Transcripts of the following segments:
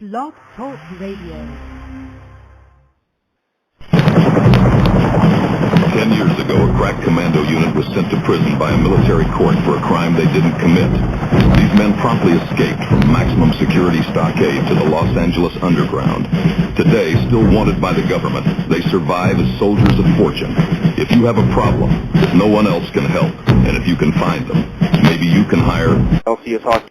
Blog Talk Radio. 10 years ago, a crack commando unit was sent to prison by a military court for a crime they didn't commit. These men promptly escaped from maximum security stockade to the Los Angeles underground. Today, still wanted by the government, they survive as soldiers of fortune. If you have a problem, no one else can help. And if you can find them, maybe you can hire LCS Hockey.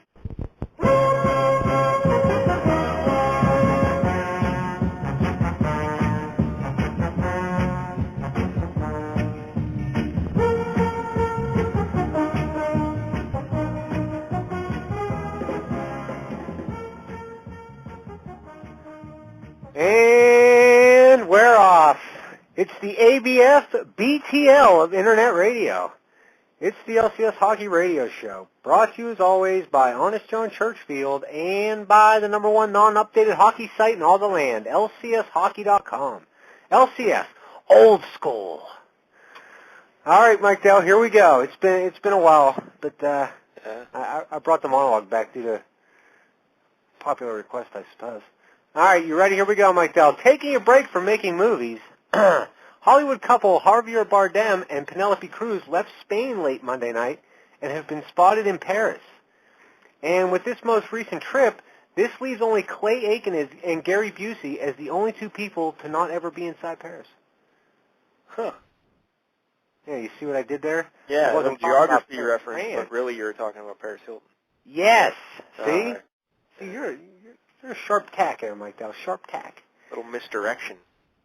And we're off. It's the ABF BTL of Internet Radio. It's the LCS Hockey Radio Show, brought to you as always by Honest John Churchfield and by the #1 non-updated hockey site in all the land, LCSHockey.com. LCS, old school. All right, Mike Dell, here we go. It's been a while, but I brought the monologue back due to popular request, I suppose. All right, you ready? Here we go, Mike Dell. Taking a break from making movies, Hollywood couple Javier Bardem and Penelope Cruz left Spain late Monday night and have been spotted in Paris. And with this most recent trip, this leaves only Clay Aiken and Gary Busey as the only two people to not ever be inside Paris. Huh. Yeah, you see what I did there? Yeah, a little geography reference, but really you were talking about Paris Hilton. Yes. See? Right. See, you're a sharp tack there, Mike Dell. Sharp tack. Little misdirection.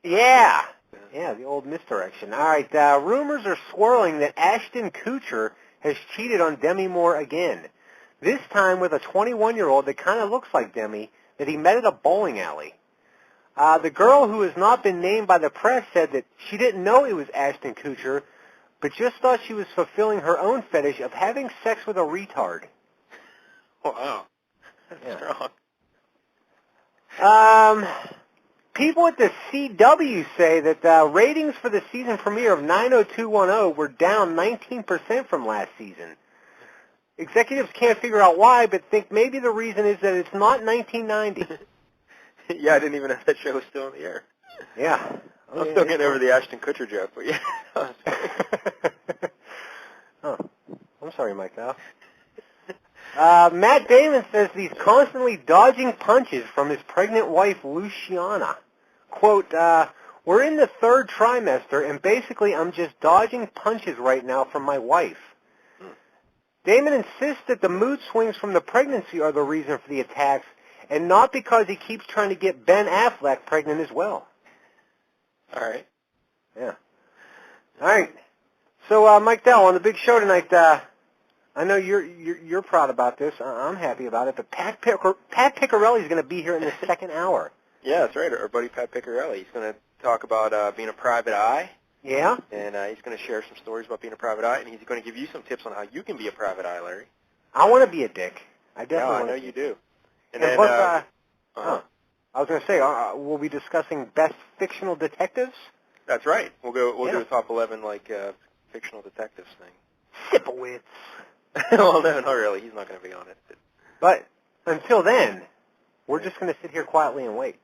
Yeah. Yeah, the old misdirection. All right, rumors are swirling that Ashton Kutcher has cheated on Demi Moore again. This time with a 21-year-old that kind of looks like Demi that he met at a bowling alley. The girl who has not been named by the press said that she didn't know it was Ashton Kutcher, but just thought she was fulfilling her own fetish of having sex with a retard. Wow. That's strong. People at the CW say that ratings for the season premiere of 90210 were down 19% from last season. Executives can't figure out why, but think maybe the reason is that it's not 1990. Yeah, I didn't even know that show was still in the air. Yeah. I'm still getting over the Ashton Kutcher joke, but yeah. Oh, I'm sorry, Mike. Now. Matt Damon says he's constantly dodging punches from his pregnant wife, Luciana. Quote, we're in the third trimester, and basically I'm just dodging punches right now from my wife. Damon insists that the mood swings from the pregnancy are the reason for the attacks, and not because he keeps trying to get Ben Affleck pregnant as well. All right. Yeah. All right. So, Mike Dell, on the big show tonight, I know you're proud about this. I'm happy about it. But Pat Picciarelli is going to be here in the second hour. Yeah, that's right. Our buddy Pat Picciarelli. He's going to talk about being a private eye. Yeah. And he's going to share some stories about being a private eye, and he's going to give you some tips on how you can be a private eye, Larry. I want to be a dick. I definitely I want know to be. you do. And then, then, I was going to say, we'll be discussing best fictional detectives. That's right. We'll do a top 11 fictional detectives thing. Sipowitz. Well, no, not really. He's not going to be on it. But until then, we're just going to sit here quietly and wait.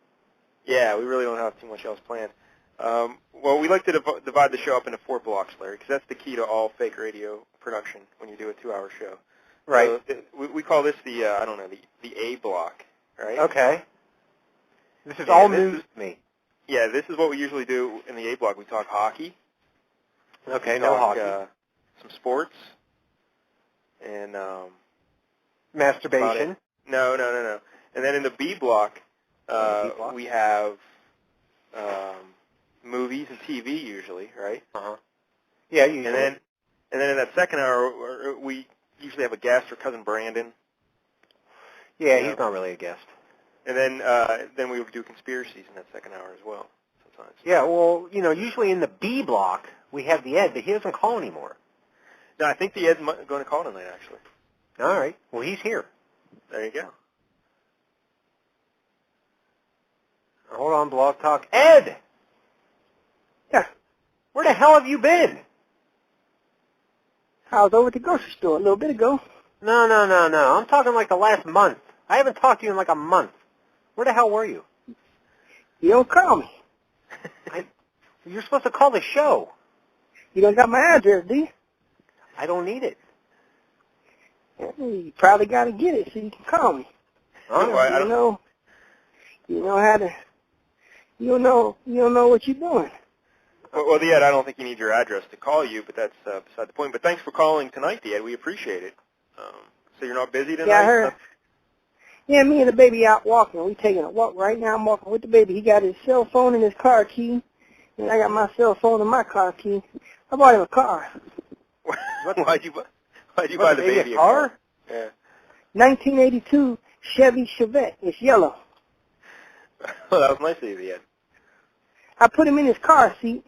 Yeah, we really don't have too much else planned. Well, we like to divide the show up into 4 blocks, Larry, because that's the key to all fake radio production when you do a 2-hour show. Right. So we call this the A block, right? Okay. This is all news to me. Yeah, this is what we usually do in the A block. We talk hockey. Okay, no hockey. Some sports. And masturbation. No. And then in the B block, we have movies and TV usually, right? Uh-huh. Yeah, usually. And then in that second hour, we usually have a guest or cousin Brandon. Yeah, he's not really a guest. And then we would do conspiracies in that second hour as well sometimes. Yeah, well, usually in the B block we have the Ed, but he doesn't call anymore. No, I think the Ed's going to call tonight, actually. All right. Well, he's here. There you go. Hold on, Blog Talk. Ed! Yeah. Where the hell have you been? I was over at the grocery store a little bit ago. No. I'm talking like the last month. I haven't talked to you in like a month. Where the hell were you? You don't call me. You're supposed to call the show. You don't got my address, do you? I don't need it. You probably got to get it so you can call me. Huh? You know how to. You don't know what you're doing. Well, Ed, I don't think you need your address to call you, but that's beside the point. But thanks for calling tonight, Ed. We appreciate it. So you're not busy tonight? Yeah, I heard. Yeah, me and the baby out walking. We taking a walk right now. I'm walking with the baby. He got his cell phone and his car key, and I got my cell phone and my car key. I bought him a car. Why'd you buy the baby a car? Yeah. 1982 Chevy Chevette. It's yellow. Well, that was nice of you, Ed. I put him in his car seat,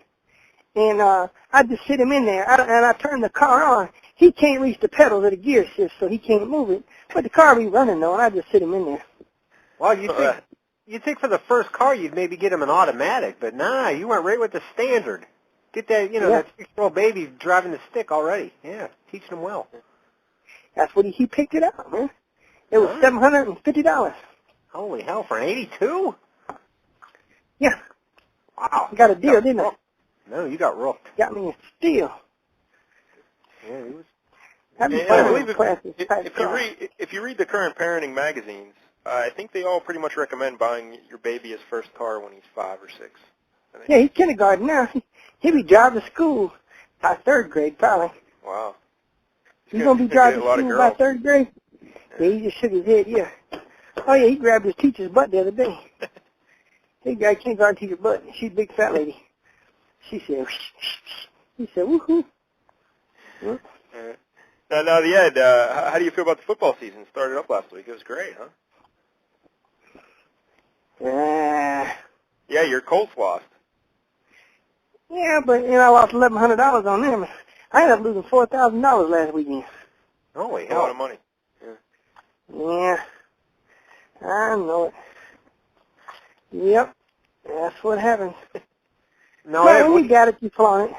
and I just sit him in there, and I turn the car on. He can't reach the pedals of the gear shift, so he can't move it. But the car be running, though, and I just sit him in there. Well, you'd think for the first car you'd maybe get him an automatic, but nah, you went right with the standard. Get that, that 6-year-old baby driving the stick already. Yeah, teaching him well. That's what he picked it up, man. It was $750. Holy hell, for an 82? Yeah. Wow. I got a deal, didn't I? No, you got rooked. Got me a steal. Yeah, he was. I believe if you read the current parenting magazines, I think they all pretty much recommend buying your baby his first car when he's 5 or 6. Yeah, he's kindergarten now. He'll be driving to school by 3rd grade, probably. Wow. He's going to be driving to school by 3rd grade? Yeah, he just shook his head, yeah. Oh, yeah, he grabbed his teacher's butt the other day. He got kindergarten teacher's butt. She's a big fat lady. She said, he said, woohoo. Yeah. Now, Ed, how do you feel about the football season? Started up last week. It was great, huh? Yeah, your Colts lost. Yeah, but I lost $1,100 on them. I ended up losing $4,000 last weekend. Holy hell. A lot of money. Yeah. I know it. Yep. That's what happens. No, well, when you got it, you flaunt it.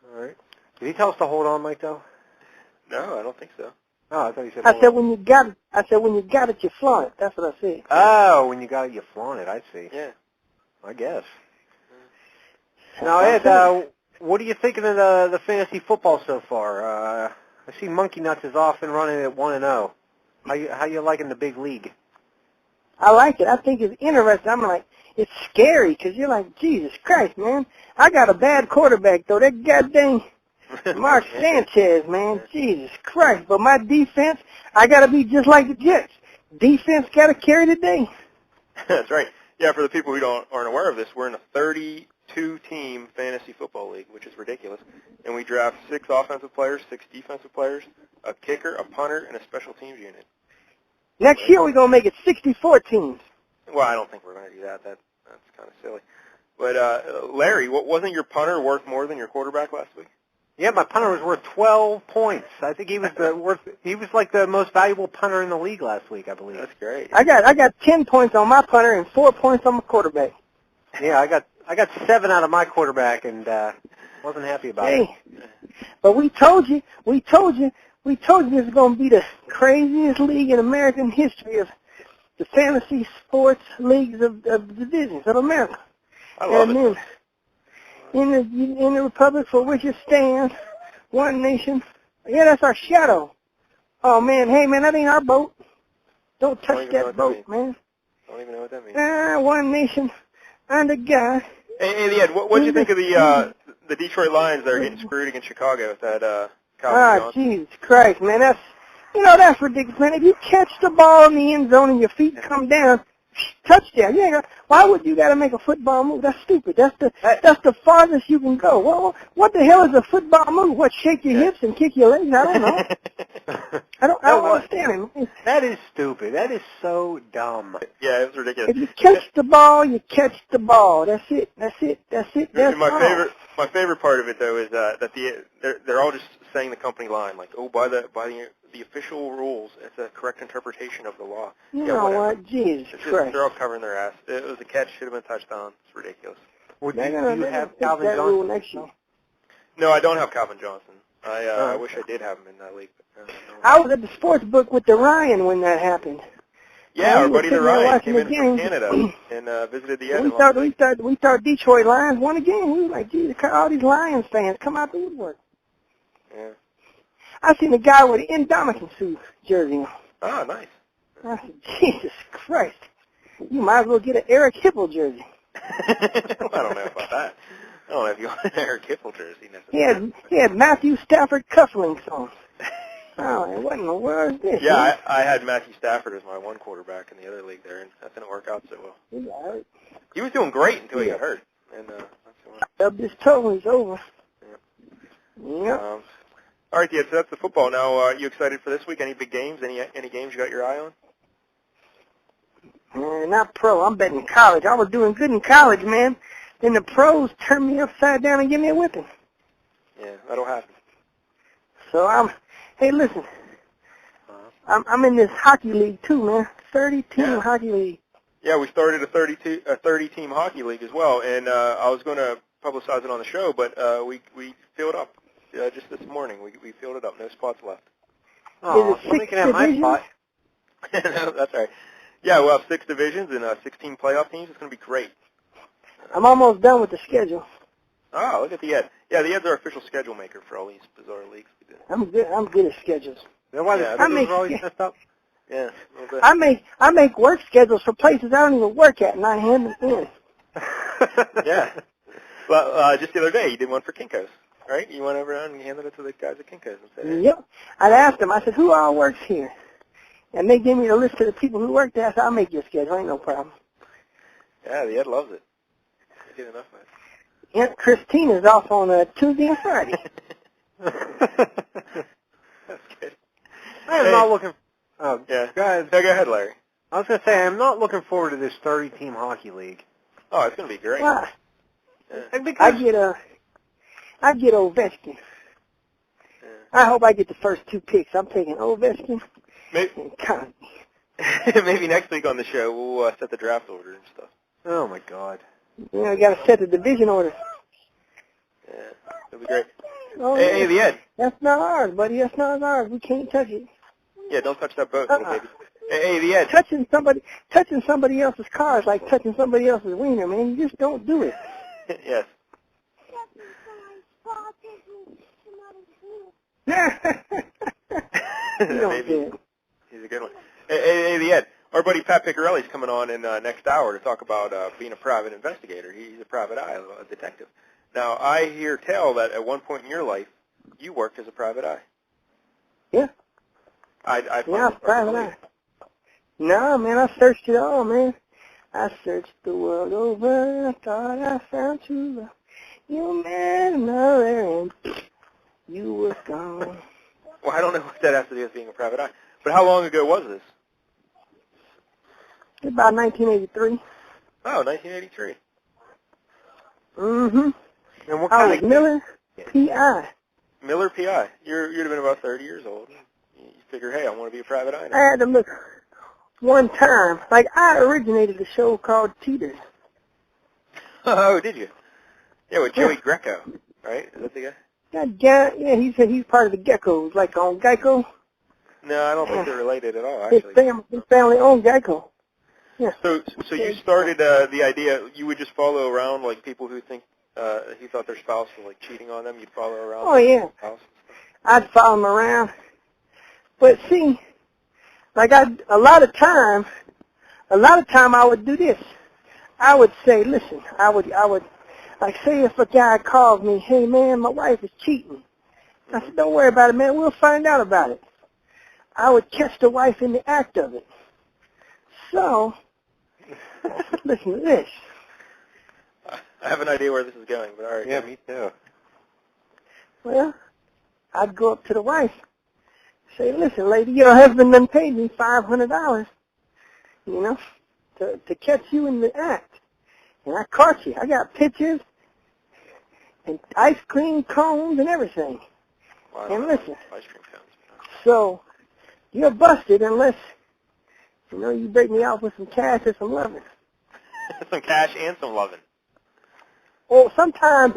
All right. Did he tell us to hold on, Mike, though? No, I don't think so. Oh, I thought he said I said when you got it, you flaunt it. That's what I said. Oh, when you got it, you flaunt it. I see. Yeah. I guess. Now, Ed, what are you thinking of the fantasy football so far? I see Monkey Nuts is off and running at 1-0. How you liking the big league? I like it. I think it's interesting. I'm like, it's scary because you're like, Jesus Christ, man. I got a bad quarterback, though. That goddamn Mark Sanchez, man. Jesus Christ. But my defense, I got to be just like the Jets. Defense got to carry the day. That's right. Yeah, for the people who aren't aware of this, we're in a 32-team fantasy football league, which is ridiculous. And we draft 6 offensive players, 6 defensive players, a kicker, a punter, and a special teams unit. Next year we're going to make it 64 teams. Well, I don't think we're going to do that. That's kind of silly. But, Larry, wasn't your punter worth more than your quarterback last week? Yeah, my punter was worth 12 points. I think he was he was like the most valuable punter in the league last week, I believe. That's great. I got 10 points on my punter and 4 points on my quarterback. Yeah, I got 7 out of my quarterback and wasn't happy about it. But we told you this is going to be the craziest league in American history of the fantasy sports leagues of divisions of America. I love it. In the republic for which it stands, one nation. Yeah, that's our shadow. Oh, man. Hey, man, that ain't our boat. Don't touch that boat, man. Don't even know what that means. One nation under God. Hey, Ed, what did you think of the Detroit Lions that are getting screwed against Chicago with that Calvin Johnson? Jesus Christ, man. That's ridiculous, man. If you catch the ball in the end zone and your feet come down, touchdown. Why would you got to make a football move? That's stupid. That's the farthest you can go. Well, what the hell is a football move? What, shake your hips and kick your legs? I don't know. I don't understand it. That is stupid. That is so dumb. Yeah, it was ridiculous. If you catch the ball, you catch the ball. That's it. That's my favorite part of it though is that they're all just saying the company line, like, oh, by the official rules, it's a correct interpretation of the law. You know what? Jesus Christ. They're all covering their ass. It was a catch, should have been a touchdown. It's ridiculous. Well, do you have Calvin Johnson next year? No, I don't have Calvin Johnson. I wish I did have him in that league. But, I was at the sports book with the Ryan when that happened. Yeah, our buddy the Ryan came in the from game. Canada and visited the end. We thought Detroit Lions won a game. We were like, geez, all these Lions fans come out the woodwork. Yeah. I seen a guy with an Indomitian suit jersey on. Oh, nice. I said, Jesus Christ, you might as well get an Eric Hipple jersey. I don't know about that. I don't know if you want an Eric Hipple jersey necessarily. He had Matthew Stafford cufflinks on. Oh, what in the world is this? Yeah, I had Matthew Stafford as my one quarterback in the other league there, and that didn't work out so well. He was doing great until he got hurt. And up his toe, he's over. Yep. All right, yeah, so that's the football. Now, are you excited for this week? Any big games? Any games you got your eye on? Not pro. I'm betting college. I was doing good in college, man. Then the pros turned me upside down and give me a whipping. Yeah, that'll happen. So hey, listen. I'm in this hockey league too, man. 30-team hockey league. Yeah, we started a 30-team hockey league as well, and I was going to publicize it on the show, but we filled up just this morning. We filled it up. No spots left. Oh, so they can have my spot. That's right. Yeah, we'll have 6 divisions and 16 playoff teams. It's going to be great. I'm almost done with the schedule. Oh, look at the Ed. Yeah, the Ed's our official schedule maker for all these bizarre leagues we do. I'm good at schedules. Is that why the schedules are always messed up? Yeah, a little bit. I make work schedules for places I don't even work at, and I hand them in. Yeah. Well, just the other day, you did one for Kinko's, right? You went over and you handed it to the guys at Kinko's and said, hey. Yep. I asked them, I said, who all works here? And they gave me the list of the people who work there. I said, I'll make your schedule. Ain't no problem. Yeah, the Ed loves it. I get enough of it. Aunt Christina's off on a Tuesday and Friday. That's good. I am not looking... yeah. Guys, go ahead, Larry. I was going to say, I'm not looking forward to this 30-team hockey league. Oh, it's going to be great. Why? Yeah. I get Ovechkin. Yeah. I hope I get the first 2 picks. I'm taking Ovechkin and Conley. Maybe next week on the show we'll set the draft order and stuff. Oh, my God. Yeah, I got to set the division order. Yeah, that'll be great. Oh, hey, the Ed. That's not ours, buddy. That's not ours. We can't touch it. Yeah, don't touch that boat, little baby. Hey, the Ed. Touching somebody else's car is like touching somebody else's wiener, man. You just don't do it. Yes. Maybe. He's a good one. Hey, the Ed. Our buddy Pat Picciarelli's coming on in next hour to talk about being a private investigator. He's a private eye, a detective. Now, I hear tell that at one point in your life, you worked as a private eye. Yeah. Private eye. No, man, I searched it all, man. I searched the world over. I thought I found true love. You met another, and you were gone. Well, I don't know what that has to do with being a private eye. But how long ago was this? About 1983. Oh, 1983. Mm-hmm. And what I kind was of Miller P.I. Miller P.I. You'd have been about 30 years old. You figure, hey, I want to be a private eye now. I had to look one time. Like, I originated a show called Teeters. Oh, did you? Yeah, with Joey Greco, right? Is that the guy? That guy, yeah, he's part of the Geckos, like on Geico. No, I don't think they're related at all, actually. His family owned Geico. Yeah. So you started the idea, you would just follow around like people who think he thought their spouse was like cheating on them. You'd follow around. Oh yeah. I'd follow him around. But see, like a lot of time I would do this. I would say, listen, I would like say if a guy calls me, hey man, my wife is cheating. I said, don't worry about it, man. We'll find out about it. I would catch the wife in the act of it. So, listen to this. I have an idea where this is going, but all right. Yeah, me too. Well, I'd go up to the wife, say, listen, lady, your husband done paid me $500, you know, to catch you in the act. And I caught you. I got pictures and ice cream cones and everything. Well, and listen, ice cream cones. so you're busted unless, you know, you break me off with some cash or some loving. Some cash and some loving. Or sometimes,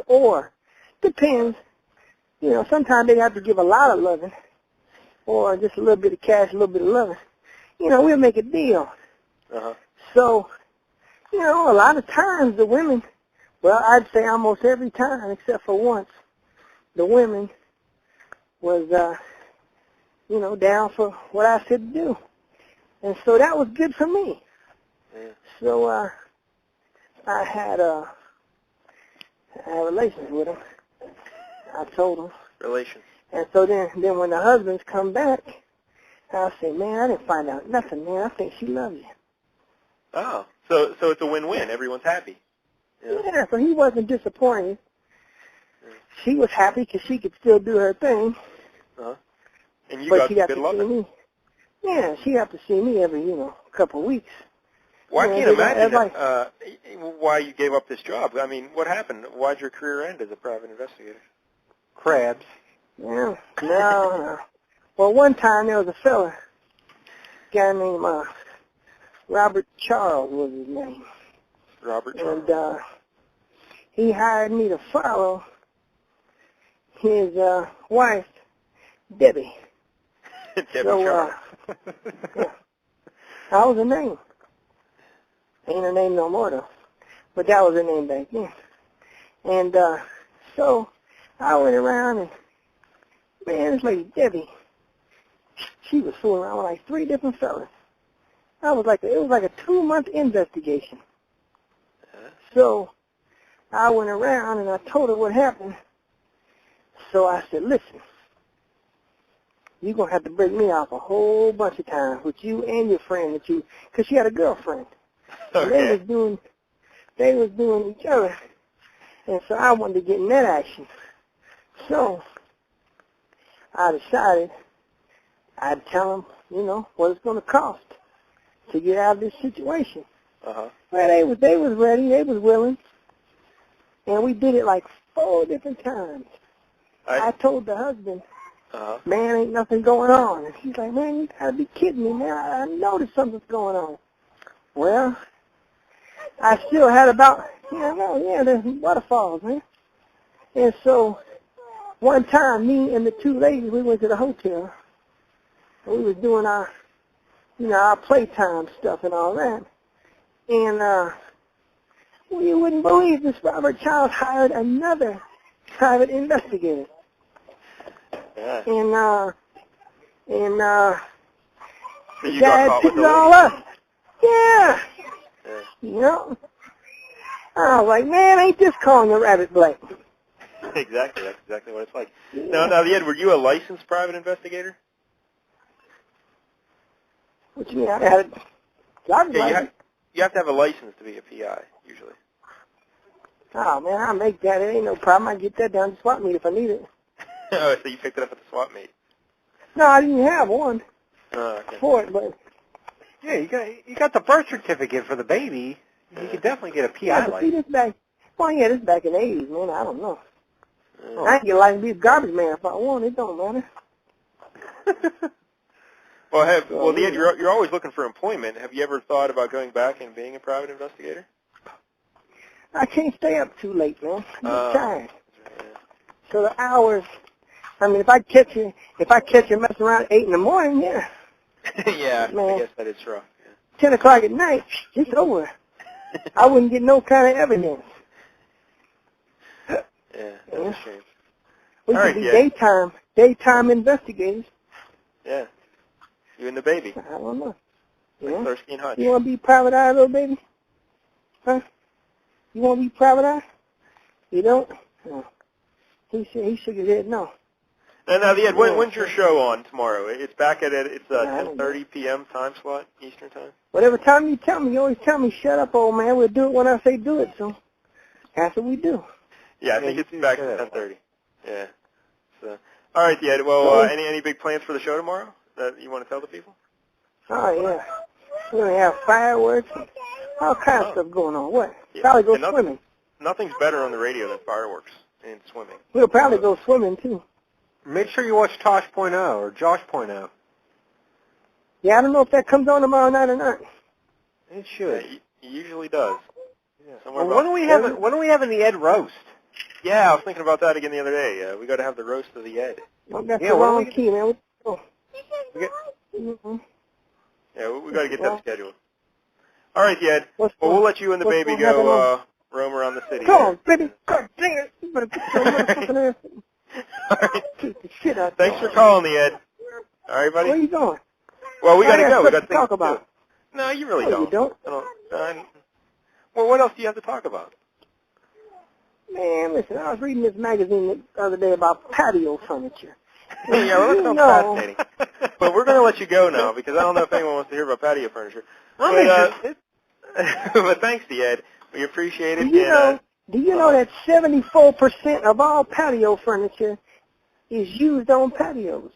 depends. You know, sometimes they have to give a lot of loving, or just a little bit of cash, a little bit of loving. You know, we'll make a deal. Uh-huh. So, you know, a lot of times the women, well, I'd say almost every time except for once, the women was, you know, down for what I said to do. And so that was good for me. Yeah. So I had relations with him. I told him. Relations. And so then when the husbands come back, I'll say, man, I didn't find out nothing, man. I think she loves you. Oh, so it's a win-win. Everyone's happy. Yeah, so he wasn't disappointed. She was happy because she could still do her thing. Uh-huh. And you but got she some got good to loving. see me. Yeah, she got to see me every, couple of weeks. Well, I can't imagine like, why you gave up this job. I mean, what happened? Why'd your career end as a private investigator? Crabs. Yeah, no. Well, one time there was a fella, guy named Robert Charles was his name. Robert Charles. And he hired me to follow his wife, Debbie. Debbie So, Charles. yeah, that was her name. Ain't her name no more, though. But that was her name back then. And so I went around and, man, this lady, Debbie, she was fooling around with like 3 different fellas. It was like a 2-month investigation. So I went around and I told her what happened. So I said, listen, you're going to have to break me off a whole bunch of times with you and your friend because she had a girlfriend. And Okay. they was doing each other. And so I wanted to get in that action. So I decided I'd tell them, what it's going to cost to get out of this situation. Uh-huh. Well, they was ready, they was willing. And we did it like 4 different times. I told the husband, man, ain't nothing going on. And he's like, man, you gotta be kidding me, man. I know that something's going on. Well, I still had about, there's waterfalls, man. And so one time, me and the 2 ladies, we went to the hotel. And we was doing our, our playtime stuff and all that. And you wouldn't believe this Robert Charles hired another private investigator. Yeah. And So you the guy got caught with picked the all lady. up. Yeah. I was like, man, ain't this calling a rabbit black? Exactly. That's exactly what it's like. Now, Ed, were you a licensed private investigator? What you mean? I had a driver's Yeah, license. you have to have a license to be a PI, usually. Oh, man, I'll make that. It ain't no problem. I get that down to swap meet if I need it. Oh, so you picked it up at the swap meet. No, I didn't have one Okay. for it, but... Yeah, you got the birth certificate for the baby. You could definitely get a PI Yeah, but see, license. this back... Well, yeah, this back in the 80s, man. I don't know. Oh. I can get a license to be a garbage man if I want. It don't matter. Well, Ed, you're always looking for employment. Have you ever thought about going back and being a private investigator? I can't stay up too late, man. I get tired. Yeah. So the hours... I mean, if I catch you messing around at 8 in the morning, yeah. Yeah, Man. I guess that is true. Yeah. 10 o'clock at night, it's over. I wouldn't get no kind of evidence. Yeah, that's a shame. We All could right, be daytime investigators. Yeah. You and the baby. I don't know. Like Yeah. Thirsty and Hutch. You want to be private eye, little baby? Huh? You want to be private eye? You don't? No. He shook his head no. And now, Ed, when's your show on tomorrow? It's back at it's I don't 10:30 p.m. time slot, Eastern time. Whatever time you tell me, you always tell me, shut up, old man. We'll do it when I say do it, so that's what we do. Yeah, I think you it's do back say at that. 10:30. Yeah. So, all right, Ed. Well, any big plans for the show tomorrow that you want to tell the people? Oh, yeah. We're going to have fireworks and all kinds of stuff going on. What? Yeah. Probably go And swimming. Nothing's better on the radio than fireworks and swimming. We'll probably go swimming, too. Make sure you watch Tosh.0 or Josh.0. Yeah, I don't know if that comes on tomorrow night or not. It should. Yeah, he usually does. Yeah. Somewhere Well, when are we having the Ed roast? Yeah, I was thinking about that again the other day. We got to have the roast of the Ed. Oh, that's Yeah, the when wrong we- key, man. Oh. We get- Mhm. Yeah, we got to get that scheduled. All right, Ed. Well, we'll let you and the baby go roam around the city. Come on, baby. God dang it. You better put your motherfucking ass in. All right. Keep the shit out Thanks for calling me, Ed. All right, buddy? Where you going? Well, we got to go. We got to things talk to about. do. No, you really No, don't. you don't. Well, what else do you have to talk about? Man, listen, I was reading this magazine the other day about patio furniture. Yeah, well, that sounds fascinating. But we're going to let you go now because I don't know if anyone wants to hear about patio furniture. I'm interested. But thanks, Ed. We appreciate it. Do you know that 74% of all patio furniture is used on patios?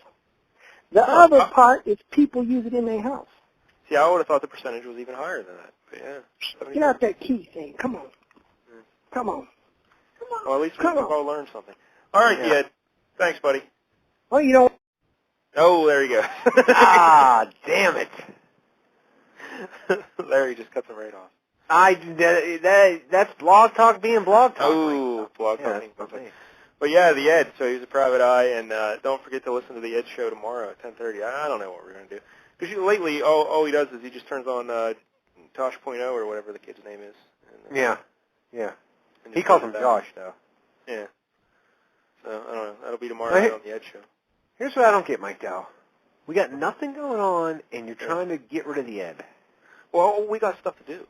The other part is people use it in their house. See, I would have thought the percentage was even higher than that. But yeah. Get out that key thing. Come on. Come on. Well, at least we've all learned something. All right, Ed. Thanks, buddy. Well, you don't. Oh, there you go. Ah, damn it. Larry just cuts him right off. That's Blog Talk being Blog Talk. Oh, Blog Talk being Blog Talk. But yeah, the Ed, so he's a private eye, and don't forget to listen to the Ed show tomorrow at 10:30. I don't know what we're going to do. Because lately, all he does is he just turns on Tosh.0 or whatever the kid's name is. And, yeah. He calls him Josh, though. Yeah. So, I don't know. That'll be tomorrow night on the Ed show. Here's what I don't get, Mike Dow. We got nothing going on, and you're trying to get rid of the Ed. Well, we got stuff to do.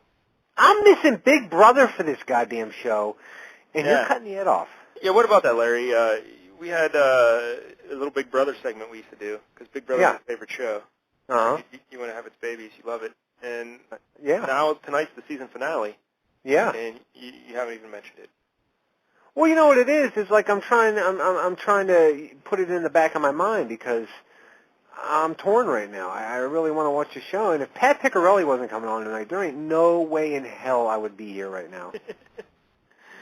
I'm missing Big Brother for this goddamn show, and you're cutting the Ed off. Yeah, what about that, Larry? We had a little Big Brother segment we used to do, because Big Brother is my favorite show. Uh-huh. You want to have its babies, you love it. And yeah. Now tonight's the season finale. Yeah. And you haven't even mentioned it. Well, you know what it is? It's like I'm trying to put it in the back of my mind because I'm torn right now. I really want to watch the show, and if Pat Picciarelli wasn't coming on tonight, there ain't no way in hell I would be here right now. It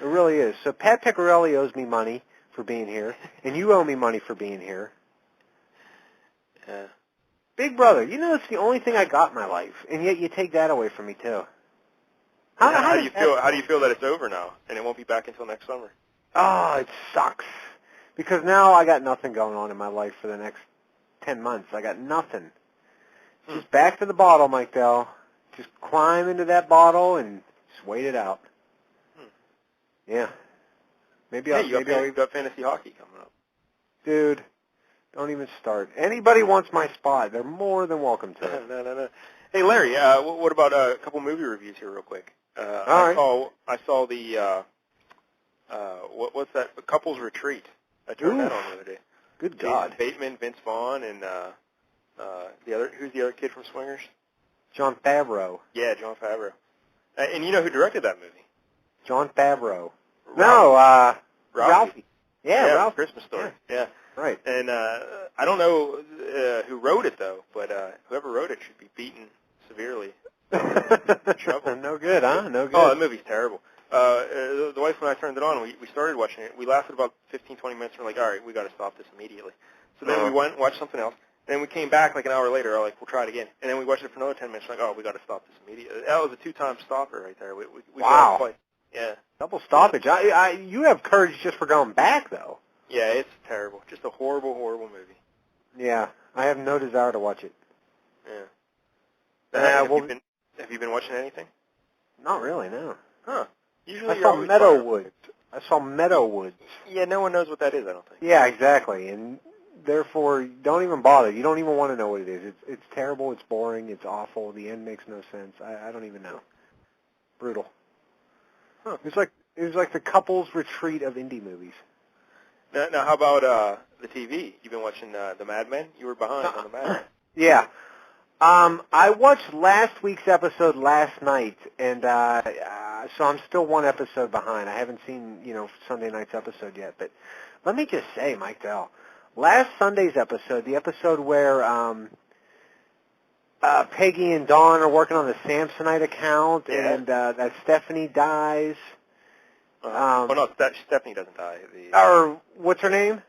really is. So Pat Picciarelli owes me money for being here, and you owe me money for being here. Yeah. Big Brother, you know it's the only thing I got in my life, and yet you take that away from me too. How do you feel? How do you feel that it's over now, and it won't be back until next summer? Oh, it sucks. Because now I got nothing going on in my life for the next 10 months. I got nothing. Just back to the bottle, Mike Dell. Just climb into that bottle and just wait it out. Yeah. Maybe you've got fantasy hockey coming up. Dude, don't even start. Anybody wants my spot, they're more than welcome to it. No. Hey, Larry, what about a couple movie reviews here real quick? All right. I saw the, what's that, Couples Retreat. I turned that on the other day. Good God. Jason Bateman, Vince Vaughn, and who's the other kid from Swingers? Jon Favreau. Yeah, Jon Favreau. And you know who directed that movie? Jon Favreau. Ralphie. Yeah, Ralphie. Christmas Story. Yeah. Right. And I don't know who wrote it, though, but whoever wrote it should be beaten severely. No good, huh? No good. Oh, that movie's terrible. The wife and I turned it on, we started watching it. We lasted about 15, 20 minutes, and we're like, all right, we got to stop this immediately. So then we went and watched something else. Then we came back like an hour later, we're like, we'll try it again. And then we watched it for another 10 minutes, like, oh, we got to stop this immediately. That was a 2-time stopper right there. We wow. Got yeah. Double stoppage. You have courage just for going back, though. Yeah, it's terrible. Just a horrible, horrible movie. Yeah, I have no desire to watch it. Yeah. Have you been watching anything? Not really, no. Huh. Usually I saw Meadowwoods. Yeah, no one knows what that is, I don't think. Yeah, exactly. And therefore, don't even bother. You don't even want to know what it is. It's terrible, it's boring, it's awful, the end makes no sense. I don't even know. Brutal. Huh. It was like the couples retreat of indie movies. Now how about the TV? You've been watching The Mad Men? You were behind on The Mad Men. Yeah. I watched last week's episode last night, and so I'm still one episode behind. I haven't seen, Sunday night's episode yet. But let me just say, Mike Dell, last Sunday's episode, the episode where Peggy and Dawn are working on the Samsonite account, and that Stephanie dies. No, Stephanie doesn't die. Or what's her name?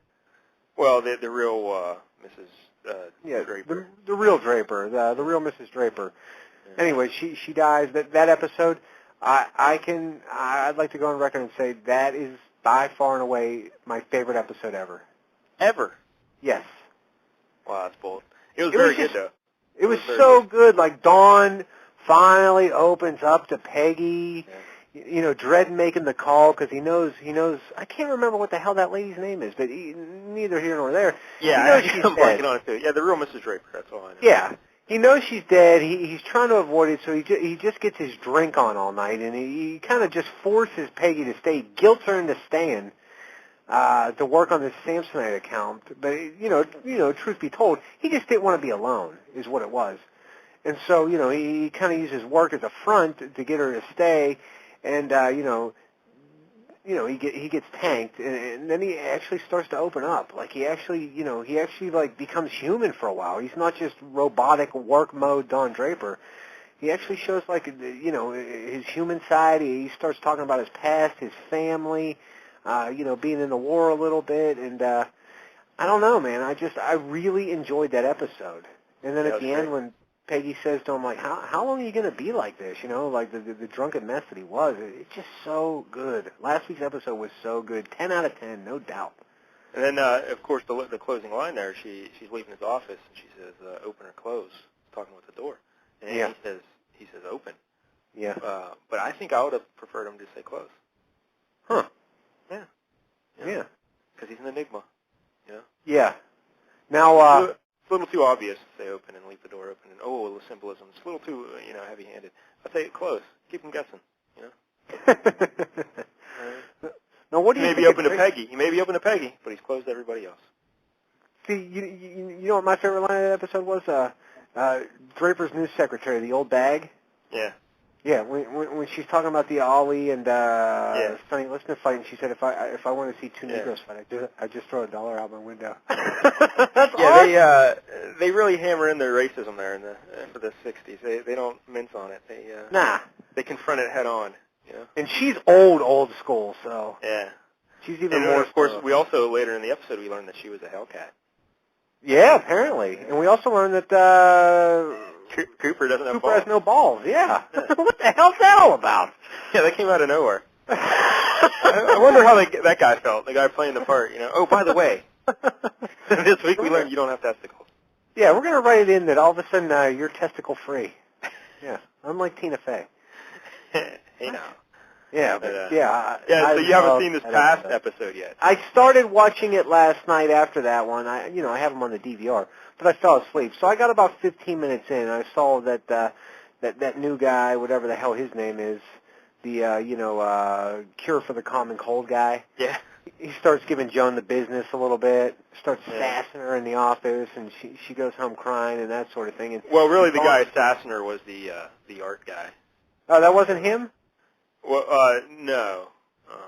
Well, the real Mrs. Draper. The real Draper, the real Mrs. Draper. Yeah. Anyway, she dies. That episode, I'd like to go on record and say that is by far and away my favorite episode ever. Ever? Yes. Wow, that's bold. It was very good, though. It was so good. Like Dawn finally opens up to Peggy. Yeah. You know, Dredd making the call because he knows, I can't remember what the hell that lady's name is, but neither here nor there. Yeah, he knows she's I'm dead. blanking on it too. Yeah, the real Mrs. Draper, that's all I know. Yeah. He knows she's dead. He's trying to avoid it, so he just gets his drink on all night, and he kind of just forces Peggy to stay, guilts her into staying to work on this Samsonite account. But truth be told, he just didn't want to be alone, is what it was. And so, he kind of uses work as a front to get her to stay, and he gets tanked, and then he actually starts to open up. Like he actually like becomes human for a while. He's not just robotic work mode Don Draper. He actually shows like his human side. He starts talking about his past, his family, being in the war a little bit, and I don't know, man. I really enjoyed that episode. And then at the end when Peggy says to him, like, how long are you going to be like this? Like the drunken mess that he was. It's just so good. Last week's episode was so good. 10 out of 10, no doubt. And then, of course, the closing line there, she's leaving his office, and she says, open or close, talking with the door. And he says open. Yeah. But I think I would have preferred him to say close. Huh. Yeah. Yeah. Because he's an enigma, Yeah. Now, it's a little too obvious to say open and leave the door open, and the symbolism. It's a little too, heavy-handed. I'd say close. Keep him guessing, Now, what do you He may think be open to Peggy. He may be open to Peggy, but he's closed to everybody else. See, you know what my favorite line of that episode was? Draper's news secretary, the old bag. Yeah. Yeah, when she's talking about the Ollie and Sonny Liston fight, and she said, if I want to see two Negroes fight, I just throw $1 out my window. That's awesome. They really hammer in their racism there for the '60s. They don't mince on it. They confront it head on. And she's old school, so yeah, she's even more. Of course, we also later in the episode we learned that she was a Hellcat. Yeah, apparently, and we also learned that Cooper doesn't have Cooper balls. has no balls. Yeah, what the hell's that all about? Yeah, that came out of nowhere. I wonder how that guy felt. The guy playing the part. Oh, by the way, this week we learned you don't have testicles. Yeah, we're gonna write it in that all of a sudden you're testicle free. Yeah, unlike Tina Fey. Hey now. Yeah, but, so you haven't seen this past episode yet. I started watching it last night after that one. I have them on the DVR, but I fell asleep. So I got about 15 minutes in, and I saw that that new guy, whatever the hell his name is, the cure for the common cold guy. Yeah. He starts giving Joan the business a little bit, starts sassing her in the office, and she goes home crying and that sort of thing. And well, really, the guy assassin her was the art guy. Oh, that wasn't him? Well, no.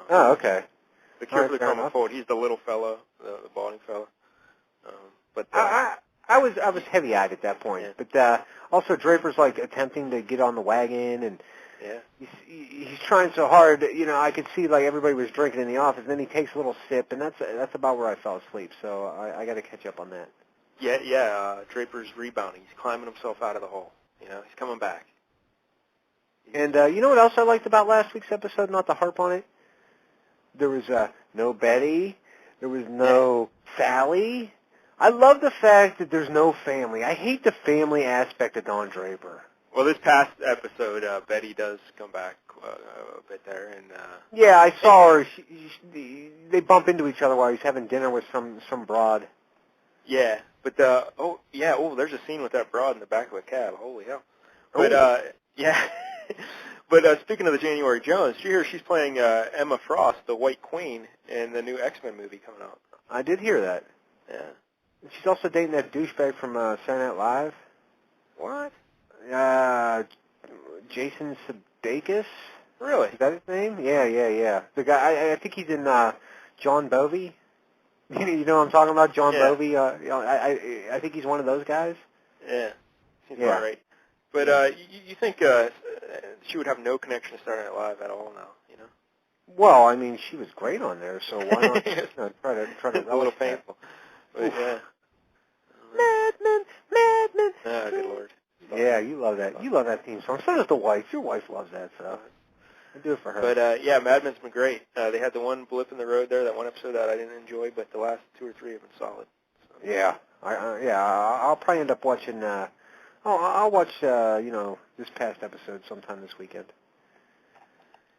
Oh, okay. The cure for the common cold. He's the little fellow, the balding fellow. But I was heavy-eyed at that point. Yeah. But also Draper's like attempting to get on the wagon, and he's trying so hard. I could see like everybody was drinking in the office, and then he takes a little sip, and that's about where I fell asleep. So I got to catch up on that. Yeah. Draper's rebounding. He's climbing himself out of the hole. He's coming back. And you know what else I liked about last week's episode? Not to harp on it. There was no Betty. There was no Sally. I love the fact that there's no family. I hate the family aspect of Don Draper. Well, this past episode, Betty does come back a bit there, and yeah, I saw her. They bump into each other while he's having dinner with some broad. Yeah, but there's a scene with that broad in the back of a cab. Holy hell! But yeah. But speaking of the January Jones, she's playing Emma Frost, the White Queen, in the new X-Men movie coming out. I did hear that. Yeah. She's also dating that douchebag from Saturday Night Live. What? Jason Sudeikis. Really? Is that his name? Yeah. The guy. I think he's in John Bovey. You know what I'm talking about, John Bovey. I think he's one of those guys. Yeah. Seems about right. But you think she would have no connection to Saturday Night Live at all now, Well, I mean, she was great on there, so why not try to It's a little painful. But, yeah. Madman. Oh, good Lord. Yeah, you love that. You love that theme song. So does the wife. Your wife loves that, so I do it for her. But, Mad Men's been great. They had the one blip in the road there, that one episode that I didn't enjoy, but the last 2 or 3 have been solid. So. Yeah. I'll probably end up watching... I'll watch, this past episode sometime this weekend.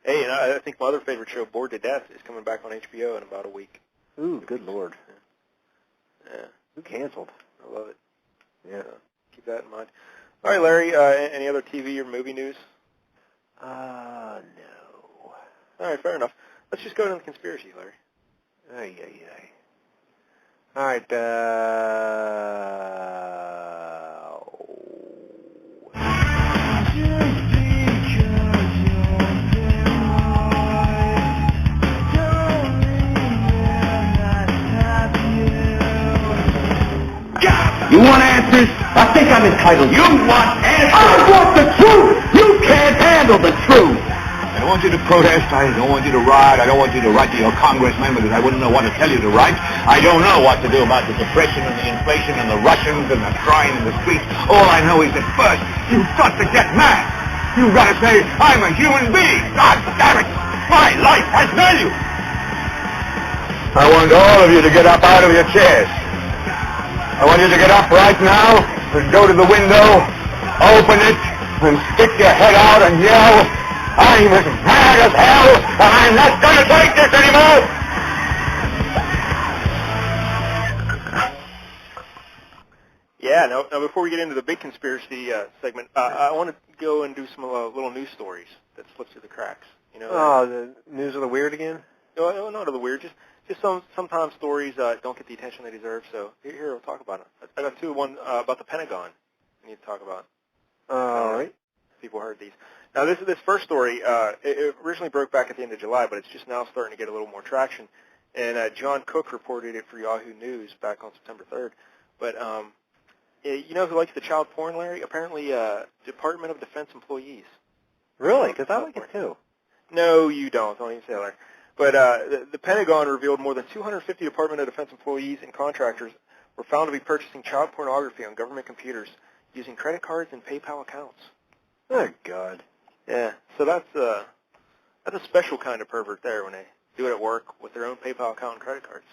Hey, and I think my other favorite show, Bored to Death, is coming back on HBO in about a week. Ooh, good lord. Yeah. Who canceled? I love it. Yeah. Keep that in mind. All right, Larry, any other TV or movie news? No. All right, fair enough. Let's just go to the conspiracy, Larry. Ay. All right, You want answers? I think I'm entitled. You want answers? I want the truth! You can't handle the truth! I don't want you to protest. I don't want you to riot. I don't want you to write to your congressman because I wouldn't know what to tell you to write. I don't know what to do about the depression and the inflation and the Russians and the crying in the streets. All I know is that first, you've got to get mad. You've got to say, I'm a human being. God damn it! My life has value. I want all of you to get up out of your chairs. I want you to get up right now and go to the window, open it, and stick your head out and yell, I'm as mad as hell, and I'm not going to take this anymore! Yeah, now before we get into the big conspiracy segment, I want to go and do some little news stories that slip through the cracks. You know? Oh, the news of the weird again? No, not of the weird, just sometimes stories don't get the attention they deserve, so here we'll talk about it. I got one about the Pentagon I need to talk about. All right. People heard these. Now, this first story, it originally broke back at the end of July, but it's just now starting to get a little more traction. And John Cook reported it for Yahoo News back on September 3rd. But you know who likes the child porn, Larry? Apparently, Department of Defense employees. Really? Because I like it too. No, you don't. Don't even say that, Larry. But the Pentagon revealed more than 250 Department of Defense employees and contractors were found to be purchasing child pornography on government computers using credit cards and PayPal accounts. Oh, God. Yeah, so that's a special kind of pervert there when they do it at work with their own PayPal account and credit cards.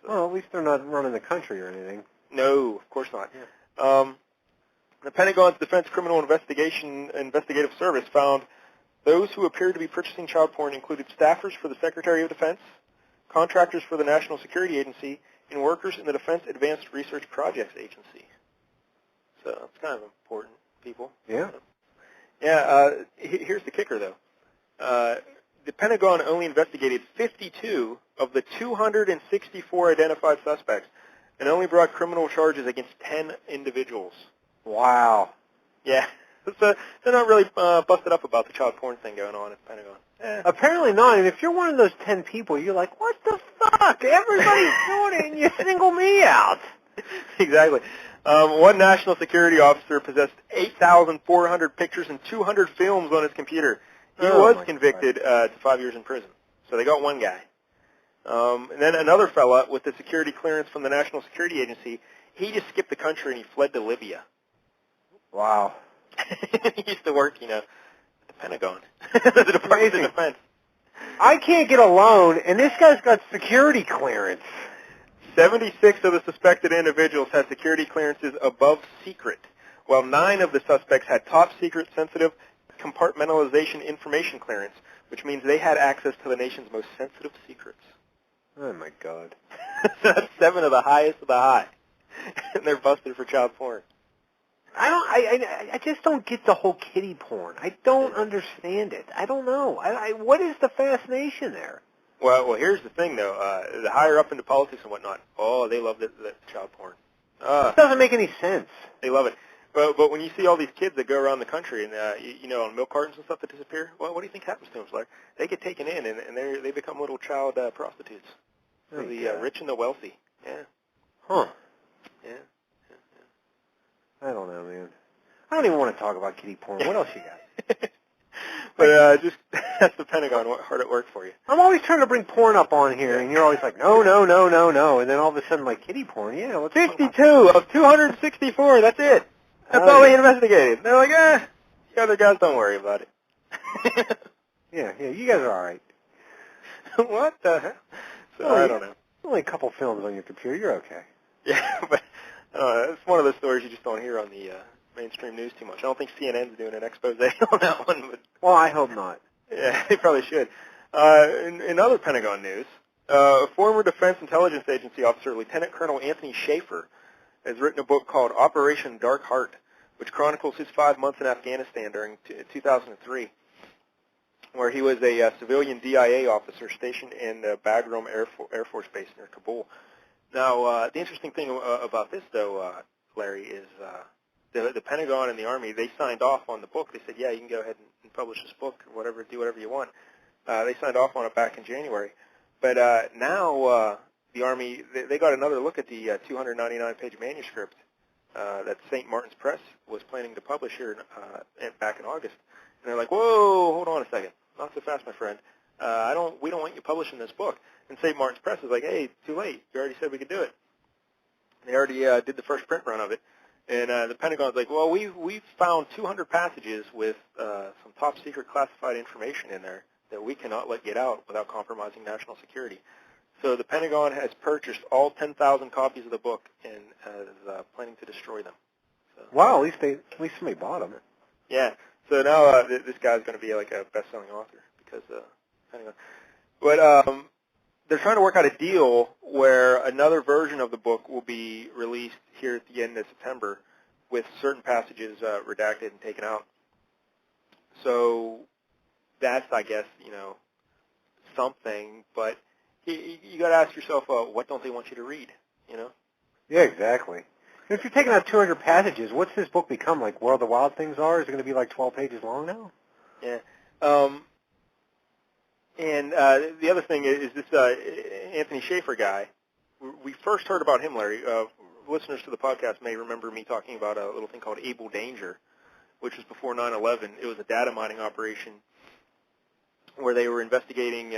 So, Well, at least they're not running the country or anything. no, of course not. Yeah. The Pentagon's Defense Criminal Investigative Service found those who appeared to be purchasing child porn included staffers for the Secretary of Defense, contractors for the National Security Agency, and workers in the Defense Advanced Research Projects Agency. So that's kind of important, people. Yeah. Yeah, here's the kicker, though. The Pentagon only investigated 52 of the 264 identified suspects and only brought criminal charges against 10 individuals. Wow. Yeah. So they're not really busted up about the child porn thing going on at the Pentagon. Apparently not. And if you're one of those 10 people, you're like, what the fuck? Everybody's doing it, and you single me out. Exactly. One national security officer possessed 8,400 pictures and 200 films on his computer. He was convicted to 5 years in prison. So they got one guy. And then another fella with the security clearance from the National Security Agency, he just skipped the country and he fled to Libya. Wow. He used to work, at the Pentagon, the Department of Defense. I can't get a loan, and this guy's got security clearance. 76 of the suspected individuals had security clearances above secret, while 9 of the suspects had top secret sensitive compartmentalization information clearance, which means they had access to the nation's most sensitive secrets. Oh, my God. So that's 7 of the highest of the high. And they're busted for child porn. I just don't get the whole kiddie porn. I don't understand it. I don't know. What is the fascination there? Well, here's the thing, though. The higher up into politics and whatnot, they love the child porn. It doesn't make any sense. They love it. But when you see all these kids that go around the country and, on milk cartons and stuff that disappear, well, what do you think happens to them? Like, they get taken in and they become little child prostitutes. So the rich and the wealthy. Yeah. Huh. Yeah. I don't know, man. I don't even want to talk about kiddie porn. What else you got? But that's the Pentagon hard at work for you. I'm always trying to bring porn up on here, and you're always like, no. And then all of a sudden, like, kiddie porn, yeah. Let's 52 of 264, that's it. That's all they investigated. They're like, the other guys, don't worry about it. Yeah, you guys are all right. What the hell? So, I don't know. Only a couple films on your computer. You're okay. Yeah, but it's one of those stories you just don't hear on the mainstream news too much. I don't think CNN's doing an expose on that one, but Well, I hope not. yeah, they probably should. In other Pentagon news, former Defense Intelligence Agency officer Lieutenant Colonel Anthony Schaefer has written a book called Operation Dark Heart, which chronicles his 5 months in Afghanistan during 2003, where he was a civilian DIA officer stationed in Bagram Air Force Base near Kabul. Now, the interesting thing about this, though, Larry, is the Pentagon and the Army, they signed off on the book. They said, yeah, you can go ahead and publish this book or whatever, do whatever you want. They signed off on it back in January. But now the Army, they got another look at the 299-page manuscript that St. Martin's Press was planning to publish here back in August. And they're like, whoa, hold on a second. Not so fast, my friend. We don't want you publishing this book. And St. Martin's Press is like, hey, too late. You already said we could do it. They already did the first print run of it. And the Pentagon's like, well, we've found 200 passages with some top-secret classified information in there that we cannot let get out without compromising national security. So the Pentagon has purchased all 10,000 copies of the book and is planning to destroy them. So, Wow, at least somebody bought them. yeah. So now this guy's going to be like a best-selling author because Pentagon. But they're trying to work out a deal where another version of the book will be released here at the end of September with certain passages redacted and taken out. So that's, I guess, something. But you got to ask yourself, what don't they want you to read? Yeah, exactly. If you're taking out 200 passages, what's this book become? Like Where the Wild Things Are? Is it going to be like 12 pages long now? Yeah. And the other thing is this Anthony Schaefer guy. We first heard about him, Larry. Listeners to the podcast may remember me talking about a little thing called Able Danger, which was before 9/11. It was a data mining operation where they were investigating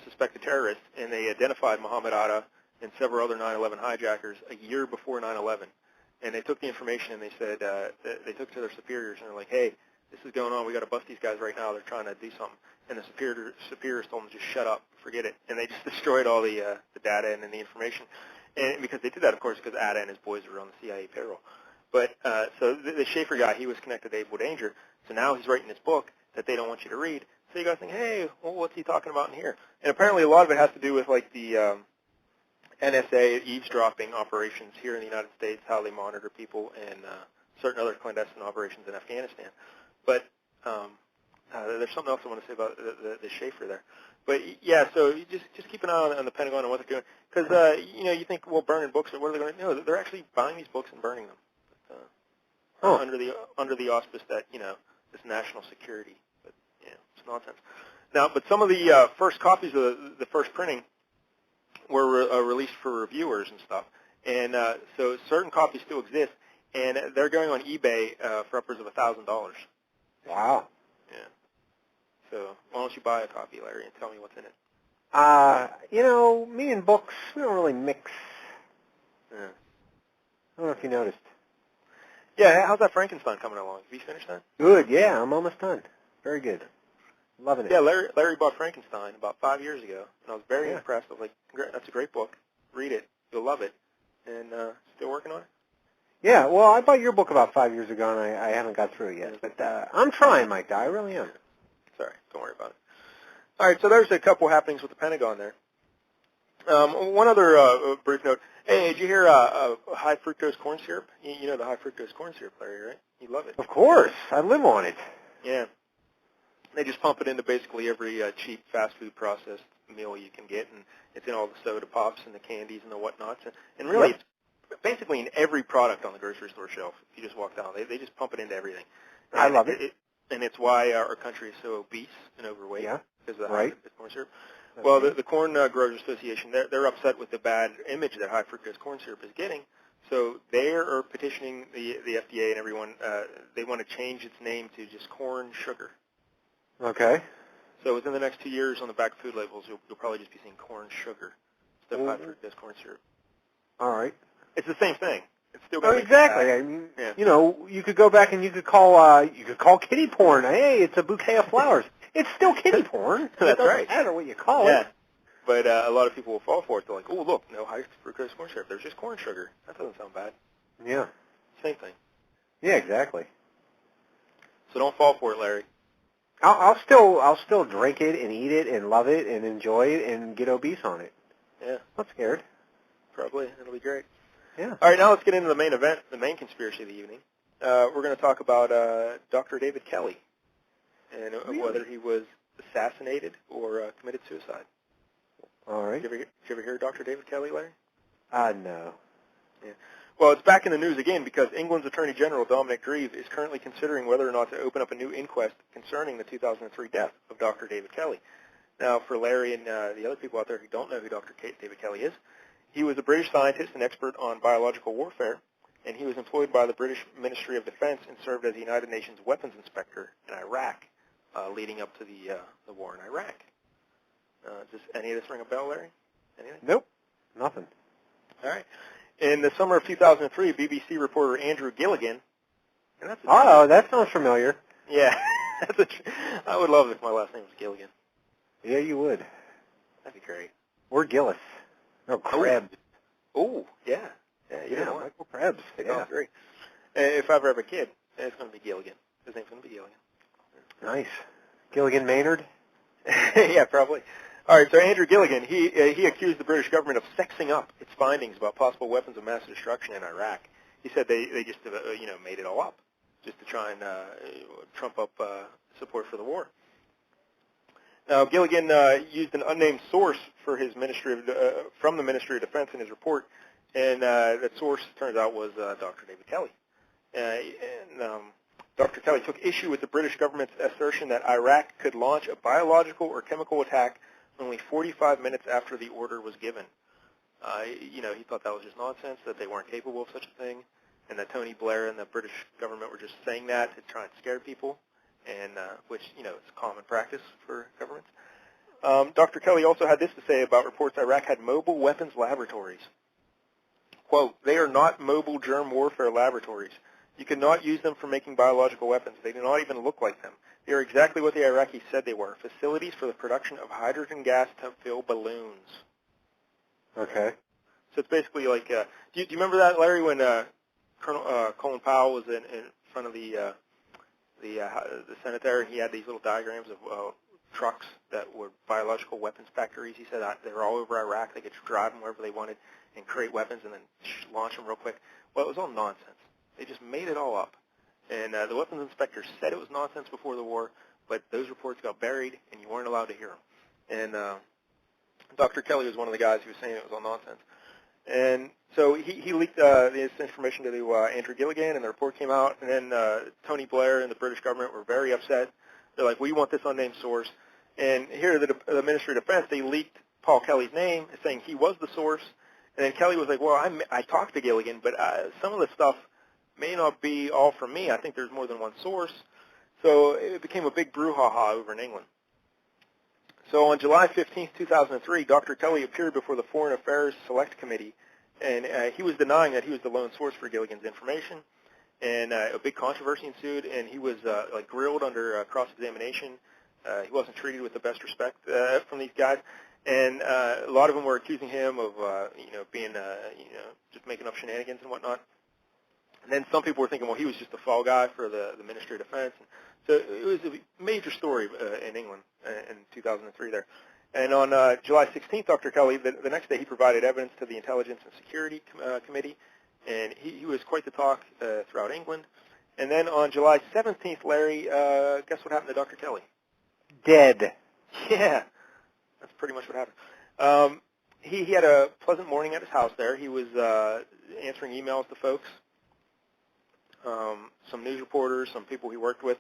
suspected terrorists, and they identified Muhammad Atta and several other 9/11 hijackers a year before 9/11. And they took the information and they said, they took it to their superiors and they're like, hey, this is going on. We got to bust these guys right now. They're trying to do something. And the superiors told them to just shut up, forget it. And they just destroyed all the data and the information. And because they did that, of course, because Atta and his boys were on the CIA payroll. But so the Schaefer guy, he was connected to Able Danger. So now he's writing this book that they don't want you to read. So you guys think, hey, well, what's he talking about in here? And apparently a lot of it has to do with like the NSA eavesdropping operations here in the United States, how they monitor people, and certain other clandestine operations in Afghanistan. But there's something else I want to say about the Schaefer there. But yeah, so you just keep an eye on the Pentagon and what they're doing, because you think, well, burning books, what are they going to do? No, they're actually buying these books and burning them under the auspice that this national security. But it's nonsense. Now, but some of the first copies of the first printing were released for reviewers and stuff, and so certain copies still exist, and they're going on eBay for upwards of $1,000. Wow. Yeah. So why don't you buy a copy, Larry, and tell me what's in it? Me and books, we don't really mix. Yeah. I don't know if you noticed. Yeah, how's that Frankenstein coming along? Have you finished that? Good, yeah, I'm almost done. Very good. Loving it. Yeah, Larry bought Frankenstein about 5 years ago, and I was very impressed. I was like, that's a great book. Read it. You'll love it. And still working on it? Yeah, well, I bought your book about 5 years ago, and I haven't got through it yet. But I'm trying, Mike. I really am. Sorry, don't worry about it. All right, so there's a couple happenings with the Pentagon there. One other brief note. Hey, did you hear high fructose corn syrup? You know the high fructose corn syrup, Larry, right? You love it. Of course. I live on it. Yeah. They just pump it into basically every cheap fast food processed meal you can get, and it's in all the soda pops and the candies and the whatnots. And really, it's basically in every product on the grocery store shelf. If you just walk down, they just pump it into everything. And I love it. And it's why our country is so obese and overweight. Yeah. Because of the high fructose corn syrup. That's Well, right. the Corn Growers Association, they're upset with the bad image that high fructose corn syrup is getting. So they are petitioning the FDA and everyone. They want to change its name to just corn sugar. Okay. So within the next 2 years on the back of food labels, you'll probably just be seeing corn sugar instead of high fructose corn syrup. All right. It's the same thing. It's still Oh, going to exactly. I mean, you could go back and you could call kitty porn. Hey, it's a bouquet of flowers. It's still kitty porn. That's it doesn't right. matter what you call Yeah. it. But a lot of people will fall for it. They're like, oh, look, no high fructose corn syrup. There's just corn sugar. That doesn't sound bad. Yeah. Same thing. Yeah, exactly. So don't fall for it, Larry. I'll still drink it and eat it and love it and enjoy it and get obese on it. Yeah. Not scared. Probably. It'll be great. Yeah. All right, now let's get into the main event, the main conspiracy of the evening. We're going to talk about Dr. David Kelly and whether he was assassinated or committed suicide. All right. Did you ever hear of Dr. David Kelly, Larry? No. Yeah. Well, it's back in the news again because England's Attorney General, Dominic Grieve, is currently considering whether or not to open up a new inquest concerning the 2003 death of Dr. David Kelly. Now, for Larry and the other people out there who don't know who Dr. David Kelly is, he was a British scientist and expert on biological warfare, and he was employed by the British Ministry of Defense and served as the United Nations weapons inspector in Iraq, leading up to the war in Iraq. Does any of this ring a bell, Larry? Anything? Nope. Nothing. All right. In the summer of 2003, BBC reporter Andrew Gilligan, and that's that sounds familiar. yeah, I would love it if my last name was Gilligan. Yeah, you would. That'd be great. Or Gillis. No, Krebs. Oh, yeah. Yeah, Michael Krebs. Yeah. Great. If I ever have a kid, it's going to be Gilligan. His name's going to be Gilligan. Nice. Gilligan Maynard? Yeah, probably. All right, so Andrew Gilligan, he accused the British government of sexing up its findings about possible weapons of mass destruction in Iraq. He said they just made it all up just to try and trump up support for the war. Now, Gilligan used an unnamed source for his from the Ministry of Defense in his report, and that source, turns out, was Dr. David Kelly. Dr. Kelly took issue with the British government's assertion that Iraq could launch a biological or chemical attack only 45 minutes after the order was given. He thought that was just nonsense, that they weren't capable of such a thing, and that Tony Blair and the British government were just saying that to try and scare people, and which, it's common practice for governments. Dr. Kelly also had this to say about reports Iraq had mobile weapons laboratories. Quote, "They are not mobile germ warfare laboratories. You cannot use them for making biological weapons. They do not even look like them. They are exactly what the Iraqis said they were, facilities for the production of hydrogen gas to fill balloons." Okay. So it's basically like, do you remember that, Larry, when Colonel Colin Powell was in front of the Senate there, and he had these little diagrams of trucks that were biological weapons factories. He said they were all over Iraq. They could drive them wherever they wanted and create weapons and then launch them real quick. Well, it was all nonsense. They just made it all up. And the weapons inspector said it was nonsense before the war, but those reports got buried, and you weren't allowed to hear them. And Dr. Kelly was one of the guys who was saying it was all nonsense. And so he leaked this information to Andrew Gilligan, and the report came out. And then Tony Blair and the British government were very upset. They're like, "We want this unnamed source." And here, the Ministry of Defense, they leaked Paul Kelly's name, saying he was the source. And then Kelly was like, "Well, I talked to Gilligan, but some of the stuff may not be all from me. I think there's more than one source." So it became a big brouhaha over in England. So on July 15, 2003, Dr. Kelly appeared before the Foreign Affairs Select Committee, and he was denying that he was the lone source for Gilligan's information. And a big controversy ensued, and he was grilled under cross-examination. He wasn't treated with the best respect from these guys, and a lot of them were accusing him of being just making up shenanigans and whatnot. And then some people were thinking, well, he was just a fall guy for the Ministry of Defense. And so it was a major story in England in 2003 there. And on July 16th, Dr. Kelly, the next day, he provided evidence to the Intelligence and Security Committee, and he was quite the talk throughout England. And then on July 17th, Larry, guess what happened to Dr. Kelly? Dead. Yeah, that's pretty much what happened. He had a pleasant morning at his house there. He was answering emails to folks. Some news reporters, some people he worked with.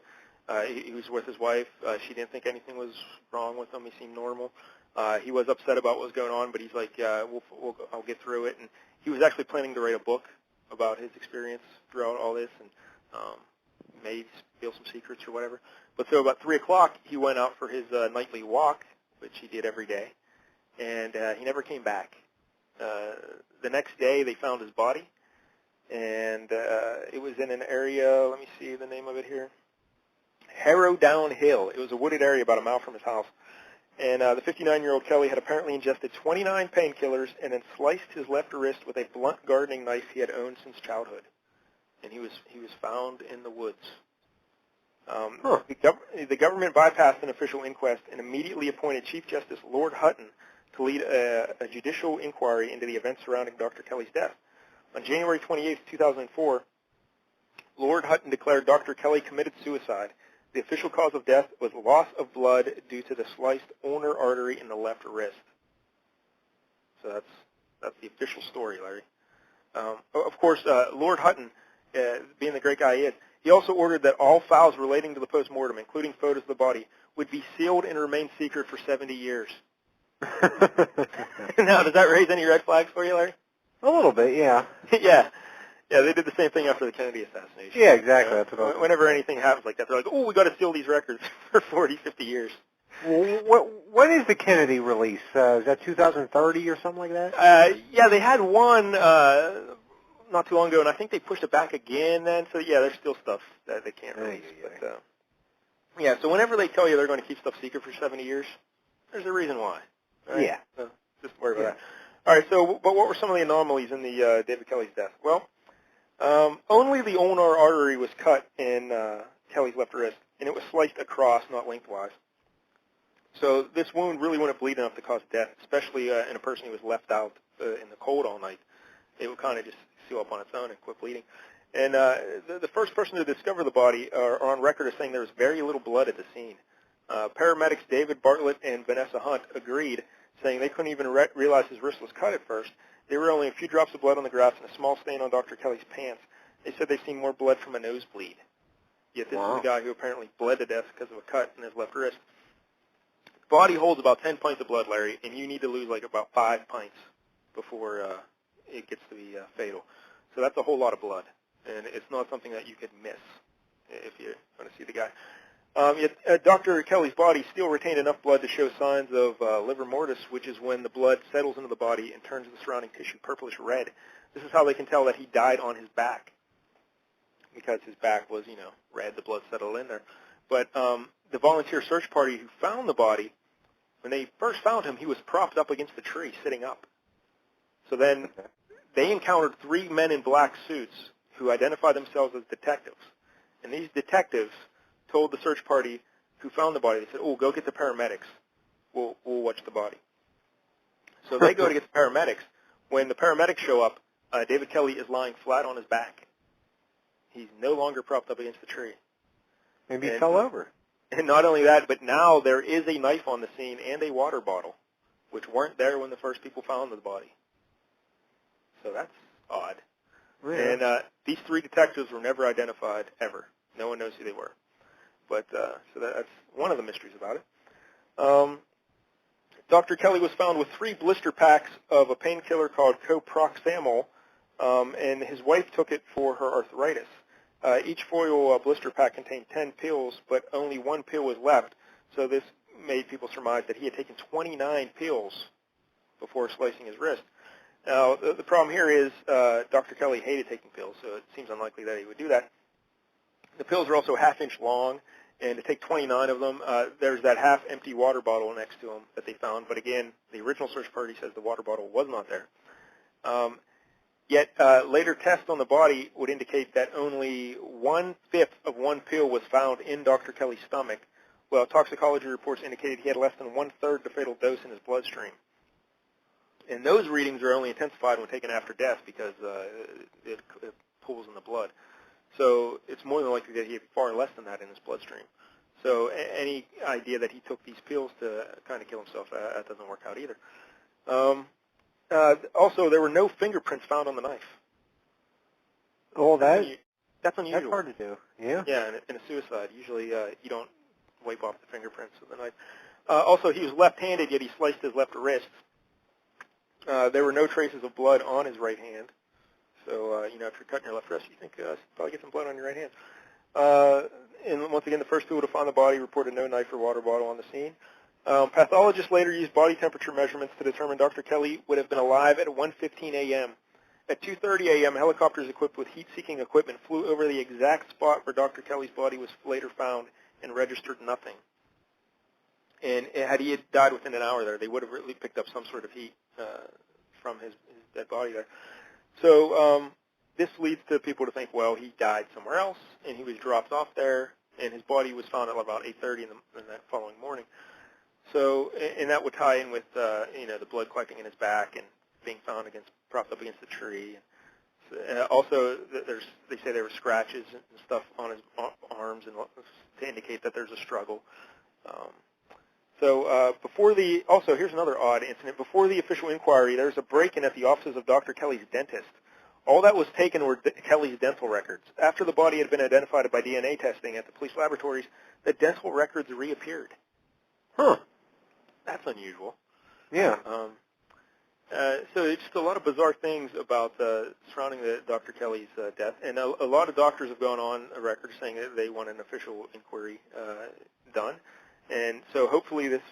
He was with his wife. She didn't think anything was wrong with him. He seemed normal. He was upset about what was going on, but he's like, I'll get through it. And he was actually planning to write a book about his experience throughout all this and maybe spill some secrets or whatever. But so about 3 o'clock, he went out for his nightly walk, which he did every day, and he never came back. The next day, they found his body. And it was in an area, let me see the name of it here, Harrow Down Hill. It was a wooded area about a mile from his house. And the 59-year-old Kelly had apparently ingested 29 painkillers and then sliced his left wrist with a blunt gardening knife he had owned since childhood. and he was found in the woods. The government bypassed an official inquest and immediately appointed Chief Justice Lord Hutton to lead a judicial inquiry into the events surrounding Dr. Kelly's death. On January 28, 2004, Lord Hutton declared Dr. Kelly committed suicide. The official cause of death was loss of blood due to the sliced ulnar artery in the left wrist. So that's the official story, Larry. Of course, Lord Hutton, being the great guy he is, he also ordered that all files relating to the postmortem, including photos of the body, would be sealed and remain secret for 70 years. Now, does that raise any red flags for you, Larry? A little bit, yeah. Yeah, they did the same thing after the Kennedy assassination. Yeah, exactly. That's what whenever anything happens like that, they're like, oh, we got to seal these records for 40, 50 years. When is the Kennedy release? Is that 2030 or something like that? Yeah, they had one not too long ago, and I think they pushed it back again then. So, yeah, there's still stuff that they can't release. But, yeah, so whenever they tell you they're going to keep stuff secret for 70 years, there's a reason why. Right? Yeah. So just worry about that. All right, so but what were some of the anomalies in the David Kelly's death? Well, only the ulnar artery was cut in Kelly's left wrist, and it was sliced across, not lengthwise. So this wound really wouldn't bleed enough to cause death, especially in a person who was left out in the cold all night. It would kind of just seal up on its own and quit bleeding. And the first person to discover the body are on record as saying there was very little blood at the scene. Paramedics David Bartlett and Vanessa Hunt agreed, saying they couldn't even realize his wrist was cut at first. There were only a few drops of blood on the grass and a small stain on Dr. Kelly's pants. They said they've seen more blood from a nosebleed. Yet this is a guy who apparently bled to death because of a cut in his left wrist. The body holds about 10 pints of blood, Larry, and you need to lose like about 5 pints before it gets to be fatal. So that's a whole lot of blood, and it's not something that you could miss if you're going to see the guy. Yet Dr. Kelly's body still retained enough blood to show signs of livor mortis, which is when the blood settles into the body and turns the surrounding tissue purplish red. This is how they can tell that he died on his back, because his back was, red, the blood settled in there. But the volunteer search party who found the body, when they first found him, he was propped up against the tree, sitting up. So then they encountered 3 men in black suits who identified themselves as detectives. And these detectives told the search party who found the body, they said, oh, go get the paramedics. We'll watch the body. So they go to get the paramedics. When the paramedics show up, David Kelly is lying flat on his back. He's no longer propped up against the tree. Maybe he fell over. And not only that, but now there is a knife on the scene and a water bottle, which weren't there when the first people found the body. So that's odd. Really? And these 3 detectives were never identified, ever. No one knows who they were. But so that's one of the mysteries about it. Dr. Kelly was found with 3 blister packs of a painkiller called coproxamol, and his wife took it for her arthritis. Each foil blister pack contained 10 pills, but only 1 pill was left, so this made people surmise that he had taken 29 pills before slicing his wrist. Now, the problem here is Dr. Kelly hated taking pills, so it seems unlikely that he would do that. The pills are also half-inch long, and to take 29 of them, there's that half-empty water bottle next to them that they found. But again, the original search party says the water bottle was not there. Yet later tests on the body would indicate that only 1/5 of 1 pill was found in Dr. Kelly's stomach, while toxicology reports indicated he had less than 1/3 the fatal dose in his bloodstream. And those readings are only intensified when taken after death because it pools in the blood. So it's more than likely that he had far less than that in his bloodstream. So any idea that he took these pills to kind of kill himself, that doesn't work out either. Also, there were no fingerprints found on the knife. Oh, that's unusual. That's hard to do. Yeah. Yeah, in a suicide, usually you don't wipe off the fingerprints of the knife. Also, he was left-handed, yet he sliced his left wrist. There were no traces of blood on his right hand. So, if you're cutting your left wrist, you think probably get some blood on your right hand. And once again, the first people to find the body reported no knife or water bottle on the scene. Pathologists later used body temperature measurements to determine Dr. Kelly would have been alive at 1:15 a.m. At 2:30 a.m., helicopters equipped with heat-seeking equipment flew over the exact spot where Dr. Kelly's body was later found and registered nothing. And had he died within an hour there, they would have really picked up some sort of heat from his dead body there. So this leads to people to think, well, he died somewhere else, and he was dropped off there, and his body was found at about 8:30 in that following morning. So, and that would tie in with, the blood collecting in his back and being found propped up against the tree. Also, they say there were scratches and stuff on his arms and to indicate that there's a struggle. Also, here's another odd incident. Before the official inquiry, there was a break-in at the offices of Dr. Kelly's dentist. All that was taken were Kelly's dental records. After the body had been identified by DNA testing at the police laboratories, the dental records reappeared. Huh. That's unusual. Yeah. So it's just a lot of bizarre things about surrounding Dr. Kelly's death, and a lot of doctors have gone on a record saying that they want an official inquiry done, and so hopefully this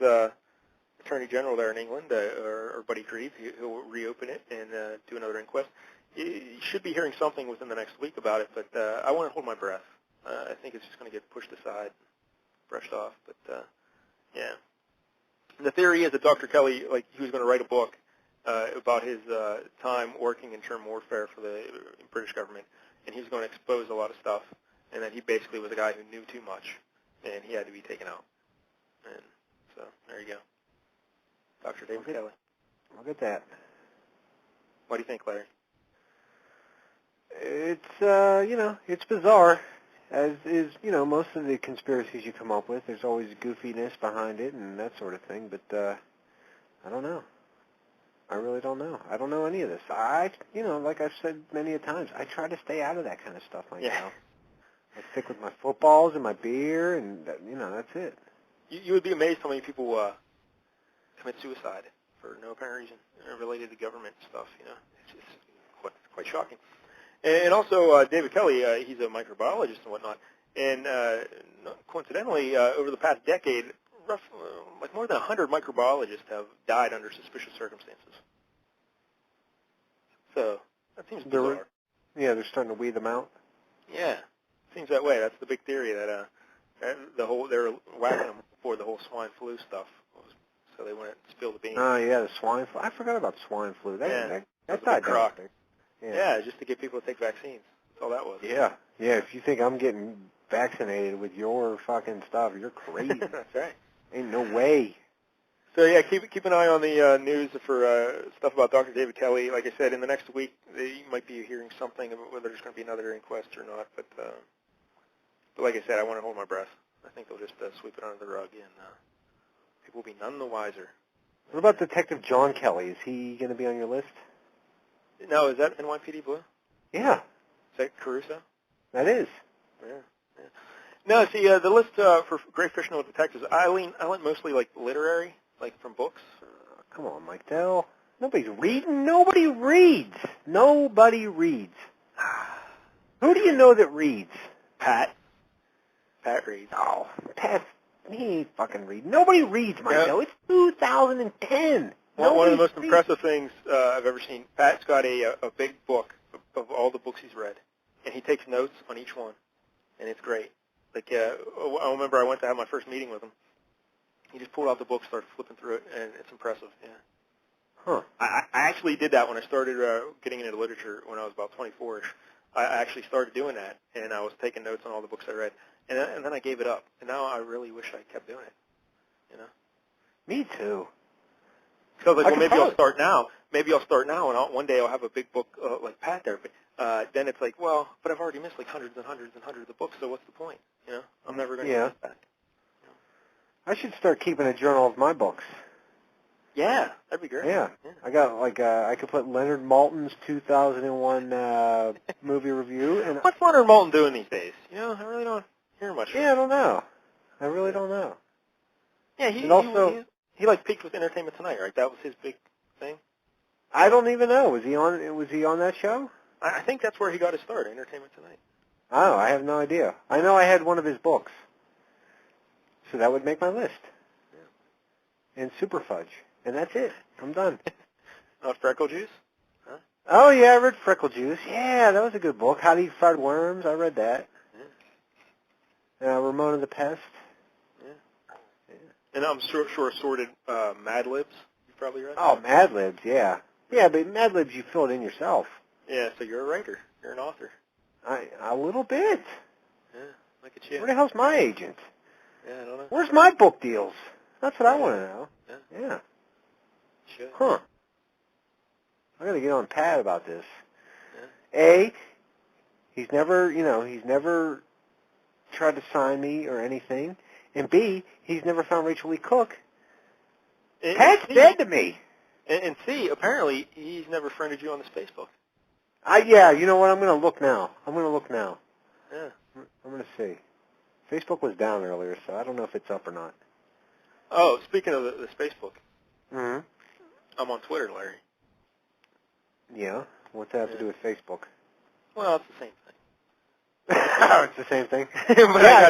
Attorney General there in England, or Buddy Grieve, he'll reopen it and do another inquest. You should be hearing something within the next week about it, but I want to hold my breath. I think it's just going to get pushed aside, brushed off, but yeah. And the theory is that Dr. Kelly, he was going to write a book about his time working in term warfare for the British government, and he was going to expose a lot of stuff, and that he basically was a guy who knew too much, and he had to be taken out. And so there you go. Dr. David Kelly. Look at that. What do you think, Larry? It's, it's bizarre, as is, most of the conspiracies you come up with. There's always goofiness behind it and that sort of thing, but I don't know. I really don't know. I don't know any of this. Like I've said many a times, I try to stay out of that kind of stuff myself. I stick with my footballs and my beer, and, that's it. You would be amazed how many people commit suicide for no apparent reason related to government stuff, It's just quite shocking. And also, David Kelly, he's a microbiologist and whatnot, and coincidentally, over the past decade, more than 100 microbiologists have died under suspicious circumstances. So that seems bizarre. They're starting to weed them out. Yeah, seems that way. That's the big theory that they're whacking them for the whole swine flu stuff, so they wouldn't spill the beans. Oh yeah, the swine flu. I forgot about swine flu. That's not crock. Yeah, just to get people to take vaccines. That's all that was. Yeah. If you think I'm getting vaccinated with your fucking stuff, you're crazy. That's right. Ain't no way. So yeah, keep an eye on the news for stuff about Dr. David Kelly. Like I said, in the next week, you might be hearing something about whether there's going to be another inquest or not. But like I said, I want to hold my breath. I think they'll just sweep it under the rug, and people will be none the wiser. What about Detective John Kelly? Is he going to be on your list? No, is that NYPD Blue? Yeah. Is that Caruso? That is. Yeah. No, see, the list for great fictional detectives, I went mostly literary, from books. Come on, Mike Dell. Nobody's reading. Nobody reads. Nobody reads. Who do you know that reads? Pat. Pat reads. Oh, Pat. He ain't fucking reading. Nobody reads, Mike Dell. It's 2010. One of the most impressive things I've ever seen. Pat's got a big book of all the books he's read, and he takes notes on each one, and it's great. I remember I went to have my first meeting with him. He just pulled out the book, started flipping through it, and it's impressive. Yeah. Huh. I actually did that when I started getting into literature when I was about 24-ish. I actually started doing that, and I was taking notes on all the books I read, and then I gave it up. And now I really wish I kept doing it. Me too. So I was like, maybe I'll start now. Maybe I'll start now, and one day I'll have a big book like Pat there. But then it's like, well, but I've already missed hundreds and hundreds and hundreds of books, so what's the point? I'm never going to get back. I should start keeping a journal of my books. Yeah, that'd be great. Yeah. I got I could put Leonard Maltin's 2001 movie review. And what's Leonard Maltin doing these days? I really don't hear much. Yeah, I don't know. I really don't know. Yeah, he peaked with Entertainment Tonight, right? That was his big thing. I don't even know. Was he on that show? I think that's where he got his start, Entertainment Tonight. Oh, I have no idea. I know I had one of his books. So that would make my list. Yeah. And Super Fudge. And that's it. I'm done. Freckle Juice? Huh? Oh, yeah, I read Freckle Juice. Yeah, that was a good book. How to Eat Fried Worms. I read that. Yeah. Ramona the Pest. Yeah. And I'm sure assorted Mad Libs you probably read. Oh, Mad Libs, yeah. Yeah, but Mad Libs, you fill it in yourself. Yeah, so you're a writer. You're an author. A little bit. Yeah, look at you. Where the hell's my agent? Yeah, I don't know. Where's my book deals? That's what I want to know. Yeah. Should. Huh. I got to get on Pat about this. Yeah. He's never tried to sign me or anything. And B, he's never found Rachel Lee Cook. Pat's dead to me. And C, apparently he's never friended you on this Facebook. Yeah, you know what? I'm going to look now. Yeah. I'm going to see. Facebook was down earlier, so I don't know if it's up or not. Oh, speaking of the Facebook, Mm-hmm. I'm on Twitter, Larry. Yeah? What's that have to do with Facebook? Well, it's the same thing. Oh, it's the same thing. But yeah,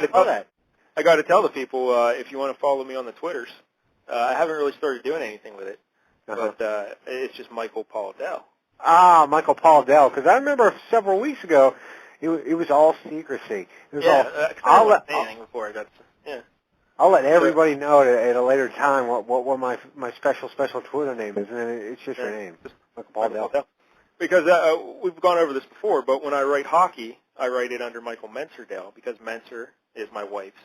I got to tell the people, if you want to follow me on the Twitters, I haven't really started doing anything with it, but it's just Michael Paul Dell. Ah, Michael Paul Dell, because I remember several weeks ago, it was all secrecy. It was I wasn't saying anything before I got. I'll let everybody know at a later time what my special Twitter name is, and it's just your name, Michael Paul Dell. Because we've gone over this before, but when I write hockey, I write it under Michael Menser-Dell because Menser is my wife's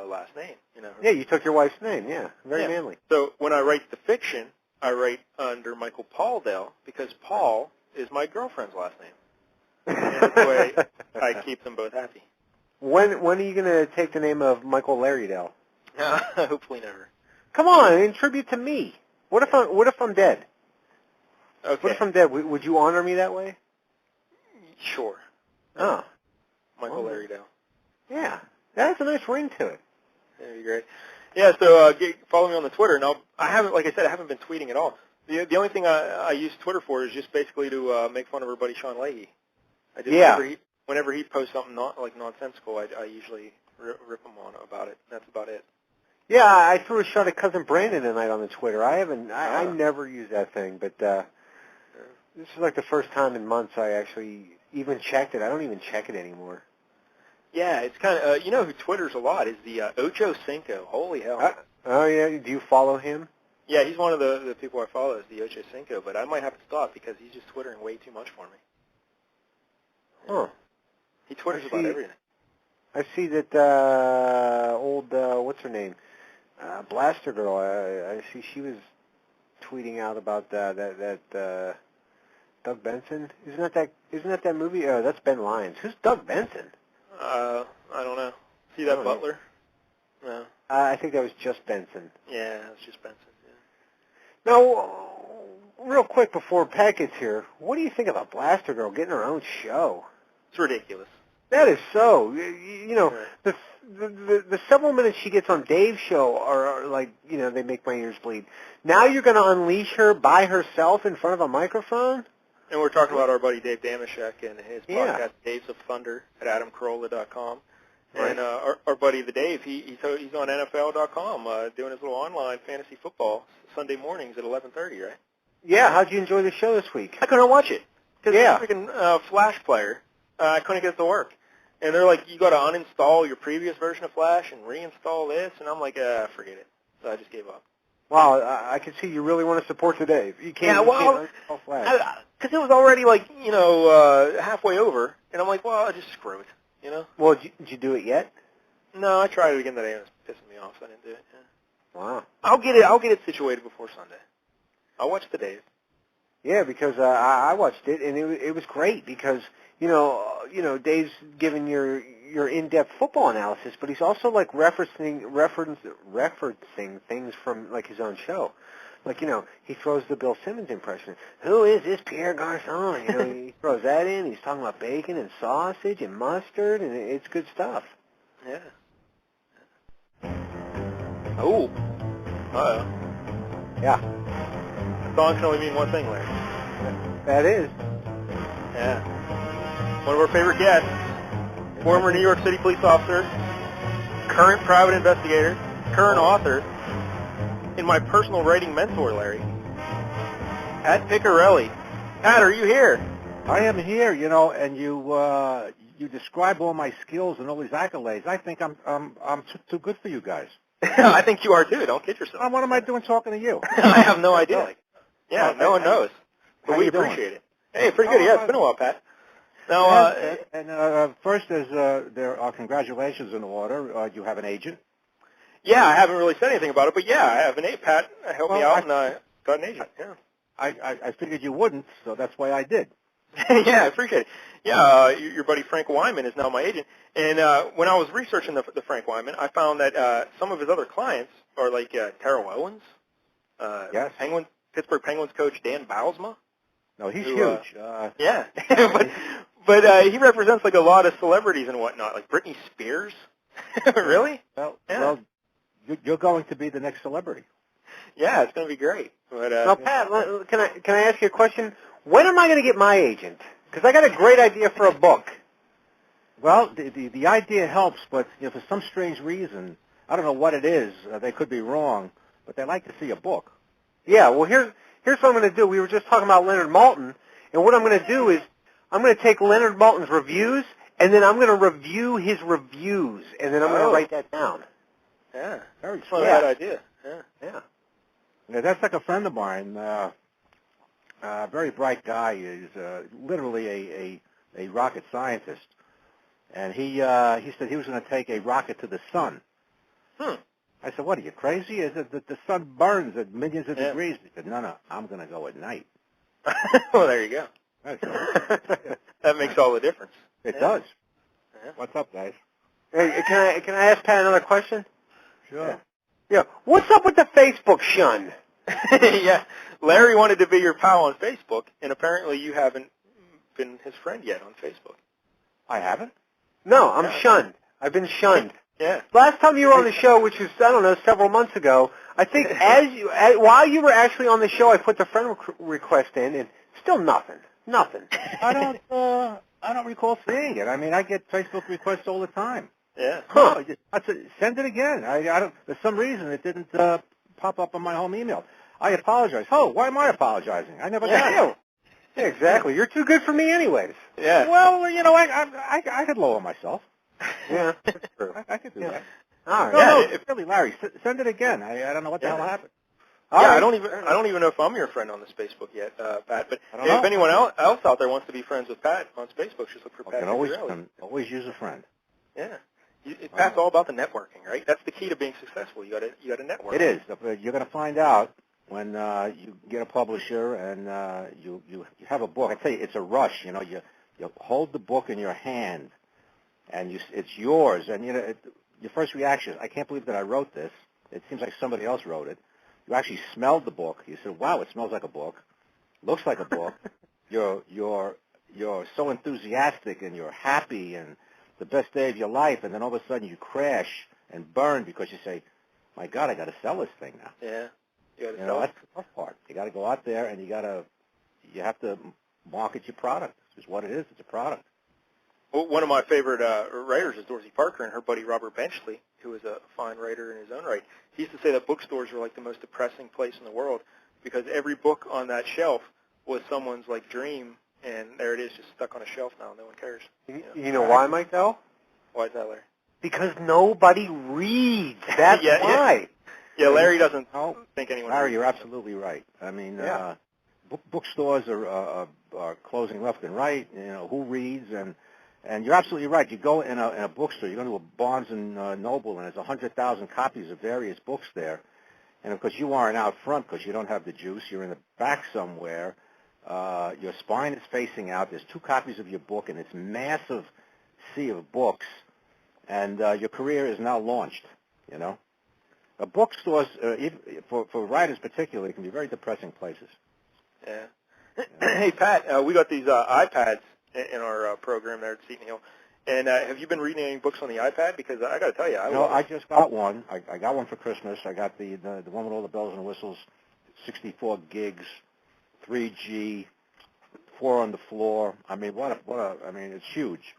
last name. You know. Yeah, you took your wife's name. Yeah, very manly. So when I write the fiction, I write under Michael Paul Dell because Paul is my girlfriend's last name. And that's the way I keep them both happy. When are you going to take the name of Michael Larry Dell? Hopefully never. Come on, in tribute to me. What if I'm dead? Okay. What if I'm dead? Would you honor me that way? Sure. Oh. Michael Larry Dell. Yeah. That has a nice ring to it. That'd be great. Yeah, so follow me on the Twitter. Now, I haven't been tweeting at all. The only thing I use Twitter for is just basically to make fun of our buddy Sean Leahy. Whenever he posts something nonsensical, I usually rip him on about it. That's about it. Yeah, I threw a shot at Cousin Brandon tonight on the Twitter. I never use that thing, but this is like the first time in months I actually even checked it. I don't even check it anymore. Yeah, it's kind of, you know who Twitters a lot is the Ocho Cinco. Holy hell. Oh, yeah? Do you follow him? Yeah, he's one of the people I follow is the Ocho Cinco, but I might have to stop because he's just Twittering way too much for me. Huh. He Twitters about everything. I see that what's her name? Blaster Girl. I see she was tweeting out about that Doug Benson. Isn't that that movie? That's Ben Lyons. Who's Doug Benson? I don't know. See that Butler? No. I think that was just Benson. Yeah, it's just Benson. Yeah. Now, real quick before Pat gets here, what do you think about Blaster Girl getting her own show? It's ridiculous. That is so. You know, the several minutes she gets on Dave's show are like, you know, they make my ears bleed. Now you're going to unleash her by herself in front of a microphone? And we're talking about our buddy Dave Damashek and his podcast, Daves of Thunder, at adamcarolla.com. Right. And our buddy the Dave, he's on NFL.com doing his little online fantasy football Sunday mornings at 11:30, right? Yeah. How'd you enjoy the show this week? I couldn't watch it because the freaking Flash player, I couldn't get it to work. And they're like, you got to uninstall your previous version of Flash and reinstall this, and I'm like, forget it. So I just gave up. Wow, I can see you really want to support the Dave. You can't. Because it was already halfway over, and I'm like, well, I'll just screw it, you know. Well, did you do it yet? No, I tried it again today, and it was pissing me off, so I didn't do it. Yeah. Wow. I'll get it situated before Sunday. I'll watch the Dave. Yeah, because I watched it, and it was great because you know Dave's giving your in-depth football analysis, but he's also like referencing things from like his own show. Like, you know, he throws the Bill Simmons impression. Who is this Pierre Garçon? You know, he throws that in. He's talking about bacon and sausage and mustard, and it's good stuff. Yeah. Oh. Uh-oh. Yeah. A song can only mean one thing, Larry. That is. Yeah. One of our favorite guests, former New York City police officer, current private investigator, current author, and my personal writing mentor, Larry. Pat Picciarelli. Pat, are you here? I am here, you know, and you describe all my skills and all these accolades. I think I'm too good for you guys. I think you are too. Don't kid yourself. What am I doing talking to you? I have no idea. Yeah, no one knows. But we you doing? appreciate it. Hey, pretty good. Yeah, it's been a while, Pat. Now, first, there are congratulations in order. You have an agent. yeah, I haven't really said anything about it, but yeah, I have an agent. Pat helped me out, and I got an agent. Yeah. I figured you wouldn't, so that's why I did. Yeah, I appreciate it. Yeah, your buddy Frank Wyman is now my agent. And when I was researching the Frank Wyman, I found that some of his other clients are like Terrell Owens, Yes. Pittsburgh Penguins coach Dan Bylsma. No, he's huge. Yeah, but he represents like a lot of celebrities and whatnot, like Britney Spears. Really? Well, you're going to be the next celebrity. Yeah, it's going to be great. But Now, Pat, can I ask you a question? When am I going to get my agent? Because I got a great idea for a book. Well, the idea helps, but for some strange reason, I don't know what it is. They could be wrong, but they like to see a book. Yeah, well, here's what I'm going to do. We were just talking about Leonard Maltin, and what I'm going to do is I'm going to take Leonard Maltin's reviews, and then I'm going to review his reviews, and then I'm going to write that down. yeah, Very that's not a bad idea. Yeah. Yeah, that's like a friend of mine. Very bright guy. He's literally a rocket scientist, and he said he was going to take a rocket to the sun. I said, "What are you crazy? Is it that the sun burns at millions of degrees?" He said, "No, I'm going to go at night." Well, there you go. That makes all the difference. It does. Yeah. What's up, guys? Hey, can I ask Pat another question? Sure. Yeah. What's up with the Facebook shun? Yeah, Larry wanted to be your pal on Facebook, and apparently you haven't been his friend yet on Facebook. I haven't? No, I'm shunned. I've been shunned. Yeah. Last time you were on the show, which was, I don't know, several months ago, I think while you were actually on the show, I put the friend request in, and still nothing. Nothing. I don't recall seeing it. I mean, I get Facebook requests all the time. Yeah. Huh. I said, send it again. I don't. For some reason, it didn't pop up on my home email. I apologize. Oh, why am I apologizing? I never got it. Yeah, exactly. You're too good for me anyways. Yeah. Well, I could lower myself. Yeah, that's true. I could do that. All right. No, really, Larry, send it again. I don't know what the hell happened. Yeah, I don't even know if I'm your friend on this Facebook yet, Pat. But if anyone else out there wants to be friends with Pat on Facebook, just look for Pat. Can always use a friend. Yeah. Pat's all about the networking, right? That's the key to being successful. You got to network. It is. You're going to find out when you get a publisher and you have a book. I tell you, it's a rush. You hold the book in your hand, and it's yours. And your first reaction is, I can't believe that I wrote this. It seems like somebody else wrote it. You actually smelled the book. You said, "Wow, it smells like a book. Looks like a book." You're so enthusiastic and you're happy and the best day of your life, and then all of a sudden you crash and burn because you say, "My God, I got to sell this thing now." Yeah, you got to sell it. That's the tough part. You got to go out there and you have to market your product. It's what it is. It's a product. Well, one of my favorite writers is Dorothy Parker and her buddy Robert Benchley, who is a fine writer in his own right. He used to say that bookstores were like the most depressing place in the world because every book on that shelf was someone's like dream, and there it is, just stuck on a shelf now. No one cares. You know why, Mike, though? Why is that, Larry? Because nobody reads. That's why. Yeah, Larry doesn't think anyone. Larry, you're absolutely right. I mean, bookstores are closing left and right. Who reads? And you're absolutely right. You go in a bookstore, you go to a Barnes and Noble, and there's 100,000 copies of various books there. And of course, you aren't out front because you don't have the juice. You're in the back somewhere. Your spine is facing out. There's 2 copies of your book in this massive sea of books, and your career is now launched. Bookstores, for writers particularly, can be very depressing places. Yeah. Hey, Pat, we got these iPads in our program there at Seton Hill. And have you been reading any books on the iPad? Because I got to tell you, I just got one. I got one for Christmas. I got the one with all the bells and whistles, 64 gigs, 3G, 4 on the floor. I mean, I mean, it's huge.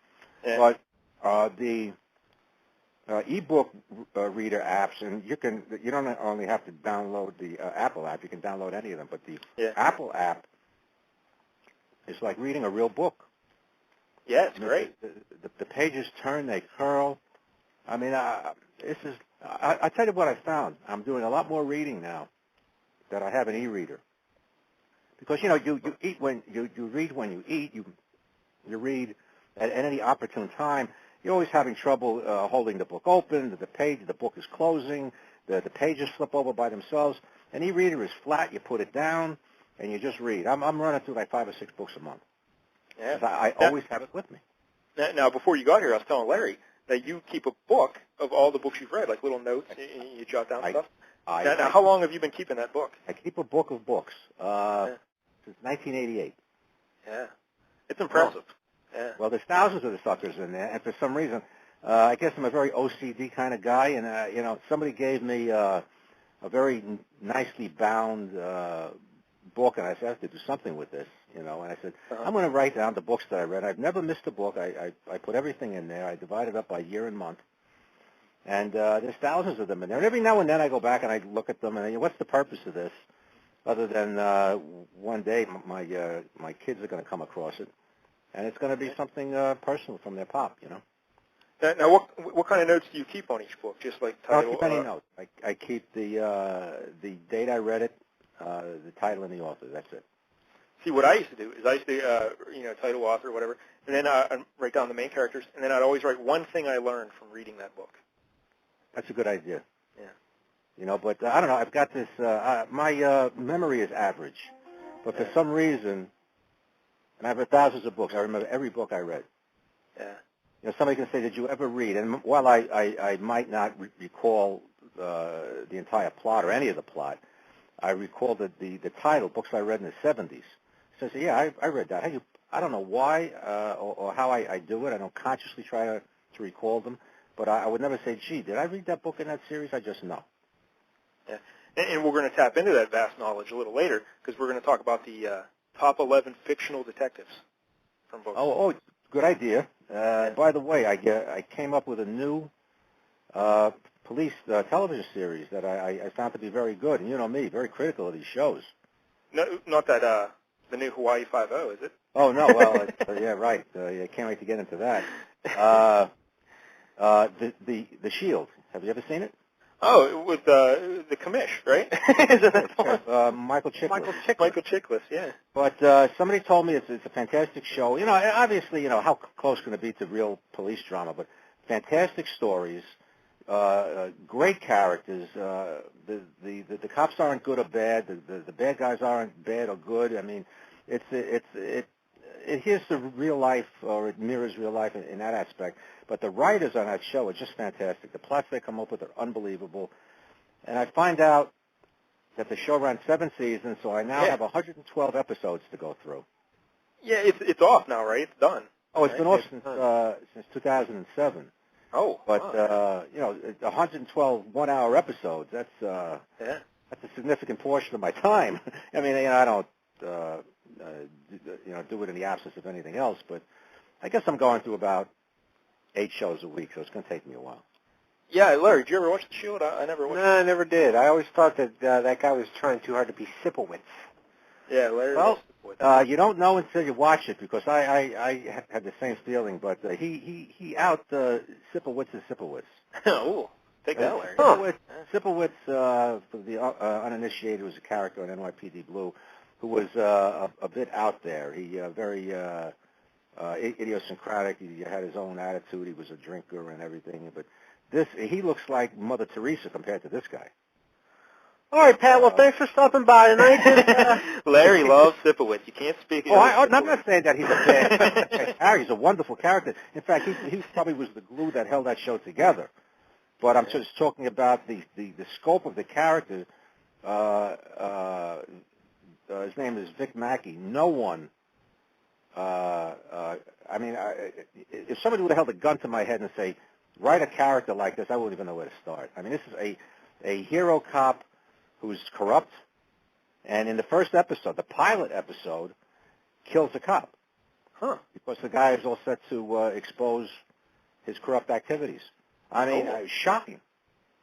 Yeah. But the ebook reader apps, and you don't only have to download the Apple app. You can download any of them. But the Apple app is like reading a real book. Yeah, it's great. The pages turn, they curl. I mean, this is. I tell you what I found. I'm doing a lot more reading now that I have an e-reader. Because you eat when you read when you eat. You read at any opportune time. You're always having trouble holding the book open. The book is closing. The pages flip over by themselves. An e-reader is flat. You put it down, and you just read. I'm running through like 5 or 6 books a month. Yeah. I always have it with me. Now, before you got here, I was telling Larry that you keep a book of all the books you've read, like little notes, and you jot down stuff. Now, how long have you been keeping that book? I keep a book of books since 1988. Yeah. It's impressive. Yeah. Well, there's thousands of the suckers in there, and for some reason, I guess I'm a very OCD kind of guy, and somebody gave me a very nicely bound book, and I said, I have to do something with this, and I said, I'm going to write down the books that I read. I've never missed a book. I put everything in there. I divide it up by year and month, and there's thousands of them in there. And every now and then I go back and I look at them, and what's the purpose of this, other than one day my kids are going to come across it, and it's going to be something personal from their pop, Now, what kind of notes do you keep on each book? Just like title? I don't keep any notes. I keep the date I read it, the title, and the author. That's it. See, what I used to do is I used to, title, author, whatever, and then I'd write down the main characters, and then I'd always write one thing I learned from reading that book. That's a good idea. Yeah. But I don't know. I've got this. My memory is average, but for some reason, and I've read thousands of books. I remember every book I read. Yeah. Somebody can say, "Did you ever read?" And while I might not recall the entire plot or any of the plot, I recall the title, books I read in the 70s. So I say, yeah, I read that. I don't know why or how I do it. I don't consciously try to recall them, but I would never say, gee, did I read that book in that series? I just know. Yeah. And we're going to tap into that vast knowledge a little later because we're going to talk about the top 11 fictional detectives from books. Oh, good idea. By the way, I came up with a new police television series that I found to be very good. And you know me, very critical of these shows. No, not that the new Hawaii Five-0, is it? Oh, no, well, yeah, right. I can't wait to get into that. The Shield. Have you ever seen it? Oh, with the commish, right? Isn't that Michael Chiklis. Michael Chiklis, yeah. But somebody told me it's a fantastic show. Obviously, how close can it be to real police drama? But fantastic stories, great characters. The cops aren't good or bad. The bad guys aren't bad or good. I mean, it adheres to real life, or it mirrors real life in that aspect. But the writers on that show are just fantastic. The plots they come up with are unbelievable. And I find out that the show ran 7 seasons, so I now have 112 episodes to go through. Yeah, it's off now, right? It's done. Oh, it's been off since 2007. Oh, but 112 one-hour episodes. That's a significant portion of my time. I mean, I don't do it in the absence of anything else, but I guess I'm going through about 8 shows a week, so it's going to take me a while. Yeah, Larry, did you ever watch The Shield? I never watched it. No, I never did. I always thought that that guy was trying too hard to be Sipowicz. Yeah, Larry. Well, you don't know until you watch it, because I had the same feeling, but he out Sipowitz's Sipowicz. Oh, take that, Larry. Sipowicz, for the uninitiated, was a character on NYPD Blue who was a bit out there. He very idiosyncratic. He had his own attitude. He was a drinker and everything. But he looks like Mother Teresa compared to this guy. All right, Pat. Well, thanks for stopping by tonight. Larry loves Sipowicz. You can't speak. I'm not saying that he's a bad character. He's a wonderful character. In fact, he probably was the glue that held that show together. But I'm just talking about the scope of the character. His name is Vic Mackey. No one. If somebody would have held a gun to my head and say, write a character like this, I wouldn't even know where to start. I mean, this is a hero cop who's corrupt, and in the first episode, the pilot episode, kills the cop. Because the guy is all set to expose his corrupt activities. I mean, shocking.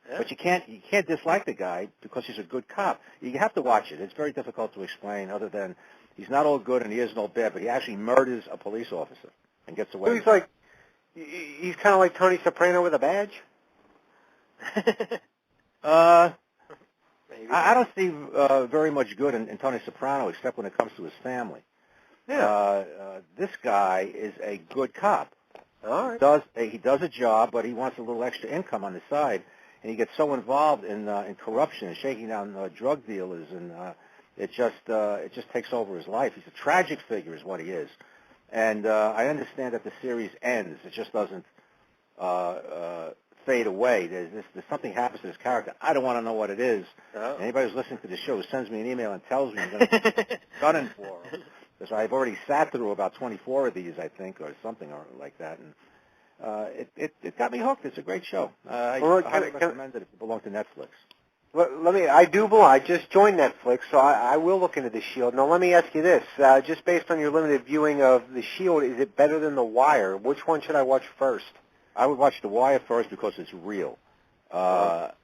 Yeah. But you can't dislike the guy because he's a good cop. You have to watch it. It's very difficult to explain, other than he's not all good and he isn't all bad, but he actually murders a police officer and gets away. So he's kind of like Tony Soprano with a badge? I don't see very much good in Tony Soprano, except when it comes to his family. This guy is a good cop. All right. He does a job, but he wants a little extra income on the side, and he gets so involved in corruption and shaking down drug dealers, and it just takes over his life. He's a tragic figure, is what he is. And I understand that the series ends. It just doesn't fade away. There's something happens to this character. I don't want to know what it is. Anybody who's listening to the show sends me an email and tells me I'm going to be gunning for him. Because I've already sat through about 24 of these, I think, or something like that. And it got me hooked. It's a great show. I highly recommend it if it belongs to Netflix. I just joined Netflix, so I will look into The Shield. Now, let me ask you this. Just based on your limited viewing of The Shield, is it better than The Wire? Which one should I watch first? I would watch The Wire first because it's real. The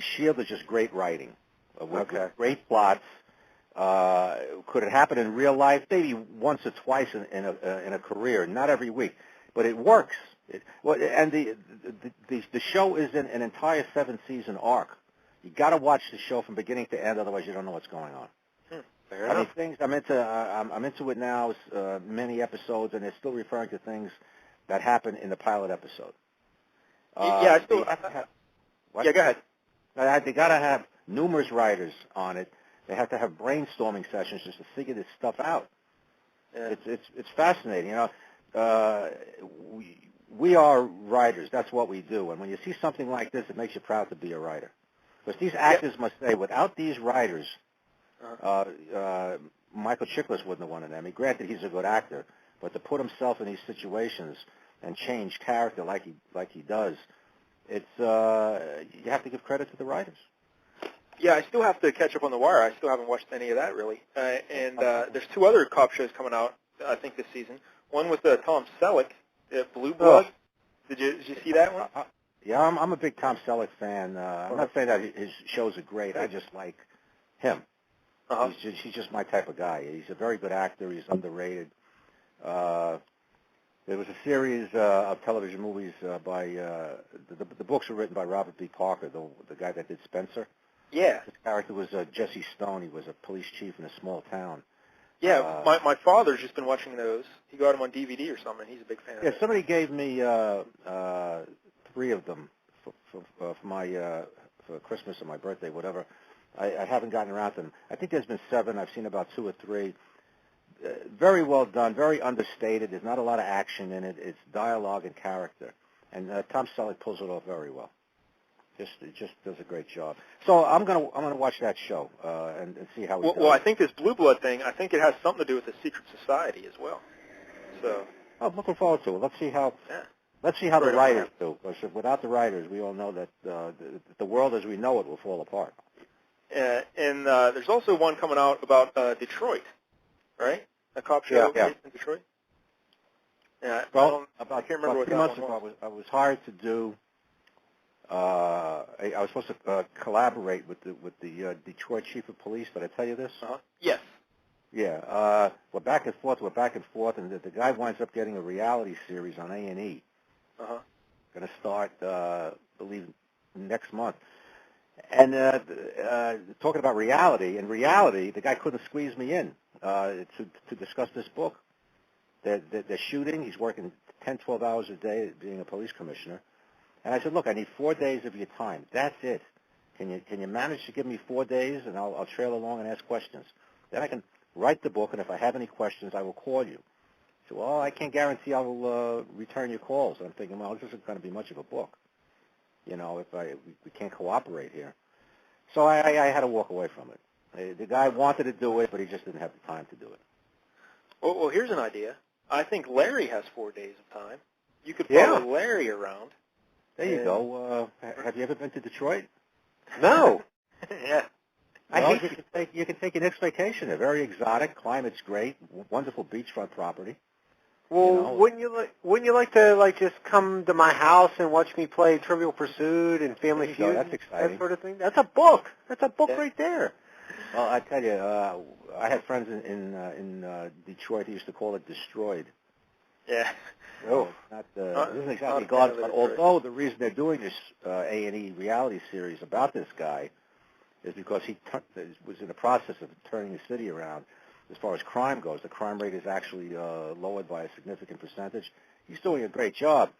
Shield is just great writing. With great plots. Could it happen in real life? Maybe once or twice in a career, not every week. But it works. And the show is an entire 7-season arc. You got to watch the show from beginning to end, otherwise you don't know what's going on. Fair enough. I'm into it now. Many episodes, and they're still referring to things that happened in the pilot episode. Yeah, go ahead. They got to have numerous writers on it. They have to have brainstorming sessions just to figure this stuff out. Yeah. It's fascinating. You know, we are writers. That's what we do. And when you see something like this, it makes you proud to be a writer. Because these actors must say, without these writers, Michael Chiklis wouldn't have won an Emmy. Granted, he's a good actor, but to put himself in these situations and change character like he does, it's you have to give credit to the writers. Yeah, I still have to catch up on The Wire. I still haven't watched any of that, really. And there's 2 other cop shows coming out, I think, this season. One with Tom Selleck, Blue Blood. Did you see that one? Yeah, I'm a big Tom Selleck fan. I'm not saying that his shows are great. I just like him. He's just my type of guy. He's a very good actor. He's underrated. There was a series of television movies by the books were written by Robert B. Parker, the guy that did Spencer. Yeah. His character was Jesse Stone. He was a police chief in a small town. Yeah, my father's just been watching those. He got them on DVD or something. He's a big fan of it. Somebody gave me 3 of them for Christmas or my birthday, whatever. I haven't gotten around to them. I think there's been 7. I've seen about 2 or 3. Very well done, very understated. There's not a lot of action in it. It's dialogue and character. And Tom Selleck pulls it off very well. Just does a great job. So I'm gonna watch that show and see how. Well, I think this Blue Blood thing. I think it has something to do with the secret society as well. So. I'm looking forward to it. Let's see how the writers do. Because without the writers, we all know that the world as we know it will fall apart. And there's also one coming out about Detroit, right? A cop show based in Detroit. Yeah. Well, I can't remember what 3 months ago, I was hired to do. I was supposed to collaborate with the Detroit chief of police. Did I tell you this? Yes. Yeah. We're back and forth, and the guy winds up getting a reality series on A&E. Going to start, I believe, next month. And talking about reality, the guy couldn't squeeze me in to discuss this book. They're shooting. He's working 10, 12 hours a day being a police commissioner. And I said, look, I need 4 days of your time. That's it. Can you manage to give me 4 days, and I'll trail along and ask questions. Then I can write the book, and if I have any questions, I will call you. So, well, I can't guarantee I will return your calls. And I'm thinking, well, this isn't going to be much of a book. You know, if we can't cooperate here. So I had to walk away from it. The guy wanted to do it, but he just didn't have the time to do it. Well, here's an idea. I think Larry has 4 days of time. You could follow Larry around. There you go. Have you ever been to Detroit? No. Yeah. Well, you can take a next vacation. They're very exotic. Climate's great. Wonderful beachfront property. Well, wouldn't you like to just come to my house and watch me play Trivial Pursuit and Family Feud? That's exciting. That sort of thing. That's a book. That's a book right there. Well, I tell you, I had friends in Detroit who used to call it Destroyed. Yeah. Oh, it isn't exactly God, but although the reason they're doing this A&E reality series about this guy is because he was in the process of turning the city around. as far as crime goes. The crime rate is actually lowered by a significant percentage. He's doing a great job.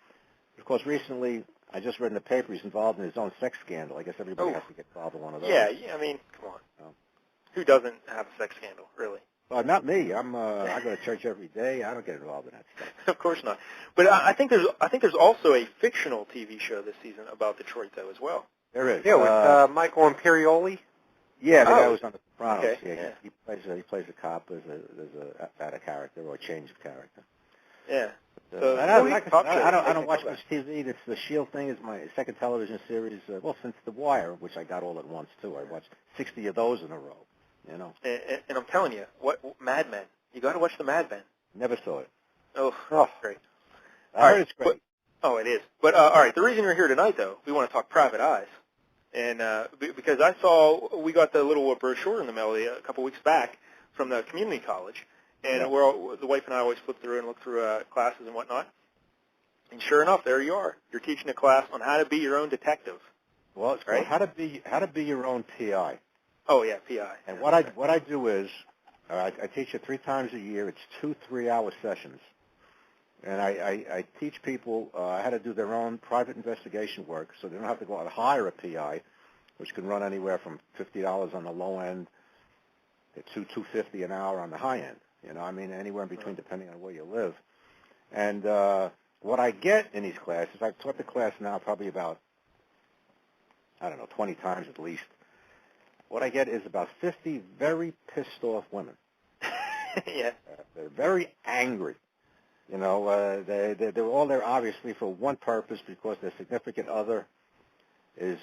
Of course, recently, I just read in the paper he's involved in his own sex scandal. I guess everybody has to get involved in one of those. Yeah, I mean, come on. Who doesn't have a sex scandal, really? Not me. I go to church every day. I don't get involved in that stuff. Of course not. But I think there's also a fictional TV show this season about Detroit, though, as well. There is. Yeah, with Michael Imperioli. Yeah, the guy was on The Sopranos. Okay, Yeah. He plays a cop as a character or a change of character. Yeah. So, I don't watch much TV. The Shield thing is my second television series. Since The Wire, which I got all at once too. I watched 60 of those in a row. You know. And I'm telling you, what Mad Men? You got to watch the Mad Men. Never saw it. Oh, great. I heard it's great. It is. But all right, the reason we're here tonight, though, we want to talk Private Eyes, and because we got the little brochure in the mail a couple weeks back from the community college. And the wife and I always flip through and look through classes and whatnot. And sure enough, there you are. You're teaching a class on how to be your own detective. Well, it's called how to be your own PI. Oh yeah, PI. And what I do is I teach it 3 times a year. It's 2 3-hour sessions, and I teach people how to do their own private investigation work, so they don't have to go out and hire a PI, which can run anywhere from $50 on the low end to $250 an hour on the high end. You know, I mean, anywhere in between, depending on where you live. And what I get in these classes, I've taught the class now probably about, 20 times at least. What I get is about 50 very pissed off women. Yeah. They're very angry. You know, they're all there obviously for one purpose, because their significant other is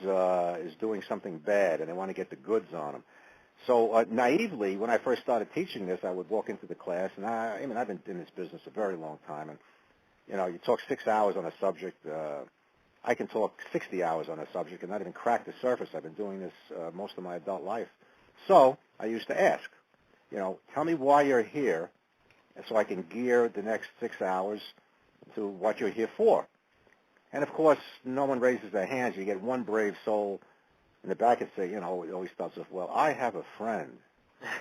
doing something bad, and they want to get the goods on them. So naively, when I first started teaching this, I would walk into the class, and I've been in this business a very long time, and you talk 6 hours on a subject. I can talk 60 hours on a subject and not even crack the surface. I've been doing this most of my adult life. So I used to ask, tell me why you're here, and so I can gear the next 6 hours to what you're here for. And of course, no one raises their hands. You get one brave soul in the back and say, it always starts off, well, I have a friend.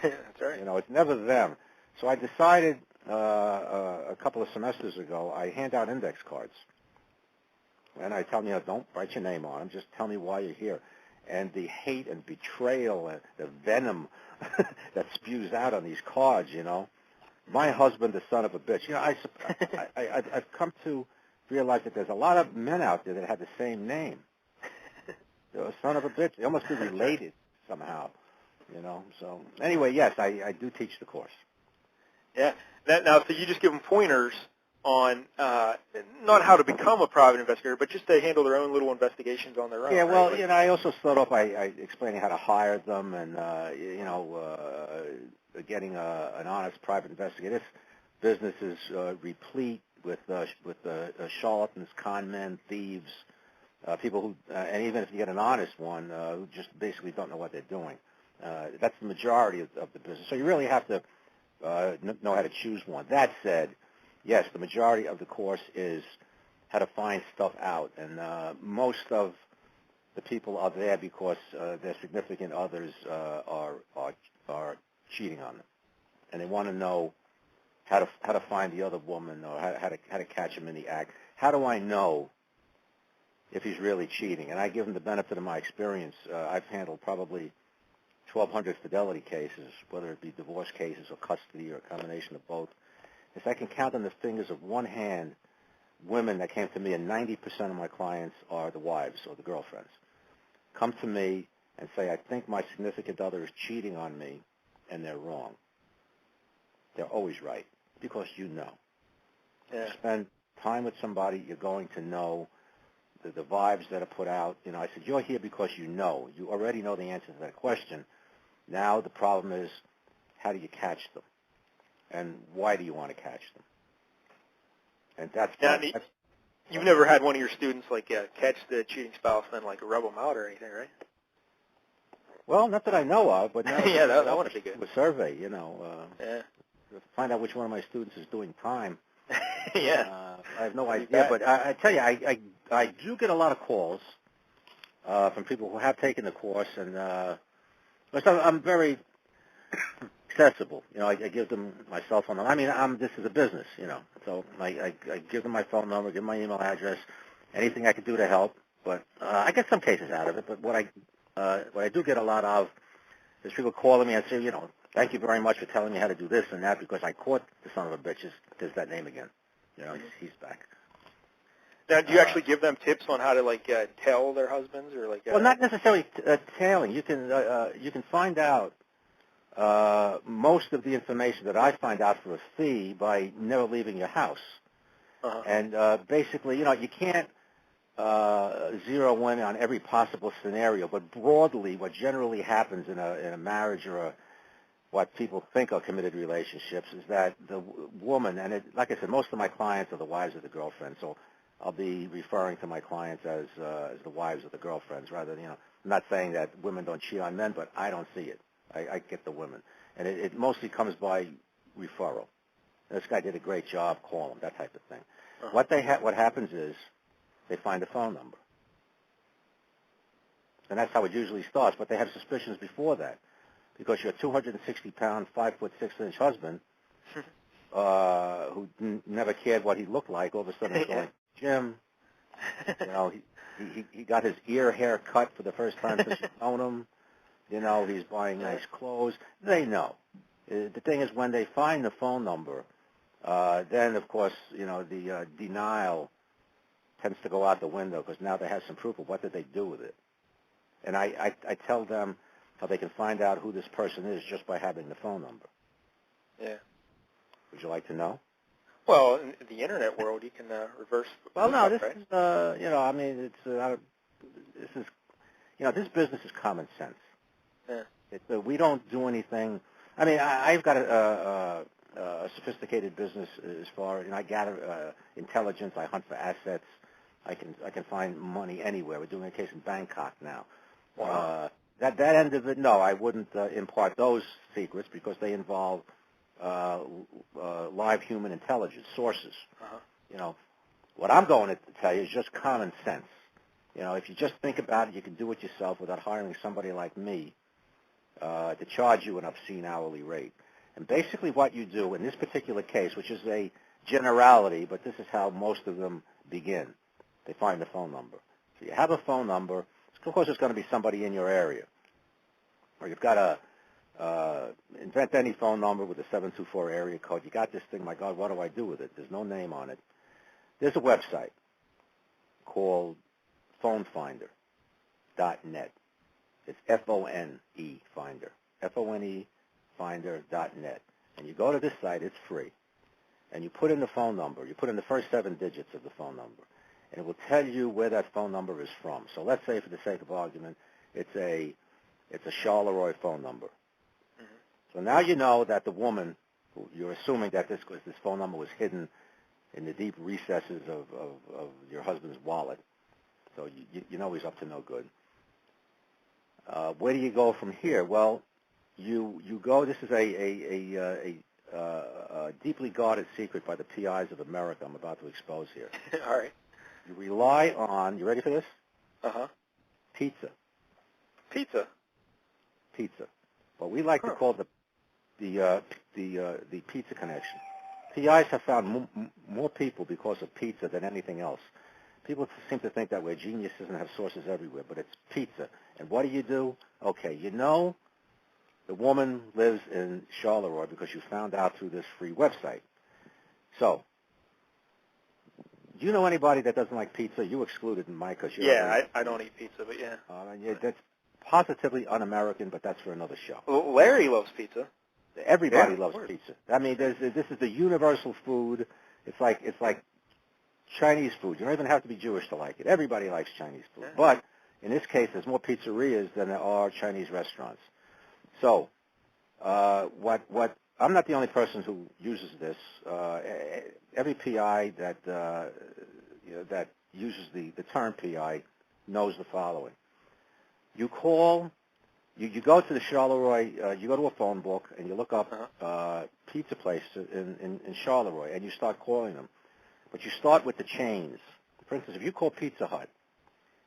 That's right. It's never them. So I decided a couple of semesters ago, I hand out index cards. And I tell them, don't write your name on them. Just tell me why you're here. And the hate and betrayal and the venom that spews out on these cards, My husband, the son of a bitch. I've come to realize that there's a lot of men out there that have the same name. Son of a bitch. They almost be related somehow, So anyway, yes, I do teach the course. Yeah. Now, so you just give them pointers on not how to become a private investigator, but just to handle their own little investigations on their own. Yeah, well, right? I also start off by explaining how to hire them and, getting an honest private investigator. This business is replete with charlatans, con men, thieves, people who, and even if you get an honest one, who just basically don't know what they're doing. That's the majority of the business. So you really have to know how to choose one. That said, yes, the majority of the course is how to find stuff out, and most of the people are there because their significant others are cheating on them, and they want to know how to find the other woman, or how to catch him in the act. How do I know if he's really cheating? And I give them the benefit of my experience. I've handled probably 1,200 fidelity cases, whether it be divorce cases or custody or a combination of both. If I can count on the fingers of one hand women that came to me, and 90% of my clients are the wives or the girlfriends, come to me and say, I think my significant other is cheating on me, and they're wrong. They're always right, because you know. Yeah. You spend time with somebody, you're going to know the vibes that are put out. I said, you're here because you know. You already know the answer to that question. Now the problem is, how do you catch them? And why do you want to catch them? And that's you've never had one of your students catch the cheating spouse and then rub them out or anything, right? Well, not that I know of, but now yeah, that would be good. A survey, yeah. To find out which one of my students is doing time. Yeah. I have no idea, but I tell you, I do get a lot of calls from people who have taken the course, and I'm very accessible. You know, I give them my cell phone number. I mean, this is a business, you know, so I give them my phone number, give them my email address, anything I can do to help. But I get some cases out of it. But what I do get a lot of is people calling me and say, you know, thank you very much for telling me how to do this and that because I caught the son of a bitch. There's that name again. You know, he's back. Now, do you actually give them tips on how to like tell their husbands or like? Well, not necessarily tailing. You can find out most of the information that I find out for a fee by never leaving your house. Uh-huh. And basically, you know, you can't zero in on every possible scenario, but broadly, what generally happens in a marriage or what people think are committed relationships is that the woman, and like I said, most of my clients are the wives of the girlfriends, so I'll be referring to my clients as the wives of the girlfriends rather than, you know, I'm not saying that women don't cheat on men, but I don't see it. I get the women. And it mostly comes by referral. This guy did a great job, call him, that type of thing. Uh-huh. What happens is they find a phone number. And that's how it usually starts, but they have suspicions before that. Because your 260-pound, 5'6" husband, who never cared what he looked like, all of a sudden is going to the gym. You know, he got his ear hair cut for the first time since he's known him. You know, he's buying nice clothes. They know. The thing is, when they find the phone number, then, of course, you know, the denial tends to go out the window because now they have some proof of what did they do with it. And I tell them how they can find out who this person is just by having the phone number. Yeah. Would you like to know? Well, in the internet world, you can reverse. Well, no, this right? is, you know, I mean, this is, you know, this business is common sense. Yeah. We don't do anything. I mean, I've got a sophisticated business as far, you know, I gather intelligence. I hunt for assets. I can find money anywhere. We're doing a case in Bangkok now. Wow. That end of it, no, I wouldn't impart those secrets because they involve live human intelligence sources. Uh-huh. You know, what I'm going to tell you is just common sense. You know, if you just think about it, you can do it yourself without hiring somebody like me to charge you an obscene hourly rate. And basically what you do in this particular case, which is a generality, but this is how most of them begin. They find the phone number. So you have a phone number. Of course, it's going to be somebody in your area. Or you've got to invent any phone number with a 724 area code. You got this thing, my God, what do I do with it? There's no name on it. There's a website called phonefinder.net. It's F-O-N-E Finder. F-O-N-E Finder.net. And you go to this site, it's free. And you put in the phone number. You put in the first 7 digits of the phone number. And it will tell you where that phone number is from. So let's say, for the sake of argument, it's a Charleroi phone number. Mm-hmm. So now you know that the woman, you're assuming that this phone number was hidden in the deep recesses of your husband's wallet. So you know he's up to no good. Where do you go from here? Well, you go. This is a deeply guarded secret by the PIs of America. I'm about to expose here. All right. You rely on. You ready for this? Uh-huh. Pizza. Pizza. What we like to call the pizza connection. PIs have found more people because of pizza than anything else. People seem to think that we're geniuses and have sources everywhere, but it's pizza. And what do? Okay, you know the woman lives in Charleroi because you found out through this free website. So, do you know anybody that doesn't like pizza? You excluded in my because I don't eat pizza, but yeah. That's positively un-American, but that's for another show. Well, Larry loves pizza. Everybody loves pizza. I mean, this is the universal food. It's like Chinese food. You don't even have to be Jewish to like it. Everybody likes Chinese food. Yeah. But in this case, there's more pizzerias than there are Chinese restaurants. So, what I'm not the only person who uses this. Every PI that uses the term PI knows the following. You call, you go to the Charleroi, you go to a phone book and you look up pizza places in Charleroi and you start calling them. But you start with the chains. For instance, if you call Pizza Hut,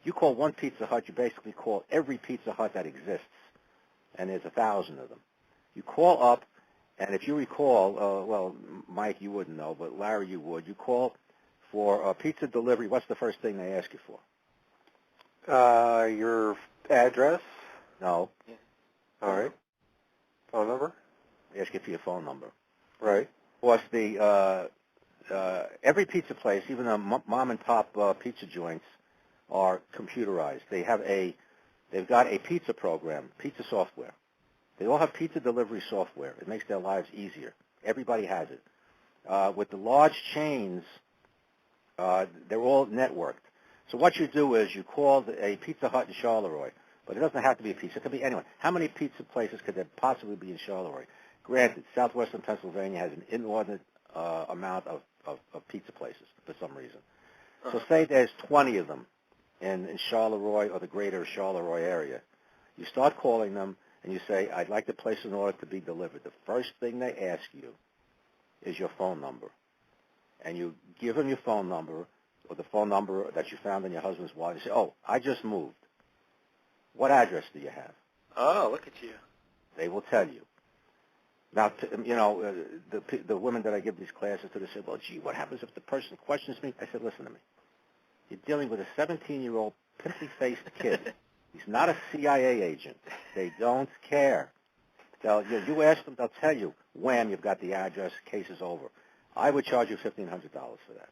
you call one Pizza Hut, you basically call every Pizza Hut that exists, and there's 1,000 of them. You call up, and if you recall, well, Mike, you wouldn't know, but Larry, you would. You call for a pizza delivery. What's the first thing they ask you for? Your address. No. Yeah. All right. Phone number. They ask you for your phone number. Right. Plus, every pizza place, even the mom and pop pizza joints, are computerized. They've got a pizza program, pizza software. They all have pizza delivery software. It makes their lives easier. Everybody has it. With the large chains, they're all networked. So what you do is you call a Pizza Hut in Charleroi, but it doesn't have to be a pizza. It could be anyone. How many pizza places could there possibly be in Charleroi? Granted, southwestern Pennsylvania has an inordinate amount of pizza places for some reason. So say there's 20 of them in Charleroi or the greater Charleroi area. You start calling them, and you say, I'd like to place an order to be delivered. The first thing they ask you is your phone number. And you give them your phone number, or the phone number that you found in your husband's wallet. You say, oh, I just moved. What address do you have? Oh, look at you. They will tell you. Now, the women that I give these classes to, they say, well, gee, what happens if the person questions me? I said, listen to me. You're dealing with a 17-year-old pimply-faced kid. He's not a CIA agent. They don't care. You ask them, they'll tell you. Wham, you've got the address. Case is over. I would charge you $1,500 for that.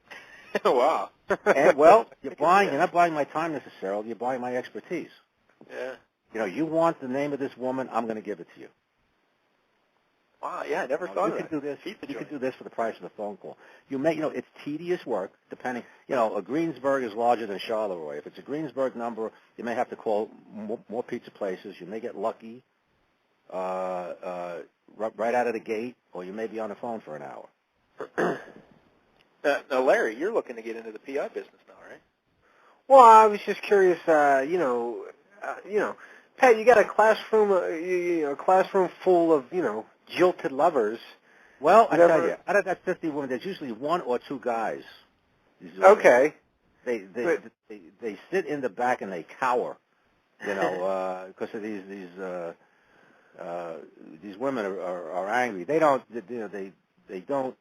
Wow. And, well, you're not buying my time necessarily. You're buying my expertise. Yeah. You want the name of this woman, I'm going to give it to you. Wow, yeah, I never thought of that. You could do this for the price of a phone call. It's tedious work, depending. A Greensburg is larger than Charleroi. If it's a Greensburg number, you may have to call more pizza places. You may get lucky right out of the gate, or you may be on the phone for an hour. Now, Larry, you're looking to get into the PI business now, right? Well, I was just curious. Pat, you got a classroom, a classroom full of jilted lovers. Well, I tell you, out of that 50 women, there's usually one or two guys. Okay. They sit in the back and they cower, because of these women are angry. They don't they don't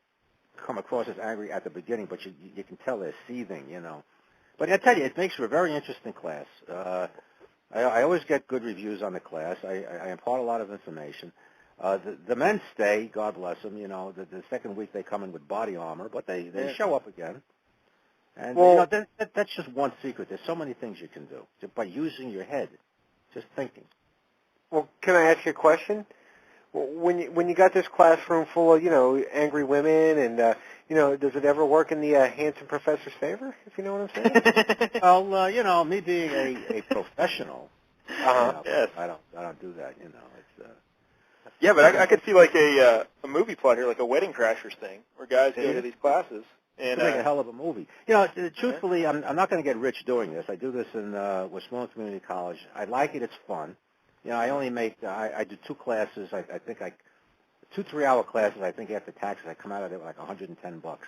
come across as angry at the beginning, but you can tell they're seething, But I tell you, it makes for a very interesting class. I always get good reviews on the class. I impart a lot of information. The men stay, God bless them. The second week they come in with body armor, but they show up again. And that's just one secret. There's so many things you can do just by using your head, just thinking. Well, can I ask you a question? When you got this classroom full of angry women, and does it ever work in the handsome professor's favor? If you know what I'm saying? Well, me being a professional, yes. I don't do that. It's yeah, but I could see like a movie plot here, like a Wedding Crashers thing, where guys go to these classes and make a hell of a movie. Truthfully, I'm not going to get rich doing this. I do this in Westmoreland Community College. I like it. It's fun. I only make I do two classes. I think 2 3-hour classes. I think after taxes, I come out of it with like $110.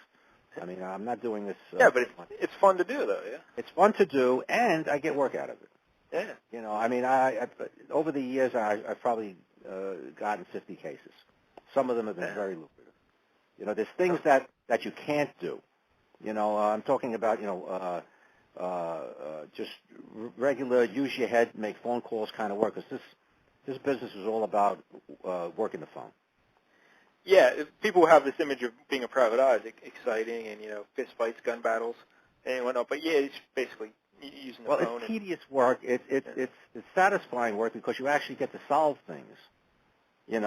I mean, I'm not doing this. Yeah, but it's fun to do, though. Yeah, it's fun to do, and I get work out of it. Yeah. I mean, I over the years, I've probably gotten 50 cases. Some of them have been very lucrative. There's things that you can't do. I'm talking about just regular use your head, make phone calls kind of work. Because this business is all about working the phone. Yeah, people have this image of being a private eye as exciting and fist fights, gun battles, and whatnot. But yeah, it's basically using the phone. Well, it's tedious work. It's satisfying work because you actually get to solve things. And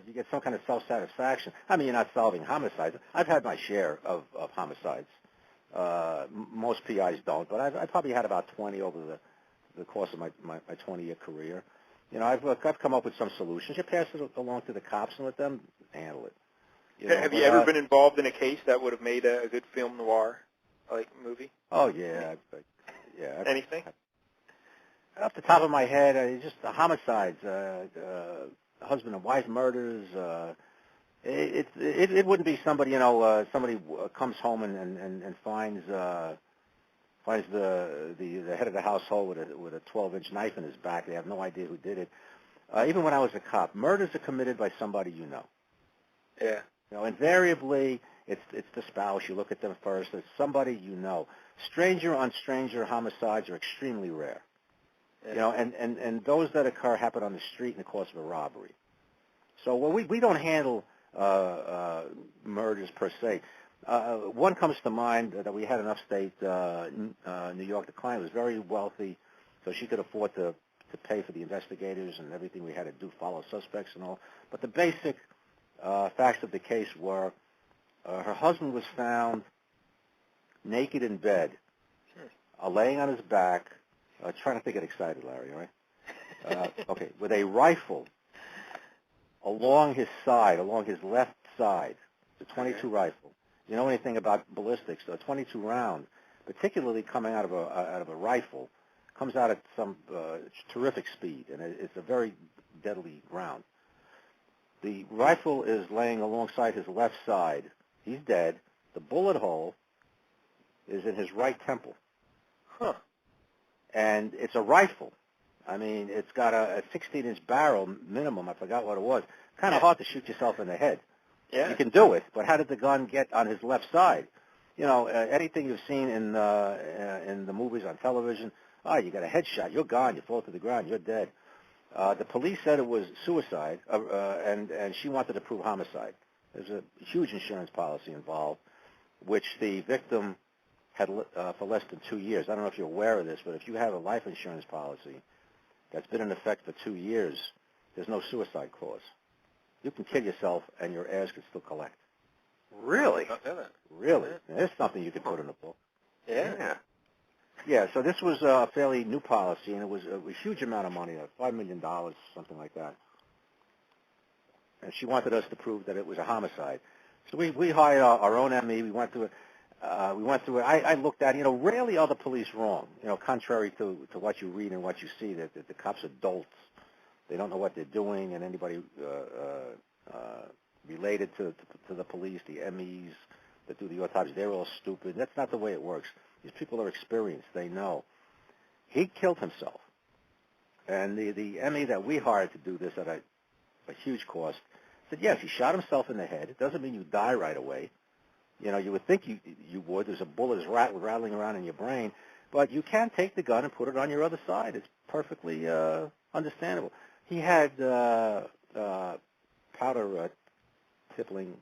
you get some kind of self-satisfaction. I mean, you're not solving homicides. I've had my share of homicides. Most PIs don't, but I've probably had about 20 over the course of my 20-year career. I've come up with some solutions. You pass it along to the cops and let them handle it. Have you ever been involved in a case that would have made a good film noir like movie? Oh yeah, Anything? Off the top of my head, just the homicides, husband and wife murders. It wouldn't be somebody, somebody comes home and finds the head of the household with a 12-inch knife in his back. They have no idea who did it. even when I was a cop, murders are committed by somebody you know. Yeah. You know, invariably, it's the spouse. You look at them first. It's somebody you know. Stranger on stranger homicides are extremely rare. Yeah. You know, and those that occur happen on the street in the course of a robbery. So we don't handle murders per se. One comes to mind that we had in upstate New York. The client was very wealthy, so she could afford to pay for the investigators and everything we had to do, follow suspects and all. But the basic facts of the case were her husband was found naked in bed, laying on his back, trying not to get excited, Larry, all right? Okay, with a rifle along his side, along his left side, the .22 rifle. You know anything about ballistics? A .22 round, particularly coming out of a rifle, comes out at some terrific speed, and it's a very deadly round. The rifle is laying alongside his left side. He's dead. The bullet hole is in his right temple. Huh. And it's a rifle. I mean, it's got a 16-inch barrel minimum. I forgot what it was. Kind of hard to shoot yourself in the head. Yeah. You can do it, but how did the gun get on his left side? You know, anything you've seen in the movies on television, you got a headshot, you're gone, you fall to the ground, you're dead. The police said it was suicide, and she wanted to prove homicide. There's a huge insurance policy involved, which the victim had for less than 2 years. I don't know if you're aware of this, but if you have a life insurance policy that's been in effect for 2 years, there's no suicide clause. You can kill yourself, and your heirs can still collect. Really? Really? Now, there's something you could put in a book. Yeah. Yeah, so this was a fairly new policy, and it was a huge amount of money, $5 million, something like that. And she wanted us to prove that it was a homicide. So we hired our own ME. We went through it. I looked at it. You know, rarely are the police wrong. You know, contrary to what you read and what you see, that the cops are dolts. They don't know what they're doing, and anybody related to the police, the MEs that do the autopsy, they're all stupid. That's not the way it works. These people are experienced. They know. He killed himself. And the ME that we hired to do this at a huge cost said, yes, he shot himself in the head. It doesn't mean you die right away. You know, you would think you would. There's a bullet is rattling around in your brain. But you can take the gun and put it on your other side. It's perfectly understandable. He had powder tippling,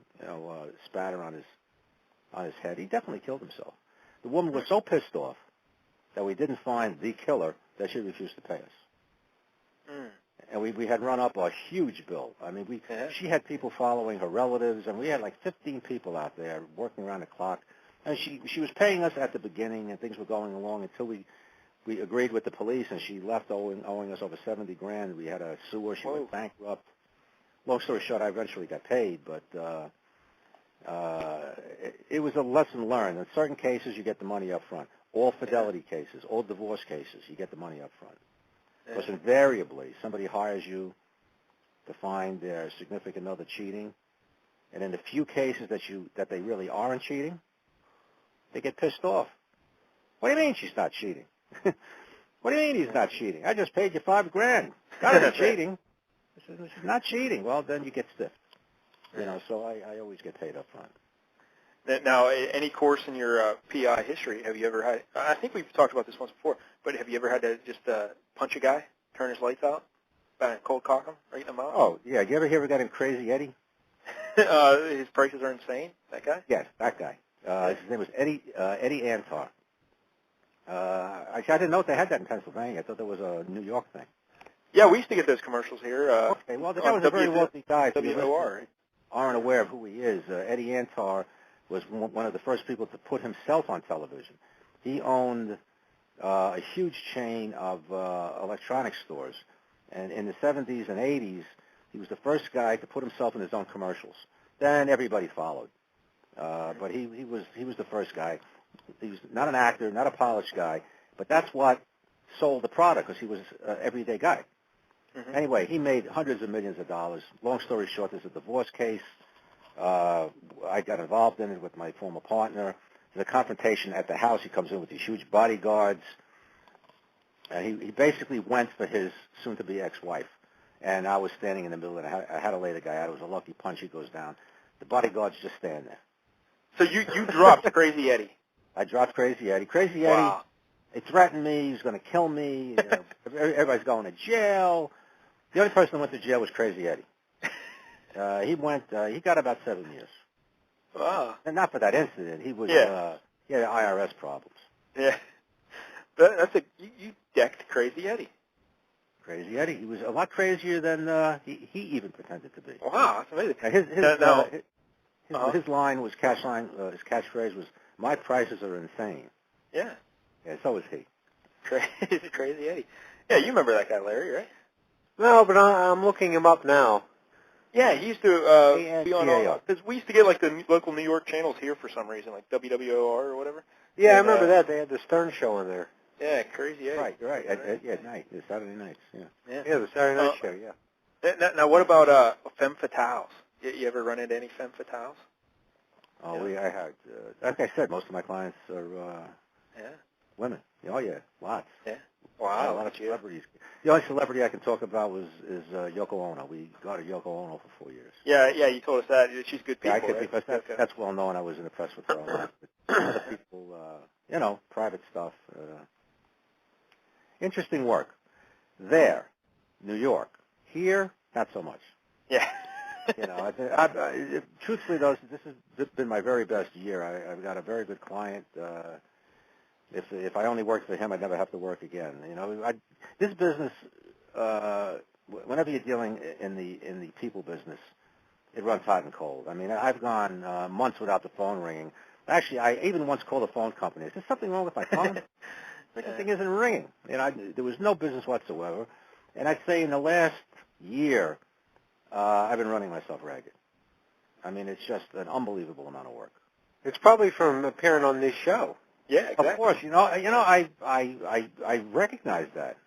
spatter on his head. He definitely killed himself. The woman was so pissed off that we didn't find the killer that she refused to pay us. Mm. And we had run up a huge bill. I mean, she had people following her relatives, and we had like 15 people out there working around the clock. And she was paying us at the beginning, and things were going along until we agreed with the police, and she left owing us over $70,000. We had to sue her. She went bankrupt. Long story short, I eventually got paid, but it was a lesson learned. In certain cases, you get the money up front. All fidelity cases, all divorce cases, you get the money up front. Because invariably, somebody hires you to find their significant other cheating, and in the few cases that they really aren't cheating, they get pissed off. What do you mean she's not cheating? What do you mean he's not cheating? I just paid you $5,000. Gotta be cheating. I said, she's not cheating. Well, then you get stiffed. You know, so I always get paid up front. Now, any course in your PI history, have you ever had, I think we've talked about this once before, but have you ever had to just punch a guy, turn his lights out, cold cock him, right in the mouth? Oh, yeah. You ever hear of a guy named Crazy Eddie? His prices are insane, that guy? Yes, that guy. His name was Eddie Antar. I didn't know they had that in Pennsylvania. I thought that was a New York thing. Yeah, we used to get those commercials here. Okay, well, the guy was a very wealthy guy. WOR. Aren't aware of who he is. Eddie Antar was one of the first people to put himself on television. He owned a huge chain of electronics stores, and in the 70s and 80s, he was the first guy to put himself in his own commercials. Then everybody followed, but he was the first guy. He was not an actor, not a polished guy, but that's what sold the product because he was an everyday guy. Mm-hmm. Anyway, he made hundreds of millions of dollars. Long story short, there's a divorce case. I got involved in it with my former partner. There's a confrontation at the house. He comes in with these huge bodyguards. He basically went for his soon-to-be ex-wife. and I was standing in the middle, and I had to lay the guy out. It was a lucky punch. He goes down. The bodyguards just stand there. So you dropped Crazy Eddie. I dropped Crazy Eddie. Crazy Wow. Eddie, he threatened me. He was going to kill me. You know, everybody's going to jail. The only person that went to jail was Crazy Eddie. He got about 7 years. Wow. And not for that incident. He was, Yeah. he had IRS problems. Yeah. You decked Crazy Eddie. Crazy Eddie. He was a lot crazier than he even pretended to be. Wow, that's amazing. His line was his catchphrase was, "My prices are insane." Yeah. Yeah, so was he. Crazy Eddie. Yeah, you remember that guy, Larry, right? No, but I'm looking him up now. Yeah, he used to be on all, because we used to get like the local New York channels here for some reason, like WWOR or whatever. Yeah, and, I remember that. They had the Stern Show in there. Yeah, Crazy Eddie. Right, you're right. At night, Saturday nights. Yeah. Yeah, the Saturday Night Show. Yeah. Now, what about Femme Fatales? You ever run into any Femme Fatales? Oh, I had. Like I said, most of my clients are women. Oh yeah, lots. Yeah. Wow. A lot of celebrities. The only celebrity I can talk about is Yoko Ono. We got a Yoko Ono for 4 years. Yeah, you told us that. She's good people, Yeah, right? because that's well known. I was in the press with her a lot. But other people, private stuff. Interesting work. There, New York. Here, not so much. Yeah. Truthfully, though, this has been my very best year. I've got a very good client. If I only worked for him, I'd never have to work again. This business, whenever you're dealing in the people business, it runs hot and cold. I mean, I've gone months without the phone ringing. Actually, I even once called a phone company. Is there something wrong with my phone? The thing isn't ringing. There was no business whatsoever. And I'd say in the last year, I've been running myself ragged. I mean, it's just an unbelievable amount of work. It's probably from appearing on this show. Yeah, exactly. Of course, I recognize that.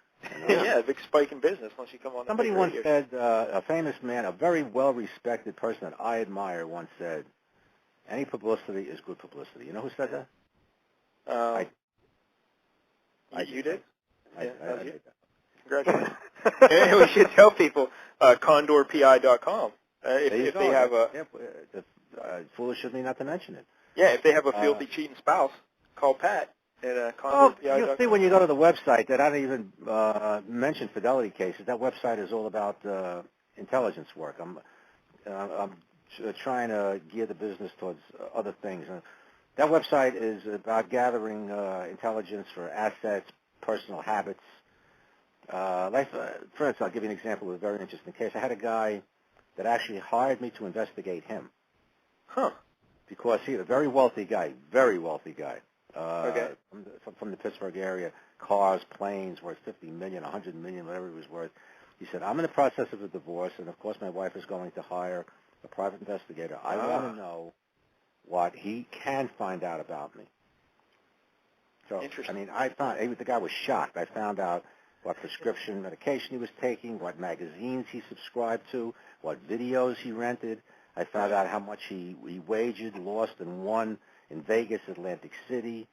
Yeah, a big spike in business once you come on. Somebody once said, a famous man, a very well-respected person that I admire, once said, "Any publicity is good publicity." You know who said that? You did? I did that. Congratulations. We should tell people condorpi.com if they have a. Foolish of me not to mention it. Yeah, if they have a filthy cheating spouse, call Pat at condorpi.com. You'll see when you go to the website that I don't even mention fidelity cases. That website is all about intelligence work. I'm trying to gear the business towards other things. That website is about gathering intelligence for assets, personal habits. For instance, I'll give you an example of a very interesting case. I had a guy that actually hired me to investigate him. Huh. Because he was a very wealthy guy. Okay. From the Pittsburgh area, cars, planes worth $50 million, $100 million, whatever it was worth. He said, "I'm in the process of a divorce, and of course my wife is going to hire a private investigator. I want to know what he can find out about me." So, I mean, the guy was shocked. I found out what prescription medication he was taking, what magazines he subscribed to, what videos he rented. I found out how much he wagered, lost, and won in Vegas, Atlantic City.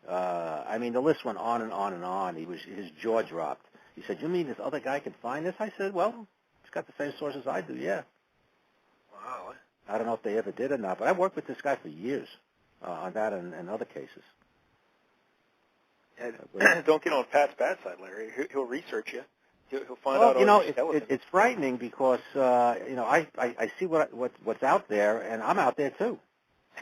I mean, the list went on and on and on. His jaw dropped. He said, "You mean this other guy can find this?" I said, "Well, he's got the same sources I do, yeah." Wow. I don't know if they ever did or not, but I worked with this guy for years on that and other cases. Yeah, don't get on Pat's bad side, Larry. He'll research you. He'll find out. It's frightening because I see what's out there, and I'm out there too.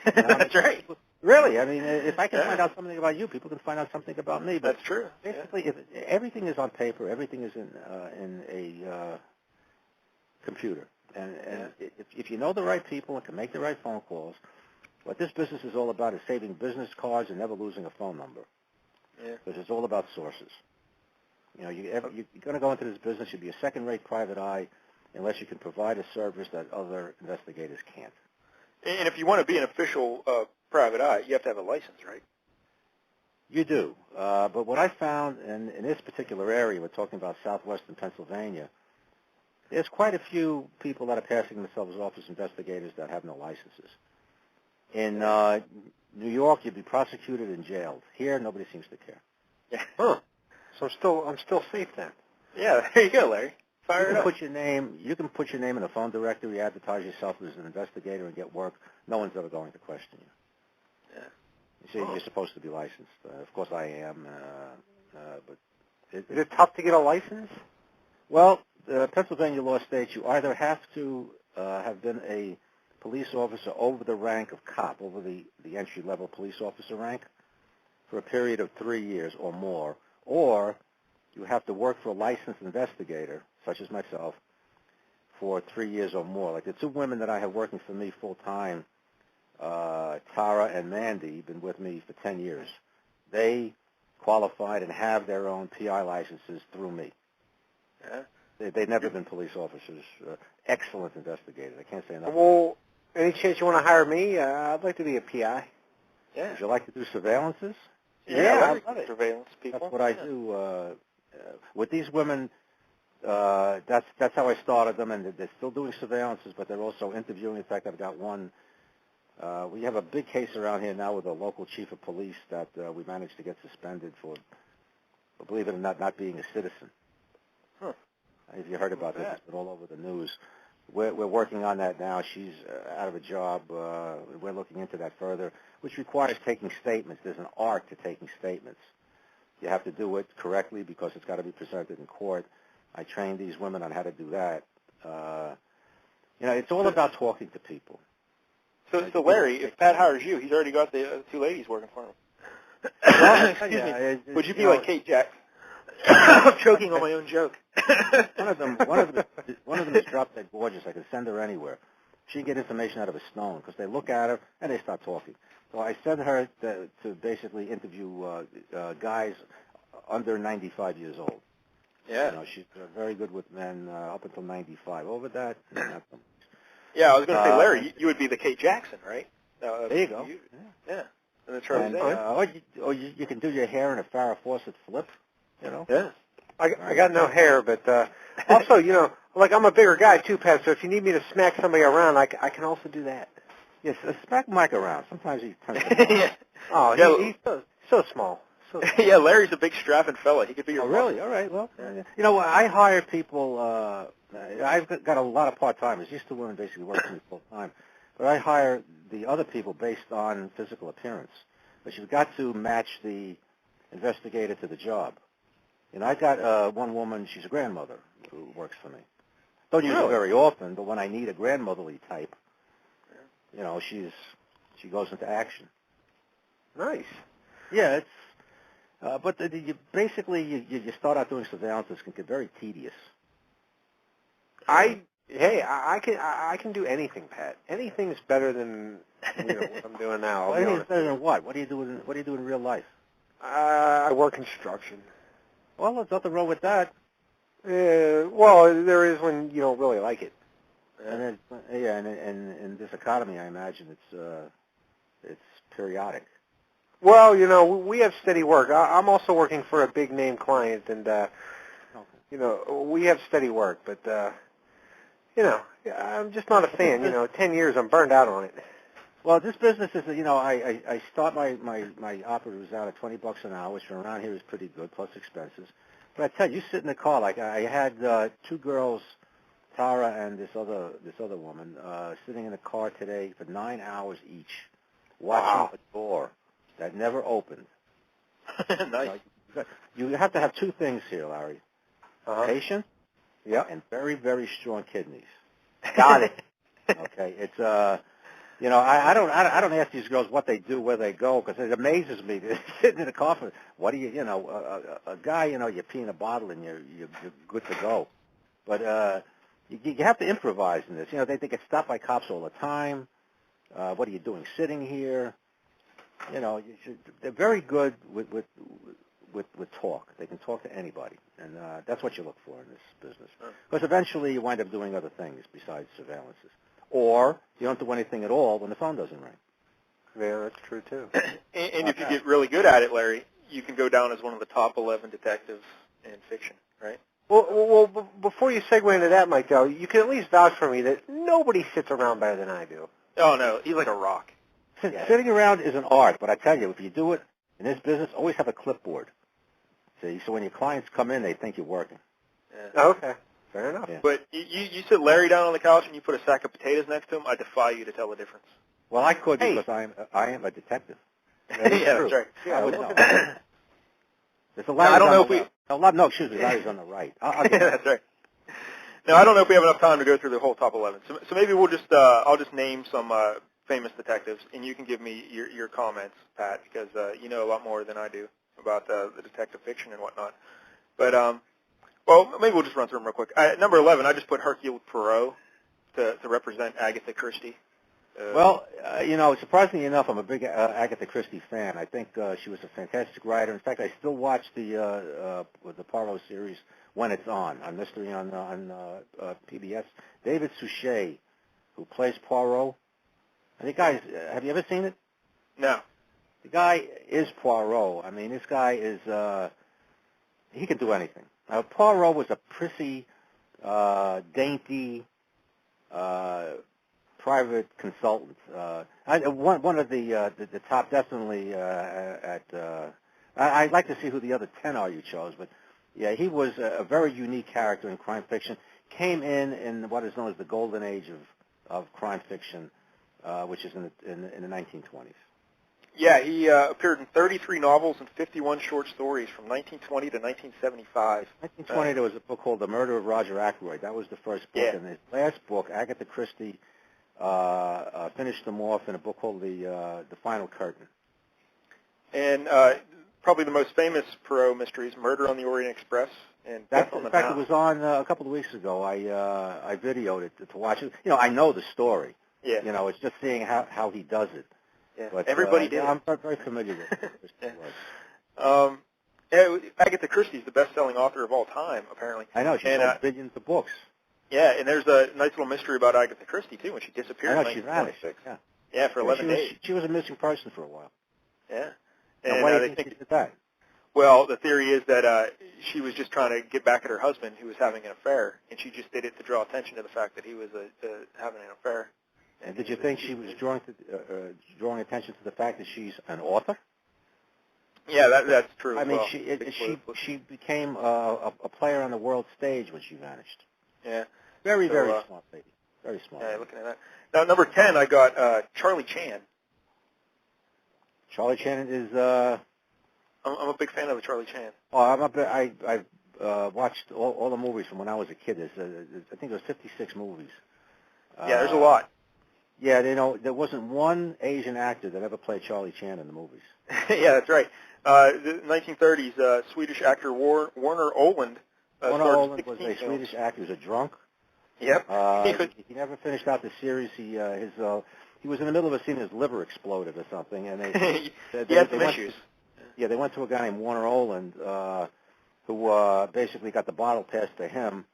That's right. Really, I mean, if I can find out something about you, people can find out something about me. But that's true. Basically, if everything is on paper, everything is in a computer, and if you know the right people and can make the right phone calls, what this business is all about is saving business cards and never losing a phone number. Yeah. Because it's all about sources. You're going to go into this business, you'll be a second-rate private eye unless you can provide a service that other investigators can't. And if you want to be an official private eye, you have to have a license, right? You do. But what I found in this particular area, we're talking about southwestern Pennsylvania, there's quite a few people that are passing themselves off as investigators that have no licenses. In New York, you'd be prosecuted and jailed. Here, nobody seems to care. Yeah. Huh. So I'm still safe then. Yeah, there you go, Larry. Fire it up. You can put your name in a phone directory, advertise yourself as an investigator, and get work. No one's ever going to question you. Yeah. You see, you're supposed to be licensed. Of course, I am. But is it tough to get a license? Well, Pennsylvania law states you either have to have been a police officer over the rank of cop, over the entry-level police officer rank, for a period of 3 years or more, or you have to work for a licensed investigator, such as myself, for 3 years or more. Like the two women that I have working for me full-time, Tara and Mandy, been with me for 10 years. They qualified and have their own PI licenses through me. Yeah. They've never been police officers. Excellent investigators. I can't say enough. Well, any chance you want to hire me? I'd like to be a PI. Yeah. Would you like to do surveillances? Yeah, I love it. Surveillance people. That's what I do. With these women, that's how I started them, and they're still doing surveillances, but they're also interviewing. In fact, I've got one. We have a big case around here now with a local chief of police that we managed to get suspended for, believe it or not being a citizen. Huh. If you heard about this, it's been all over the news. We're working on that now. She's out of a job. We're looking into that further, which requires taking statements. There's an art to taking statements. You have to do it correctly because it's got to be presented in court. I train these women on how to do that. It's all about talking to people. So Larry, if Pat hires you, he's already got the two ladies working for him. Excuse me. Would you be like Kate Jackson? I'm choking on my own joke. One of them is drop dead gorgeous. I could send her anywhere. She can get information out of a stone because they look at her and they start talking. So I send her to basically interview guys under 95 years old. Yeah. She's very good with men up until 95. Over that, not so much. Yeah, I was going to say, Larry, you would be the Kate Jackson, right? There you go. Yeah. And the Charlie or you can do your hair in a Farrah Fawcett flip. Yeah. I got no hair, but also, like I'm a bigger guy too, Pat. So if you need me to smack somebody around, I can also do that. Yes, smack Mike around. Sometimes he turns. Yeah. Oh, he's so small. So yeah, Larry's a big strapping fella. He could be your. Oh, really? All right. Well, I hire people. I've got a lot of part-timers. These two women basically work for me full-time. But I hire the other people based on physical appearance. But you've got to match the investigator to the job. I got one woman, she's a grandmother who works for me. Don't use her very often, but when I need a grandmotherly type, she goes into action. Nice. Yeah, it's but basically you start out doing surveillance. It can get very tedious. I can do anything, Pat. Anything's better than what I'm doing now. Well, anything's better than what? What do you do in real life? I work construction. Well, there's nothing wrong with that. Well, there is when you don't really like it. And then, and in this economy, I imagine it's periodic. Well, we have steady work. I'm also working for a big name client, and we have steady work. But I'm just not a fan. 10 years, I'm burned out on it. Well, this business is, I start my operatives out at $20 an hour, which around here is pretty good, plus expenses. But I tell you, you sit in the car. Like I had two girls, Tara and this other woman, sitting in the car today for 9 hours each, watching a door that never opened. Nice. You have to have two things here, Larry: patience, and very, very strong kidneys. Got it. Okay, it's I don't ask these girls what they do, where they go, because it amazes me. They're sitting in the car for, what do you, a guy, you pee in a bottle and you're good to go. But you have to improvise in this. They get stopped by cops all the time. What are you doing sitting here? They're very good with talk. They can talk to anybody, and that's what you look for in this business. Because eventually you wind up doing other things besides surveillances. Or you don't do anything at all when the phone doesn't ring. Yeah, that's true, too. And if you get really good at it, Larry, you can go down as one of the top 11 detectives in fiction, right? Well, before you segue into that, Mike, though, you can at least vouch for me that nobody sits around better than I do. Oh, no, he's like a rock. Sitting around is an art, but I tell you, if you do it in this business, always have a clipboard. See, so when your clients come in, they think you're working. Yeah. Okay. Fair enough. Yeah. But you sit Larry down on the couch and you put a sack of potatoes next to him, I defy you to tell the difference. Well, I could Hey. because I am a detective. Yeah, that's right. Yeah, I would look know. at that. There's a Now, I Larry's don't on know the if left. No, excuse me, Larry's on the right. I'll yeah, get that. that's right. Now, I don't know if we have enough time to go through the whole top 11. So maybe we'll just I'll just name some famous detectives, and you can give me your comments, Pat, because you know a lot more than I do about the detective fiction and whatnot. But well, maybe we'll just run through them real quick. Number 11, I just put Hercule Poirot to represent Agatha Christie. Well, surprisingly enough, I'm a big Agatha Christie fan. I think she was a fantastic writer. In fact, I still watch the Poirot series when it's on Mystery on PBS. David Suchet, who plays Poirot. I think, guys, have you ever seen it? No. The guy is Poirot. I mean, this guy is he can do anything. Poirot was a prissy, dainty, private consultant. One of the top, definitely I'd like to see who the other 10 are you chose, but yeah, he was a very unique character in crime fiction. Came in what is known as the golden age of crime fiction, which is in the 1920s. Yeah, he appeared in 33 novels and 51 short stories from 1920 to 1975. 1920, there was a book called The Murder of Roger Ackroyd. That was the first book. Yeah. And his last book, Agatha Christie, finished them off in a book called The Final Curtain. And probably the most famous Poirot mysteries, Murder on the Orient Express and Death on the In fact, Nile. it was on a couple of weeks ago. I videoed it to watch it. I know the story. Yeah. It's just seeing how he does it. Yeah. But, Everybody did. I'm very familiar with it. Yeah. Agatha Christie is the best-selling author of all time, apparently. I know. She sold billions of books. Yeah, and there's a nice little mystery about Agatha Christie, too, when she disappeared I in know, she vanished. 1926. Yeah, for 11 days. She was a missing person for a while. Yeah. And And why do they you think she did that? Well, the theory is that she was just trying to get back at her husband who was having an affair, and she just did it to draw attention to the fact that he was having an affair. And did you think she was drawing attention to the fact that she's an author? Yeah, that's true. I mean, well. she became a player on the world stage when she vanished. Yeah. Very smart lady. Very smart. Yeah, looking at that. Now, number 10, I got Charlie Chan. Charlie Chan is. I'm a big fan of Charlie Chan. Oh, I've watched all the movies from when I was a kid. I think there was 56 movies. Yeah, there's a lot. Yeah, there wasn't one Asian actor that ever played Charlie Chan in the movies. Yeah, that's right. The 1930s, Swedish actor Warner Oland. Warner Oland was a Swedish actor. He was a drunk. Yep. He never finished out the series. He was in the middle of a scene. His liver exploded or something, and he had some issues. They went to a guy named Warner Oland, who basically got the bottle passed to him,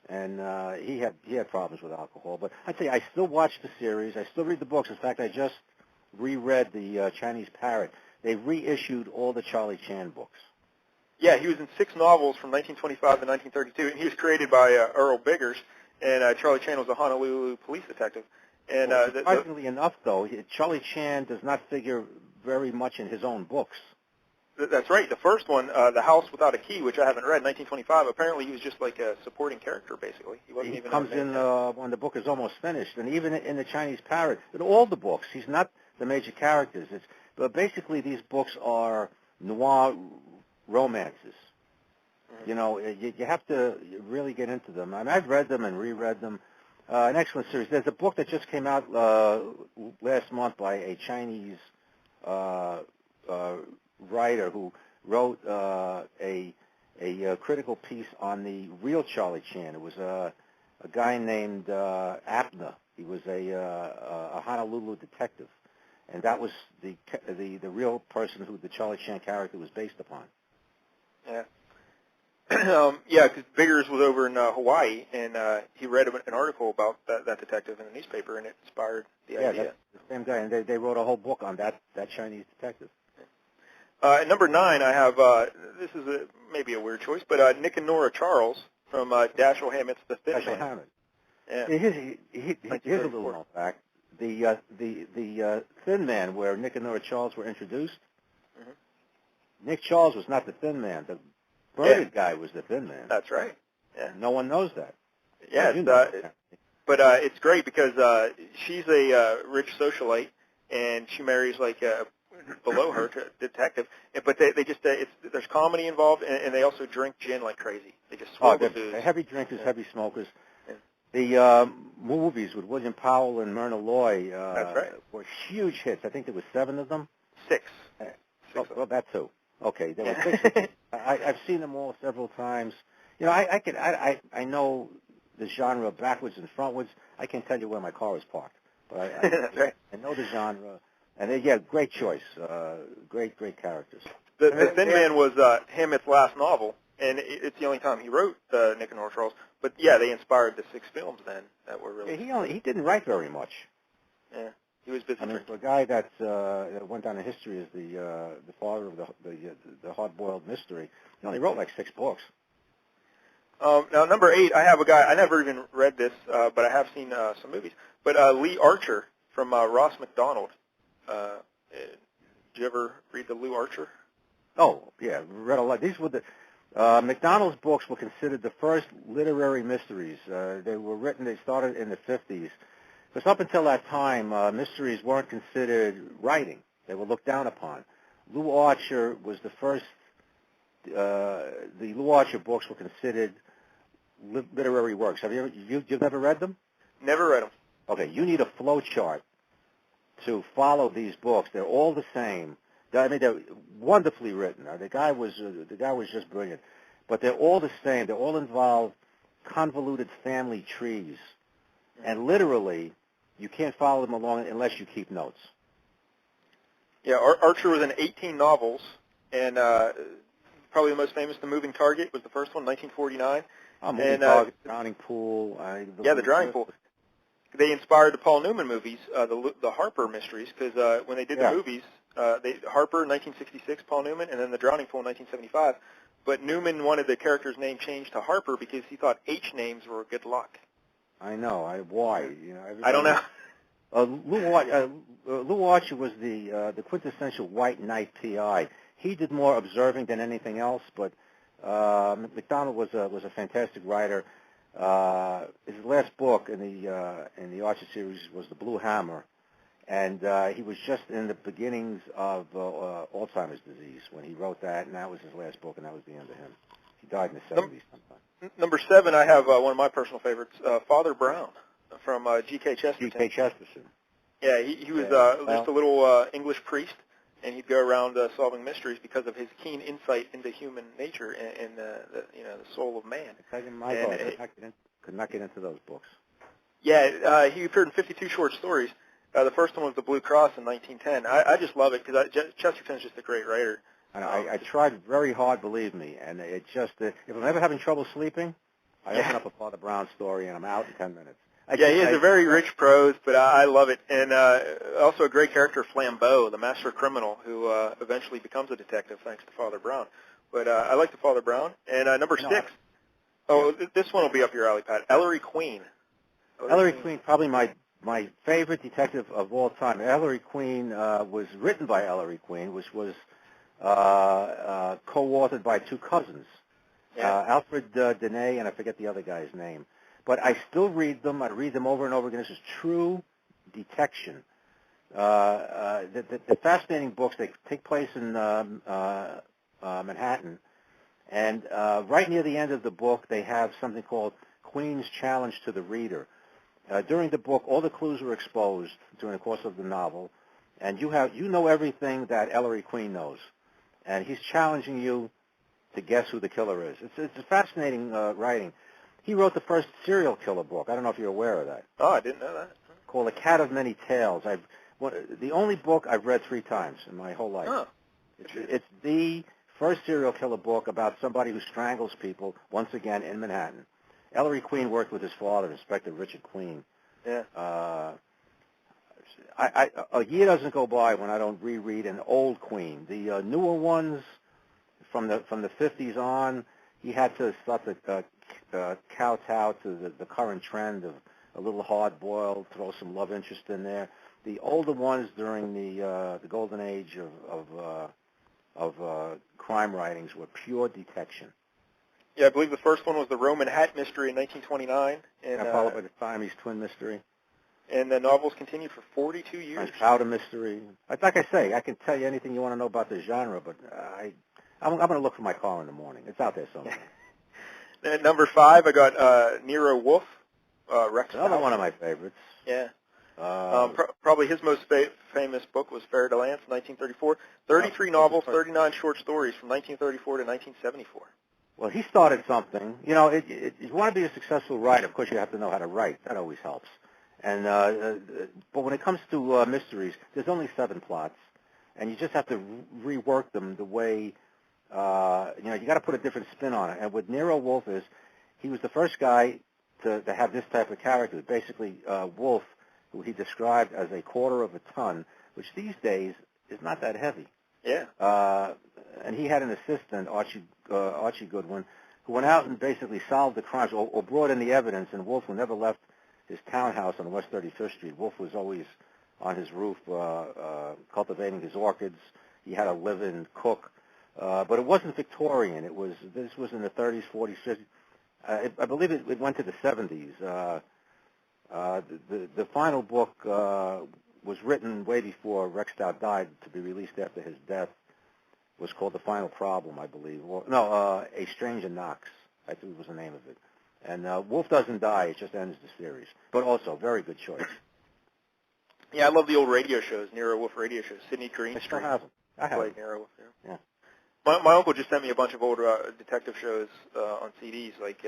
and he had problems with alcohol. But I'd say I still watch the series. I still read the books. In fact, I just reread the Chinese Parrot. They reissued all the Charlie Chan books. Yeah, he was in 6 novels from 1925 to 1932, and he was created by Earl Biggers, and Charlie Chan was a Honolulu police detective. And surprisingly enough, though, Charlie Chan does not figure very much in his own books. That's right. The first one, The House Without a Key, which I haven't read, 1925, apparently he was just like a supporting character, basically. He wasn't even comes in when the book is almost finished, and even in the Chinese Parrot, in all the books, he's not the major characters. But basically, these books are noir romances. Mm-hmm. You have to really get into them. I mean, I've read them and reread them. An excellent series. There's a book that just came out last month by a Chinese writer who wrote a critical piece on the real Charlie Chan. It was a guy named Abner. He was a Honolulu detective, and that was the real person who the Charlie Chan character was based upon. Yeah. Yeah, because Biggers was over in Hawaii, and he read an article about that detective in the newspaper, and it inspired the idea. Yeah, that's the same guy, and they wrote a whole book on that Chinese detective. At number 9, I have, this is maybe a weird choice, but Nick and Nora Charles from Dashiell Hammett's The Thin Dashiell Man. Hammett. Yeah. Here's a little known fact. The Thin Man, where Nick and Nora Charles were introduced, mm-hmm. Nick Charles was not the Thin Man. The Birded guy was the Thin Man. That's right. Yeah. No one knows that. Yeah, it's great because she's a rich socialite, and she marries like below her detective. But they just there's comedy involved, and they also drink gin like crazy. They just swirl the booze. They're heavy drinkers, heavy smokers. Yeah. The movies with William Powell and Myrna Loy That's right. were huge hits. I think there was 7 of them. 6. Well, that too. Okay, there were 6. I've seen them all several times. You know, I know the genre backwards and frontwards. I can't tell you where my car is parked, but That's right. I know the genre. And yeah, great choice. Great characters. The Thin Man was Hammett's last novel, and it's the only time he wrote Nick and Horse Rolls. But yeah, they inspired the 6 films then that were really. Yeah, he didn't write very much. Yeah, he was busy. I mean, for a guy that went down in history as the father of the hard-boiled mystery, he only wrote like 6 books. Now, number 8, I have a guy. I never even read this, but I have seen some movies. But Lee Archer from Ross MacDonald. Did you ever read the Lou Archer? Oh, yeah, read a lot. These were the MacDonald's books were considered the first literary mysteries. They started in the 50s. Because up until that time, mysteries weren't considered writing. They were looked down upon. Lou Archer was the first. The Lou Archer books were considered literary works. Have you've never read them? Never read them. Okay, you need a flow chart to follow these books. They're all the same. I mean, they're wonderfully written. The guy was just brilliant. But they're all the same. They all involve convoluted family trees, and literally, you can't follow them along unless you keep notes. Yeah, Archer was in 18 novels, and probably the most famous, The Moving Target, was the first one, 1949. Moving Target, Drowning Pool. The Drowning Pool. They inspired the Paul Newman movies, the Harper mysteries, because when they did the movies, Harper, 1966, Paul Newman, and then The Drowning Pool, 1975. But Newman wanted the character's name changed to Harper because he thought H names were good luck. I know. Why? You know. I don't know. Lou Archer was the quintessential white knight PI. He did more observing than anything else, but MacDonald was a fantastic writer. His last book in the Archer series was The Blue Hammer, and he was just in the beginnings of Alzheimer's disease when he wrote that, and that was his last book, and that was the end of him. He died in the 70s sometime. Number 7, I have one of my personal favorites, Father Brown, from G.K. Chesterton. G.K. Chesterton. Yeah, he was just a little English priest, and he'd go around solving mysteries because of his keen insight into human nature and the soul of man. Could not get into those books. Yeah, he appeared in 52 short stories. The first one was The Blue Cross in 1910. I just love it because Chesterton's just a great writer. I tried very hard, believe me, and it just if I'm ever having trouble sleeping, I open up a Father Brown story and I'm out in 10 minutes. He has a very rich prose, but I love it. And also a great character, Flambeau, the master criminal, who eventually becomes a detective thanks to Father Brown. But I like the Father Brown. And number 6, this one will be up your alley, Pat, Ellery Queen. Ellery Queen, probably my favorite detective of all time. Ellery Queen was written by Ellery Queen, which was co-authored by 2 cousins, Alfred Dene, and I forget the other guy's name. But I still read them. I read them over and over again. This is true detection. The fascinating books, they take place in Manhattan. And right near the end of the book, they have something called Queen's Challenge to the Reader. During the book, all the clues are exposed during the course of the novel. And you know everything that Ellery Queen knows. And he's challenging you to guess who the killer is. It's a fascinating writing. He wrote the first serial killer book. I don't know if you're aware of that. Oh, I didn't know that. Called A Cat of Many Tales. The only book I've read 3 times in my whole life. Oh. It's the first serial killer book about somebody who strangles people, once again, in Manhattan. Ellery Queen worked with his father, Inspector Richard Queen. Yeah. A year doesn't go by when I don't reread an old Queen. The newer ones from the 50s on, he had to start to kowtow to the current trend of a little hard-boiled, throw some love interest in there. The older ones during the golden age of crime writings were pure detection. Yeah, I believe the first one was the Roman Hat Mystery in 1929. And followed by the Siamese Twin Mystery. And the novels continued for 42 years. French Powder Mystery. Like I say, I can tell you anything you want to know about the genre, but I'm going to look for my car in the morning. It's out there somewhere. At number 5, I got Nero Wolfe. Rex Another Powell. one of my favorites. Yeah. Probably his most famous book was Fair to Lance, 1934. 33 novels, 39 short stories from 1934 to 1974. Well, he started something. You know, you want to be a successful writer, of course you have to know how to write. That always helps. And but when it comes to mysteries, there's only 7 plots, and you just have to rework them the way, you got to put a different spin on it. And what Nero Wolfe is, he was the first guy to have this type of character. Basically, Wolfe, who he described as a quarter of a ton, which these days is not that heavy. Yeah. And he had an assistant, Archie Goodwin, who went out and basically solved the crimes or brought in the evidence, and Wolfe, who never left his townhouse on West 35th Street. Wolfe was always on his roof cultivating his orchids. He had a live-in cook. But it wasn't Victorian. This was in the 30s, 40s, 50s. I believe it went to the 70s. The final book was written way before Rex Stout died, to be released after his death. It was called The Final Problem, I believe. A Stranger Knocks, I think was the name of it. And Wolfe doesn't die, it just ends the series. But also, very good choice. Yeah, I love the old radio shows, Nero Wolfe radio shows. Sidney Greenstreet. I still have them. I have them. Nero Wolfe, yeah. My uncle just sent me a bunch of old detective shows on CDs, like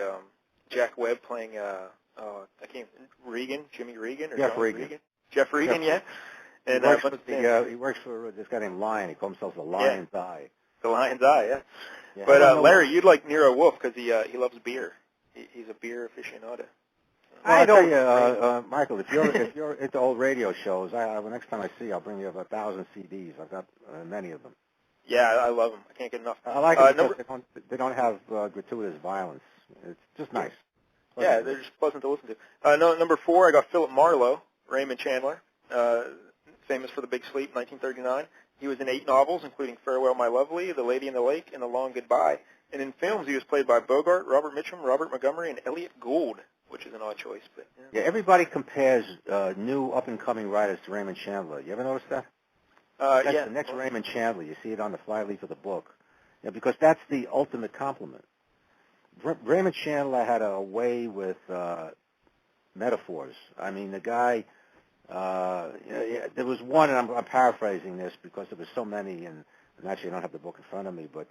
Jack Webb playing Jimmy Regan, or Jeff John Regan. Jeff Regan, yeah. And he works for this guy named Lion. He calls himself the Lion's Eye. The Lion's Eye, yeah. But Larry, you'd like Nero Wolfe because he loves beer. He's a beer aficionado. Well, I tell you, Michael, if you're into old radio shows, the next time I see you, I'll bring you 1,000 CDs. I've got many of them. Yeah, I love them. I can't get enough. I like it because they don't have gratuitous violence. It's just nice. Yeah, they're just pleasant to listen to. Number 4, I got Philip Marlowe, Raymond Chandler, famous for The Big Sleep, 1939. He was in 8 novels, including Farewell, My Lovely, The Lady in the Lake, and The Long Goodbye. And in films, he was played by Bogart, Robert Mitchum, Robert Montgomery, and Elliot Gould, which is an odd choice. But yeah, everybody compares new up-and-coming writers to Raymond Chandler. You ever notice that? The next Raymond Chandler. You see it on the flyleaf of the book. Yeah, because that's the ultimate compliment. Raymond Chandler had a way with metaphors. I mean, the guy, there was one, and I'm paraphrasing this because there was so many, and actually I don't have the book in front of me, but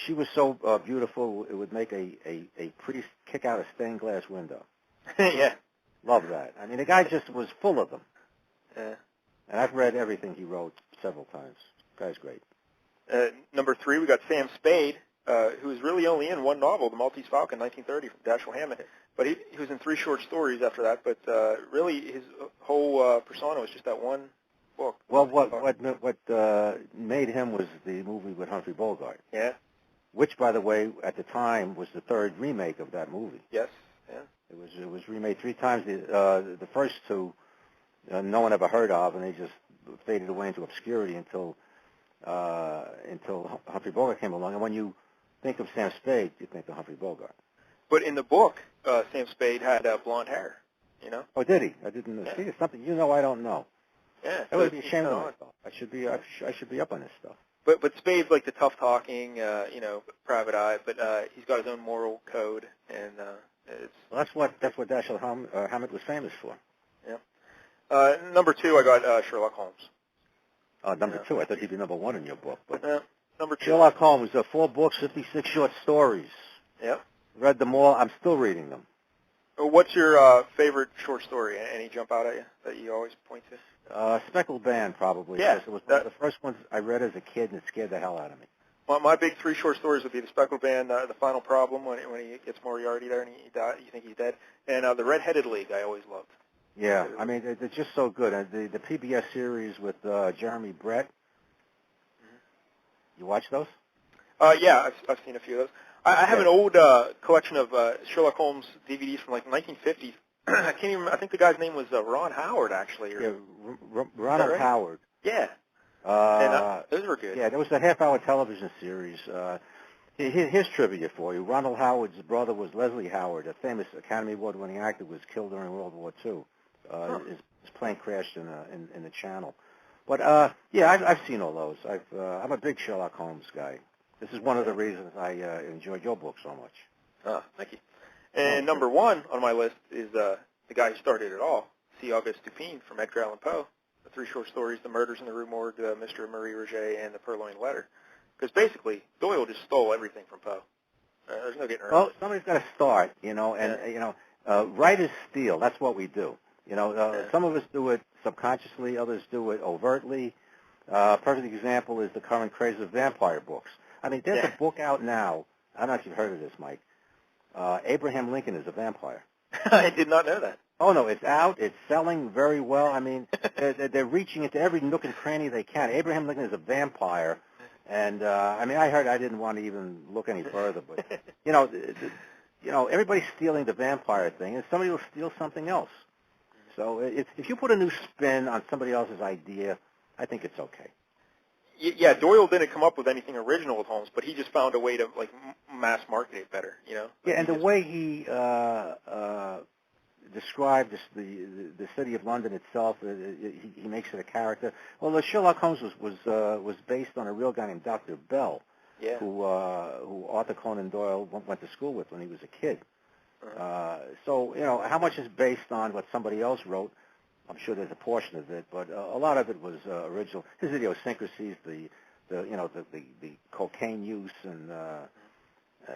she was so beautiful, it would make a priest kick out a stained glass window. Yeah. Love that. I mean, the guy just was full of them. Yeah. And I've read everything he wrote several times. The guy's great. Number 3, we got Sam Spade, who was really only in 1 novel, The Maltese Falcon, 1930, from Dashiell Hammett. But he was in 3 short stories after that. But really, his whole persona was just that one book. Well, what made him was the movie with Humphrey Bogart. Yeah. Which, by the way, at the time was the 3rd remake of that movie. Yes. Yeah. It was remade 3 times. The first 2, no one ever heard of, and they just faded away into obscurity until Humphrey Bogart came along. And when you think of Sam Spade, you think of Humphrey Bogart. But in the book, Sam Spade had blonde hair. You know? Oh, did he? I didn't see. It's something I don't know. Yeah. I would be ashamed of myself. I should be up on this stuff. But Spade's like the tough talking, private eye. But he's got his own moral code, and it's. Well, that's what Dashiell Hammett was famous for. Yeah. Number 2, I got Sherlock Holmes. Number 2. I thought he'd be number 1 in your book. But number 2. Sherlock Holmes, 4 books, 56 short stories. Yep. Read them all. I'm still reading them. What's your favorite short story? Any jump out at you that you always point to? Speckled Band, probably. Yeah. It was one of the first ones I read as a kid, and it scared the hell out of me. Well, my big 3 short stories would be The Speckled Band, The Final Problem, when he gets Moriarty there and he died, you think he's dead, and The Red-Headed League I always loved. Yeah, I mean, they're just so good. The PBS series with Jeremy Brett, you watch those? Yeah, I've seen a few of those. I have an old collection of Sherlock Holmes DVDs from like the 1950s. I can't even. I think the guy's name was Ron Howard, actually. Yeah, Ronald right? Howard. Yeah. And those were good. Yeah, there was a half-hour television series. Here's trivia for you. Ronald Howard's brother was Leslie Howard, a famous Academy Award-winning actor, was killed during World War II. His plane crashed in the Channel. But yeah, I've seen all those. I'm a big Sherlock Holmes guy. This is one of the reasons I enjoyed your book so much. Ah, thank you. And number one on my list is the guy who started it all, C. Auguste Dupin from Edgar Allan Poe. The 3 short stories, The Murders in the Rue Morgue, Mr. and Marie Roget, and The Purloined Letter. Because basically, Doyle just stole everything from Poe. There's no getting around it. Well, somebody's got to start, and writers steal. That's what we do. Some of us do it subconsciously, others do it overtly. Perfect example is the current craze of vampire books. I mean, there's a book out now. I don't know if you've heard of this, Mike. Abraham Lincoln is a vampire. I did not know that. Oh, no, it's out. It's selling very well. I mean, they're reaching into every nook and cranny they can. Abraham Lincoln is a vampire. And, I mean, I heard I didn't want to even look any further. But, everybody's stealing the vampire thing, and somebody will steal something else. So if you put a new spin on somebody else's idea, I think it's okay. Yeah, Doyle didn't come up with anything original with Holmes, but he just found a way to like mass market it better, Yeah, and the way he described the city of London itself, he makes it a character. Well, the Sherlock Holmes was based on a real guy named Dr. Bell, who Arthur Conan Doyle went to school with when he was a kid. So how much is based on what somebody else wrote? I'm sure there's a portion of it, but a lot of it was original. His idiosyncrasies, the cocaine use, and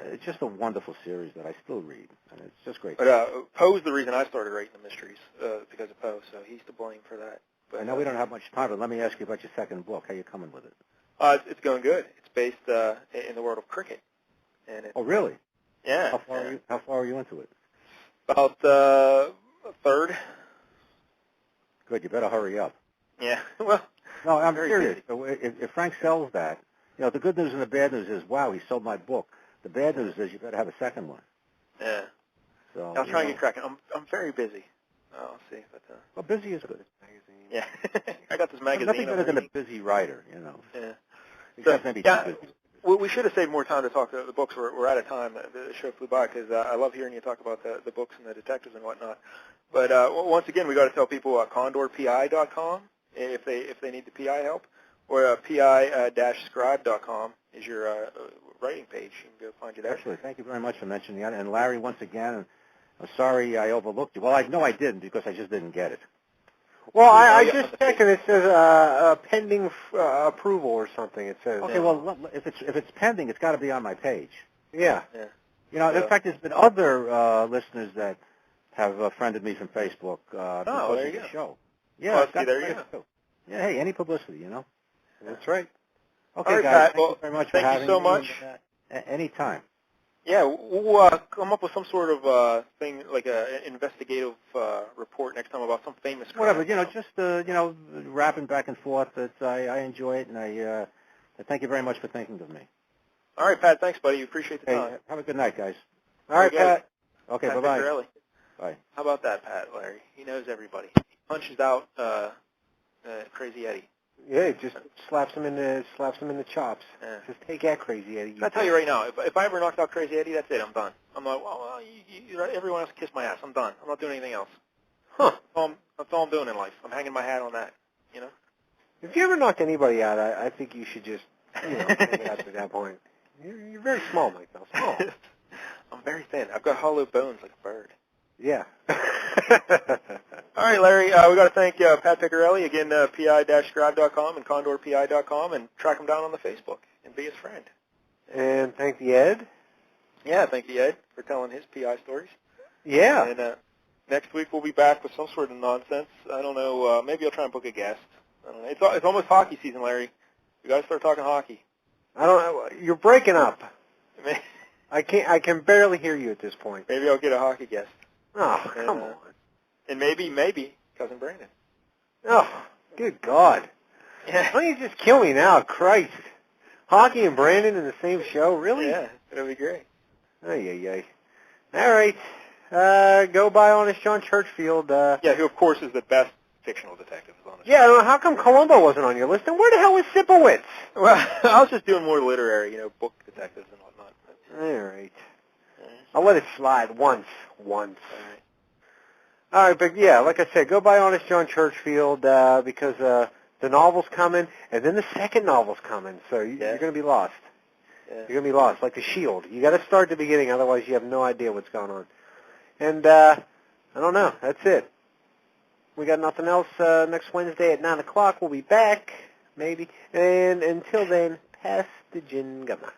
it's just a wonderful series that I still read, and it's just great. But Poe's the reason I started writing the mysteries because of Poe, so he's to blame for that. But I know we don't have much time, but let me ask you about your second book. How you coming with it? It's going good. It's based in the world of cricket. And Oh, really? Yeah. How far are you into it? About a third. Good. You better hurry up. Yeah. Well. No, I'm serious. So if Frank sells that, the good news and the bad news is, wow, he sold my book. The bad news is you better have a second one. Yeah. So I'll try and get cracking. I'm very busy. I'll see. But well, busy is good. Yeah. I got this magazine. Nothing better than a busy writer, Yeah. Except maybe too busy. Well, we should have saved more time to talk the books. We're out of time. The show flew by because I love hearing you talk about the books and the detectives and whatnot. But once again, we got to tell people condorpi.com if they need the PI help, or pi-scribe.com is your writing page. You can go find you there. Excellent. Thank you very much for mentioning that. And Larry, once again, I'm sorry I overlooked you. Well, I know I didn't because I just didn't get it. Well, I just checked and it says pending approval or something. It says. Okay, well, if it's pending, it's got to be on my page. Yeah. In fact, there's been other listeners that have friended me from Facebook because of the show. Yeah, there you go. Yeah, hey, any publicity, That's right. Okay, right, guys, Pat, thank you very much for having me. Thank you so much. Anytime. Yeah, we'll come up with some sort of thing, like an investigative report next time about some famous crime. Whatever, just rapping back and forth. I enjoy it, and I thank you very much for thinking of me. All right, Pat, thanks, buddy. Appreciate the time. Have a good night, guys. All right, Pat. Okay, Pat bye-bye. Picciarelli. Bye. How about that, Pat, Larry? He knows everybody. He punches out Crazy Eddie. Yeah, just slaps him in the chops. Yeah. Just take that, Crazy Eddie. I'll tell you right now, if I ever knocked out Crazy Eddie, that's it. I'm done. I'm like, everyone else kiss my ass. I'm done. I'm not doing anything else. Huh. That's all I'm doing in life. I'm hanging my hat on that. If you ever knocked anybody out, I think you should just take it out to that point. You're very small, Mike. Small. I'm very thin. I've got hollow bones like a bird. Yeah. All right, Larry, we got to thank Pat Picciarelli, again, pi-scribe.com and condorpi.com, and track him down on the Facebook and be his friend. And thank the Ed. Yeah, thank the Ed for telling his PI stories. Yeah. And next week we'll be back with some sort of nonsense. I don't know, maybe I'll try and book a guest. I don't know. It's almost hockey season, Larry. We got to start talking hockey. I don't know. You're breaking up. I can barely hear you at this point. Maybe I'll get a hockey guest. Oh, come on. And maybe Cousin Brandon. Oh, good God. Yeah. Why don't you just kill me now? Christ. Hockey and Brandon in the same show? Really? Yeah, it'll be great. Ay. All right. Go by Honest John Churchfield. Yeah, who, of course, is the best fictional detective on the show. Yeah, how come Columbo wasn't on your list? And where the hell was Sipowicz? Well, I was just doing more literary, book detectives and whatnot. All right. I'll let it slide once. All right. All right, but yeah, like I said, go buy Honest John Churchfield because the novel's coming, and then the second novel's coming, so you're going to be lost. Yeah. You're going to be lost, like The Shield. You got to start at the beginning, otherwise you have no idea what's going on. And I don't know. That's it. We got nothing else. Next Wednesday at 9 o'clock, we'll be back, maybe. And until then, pass the gin gumma.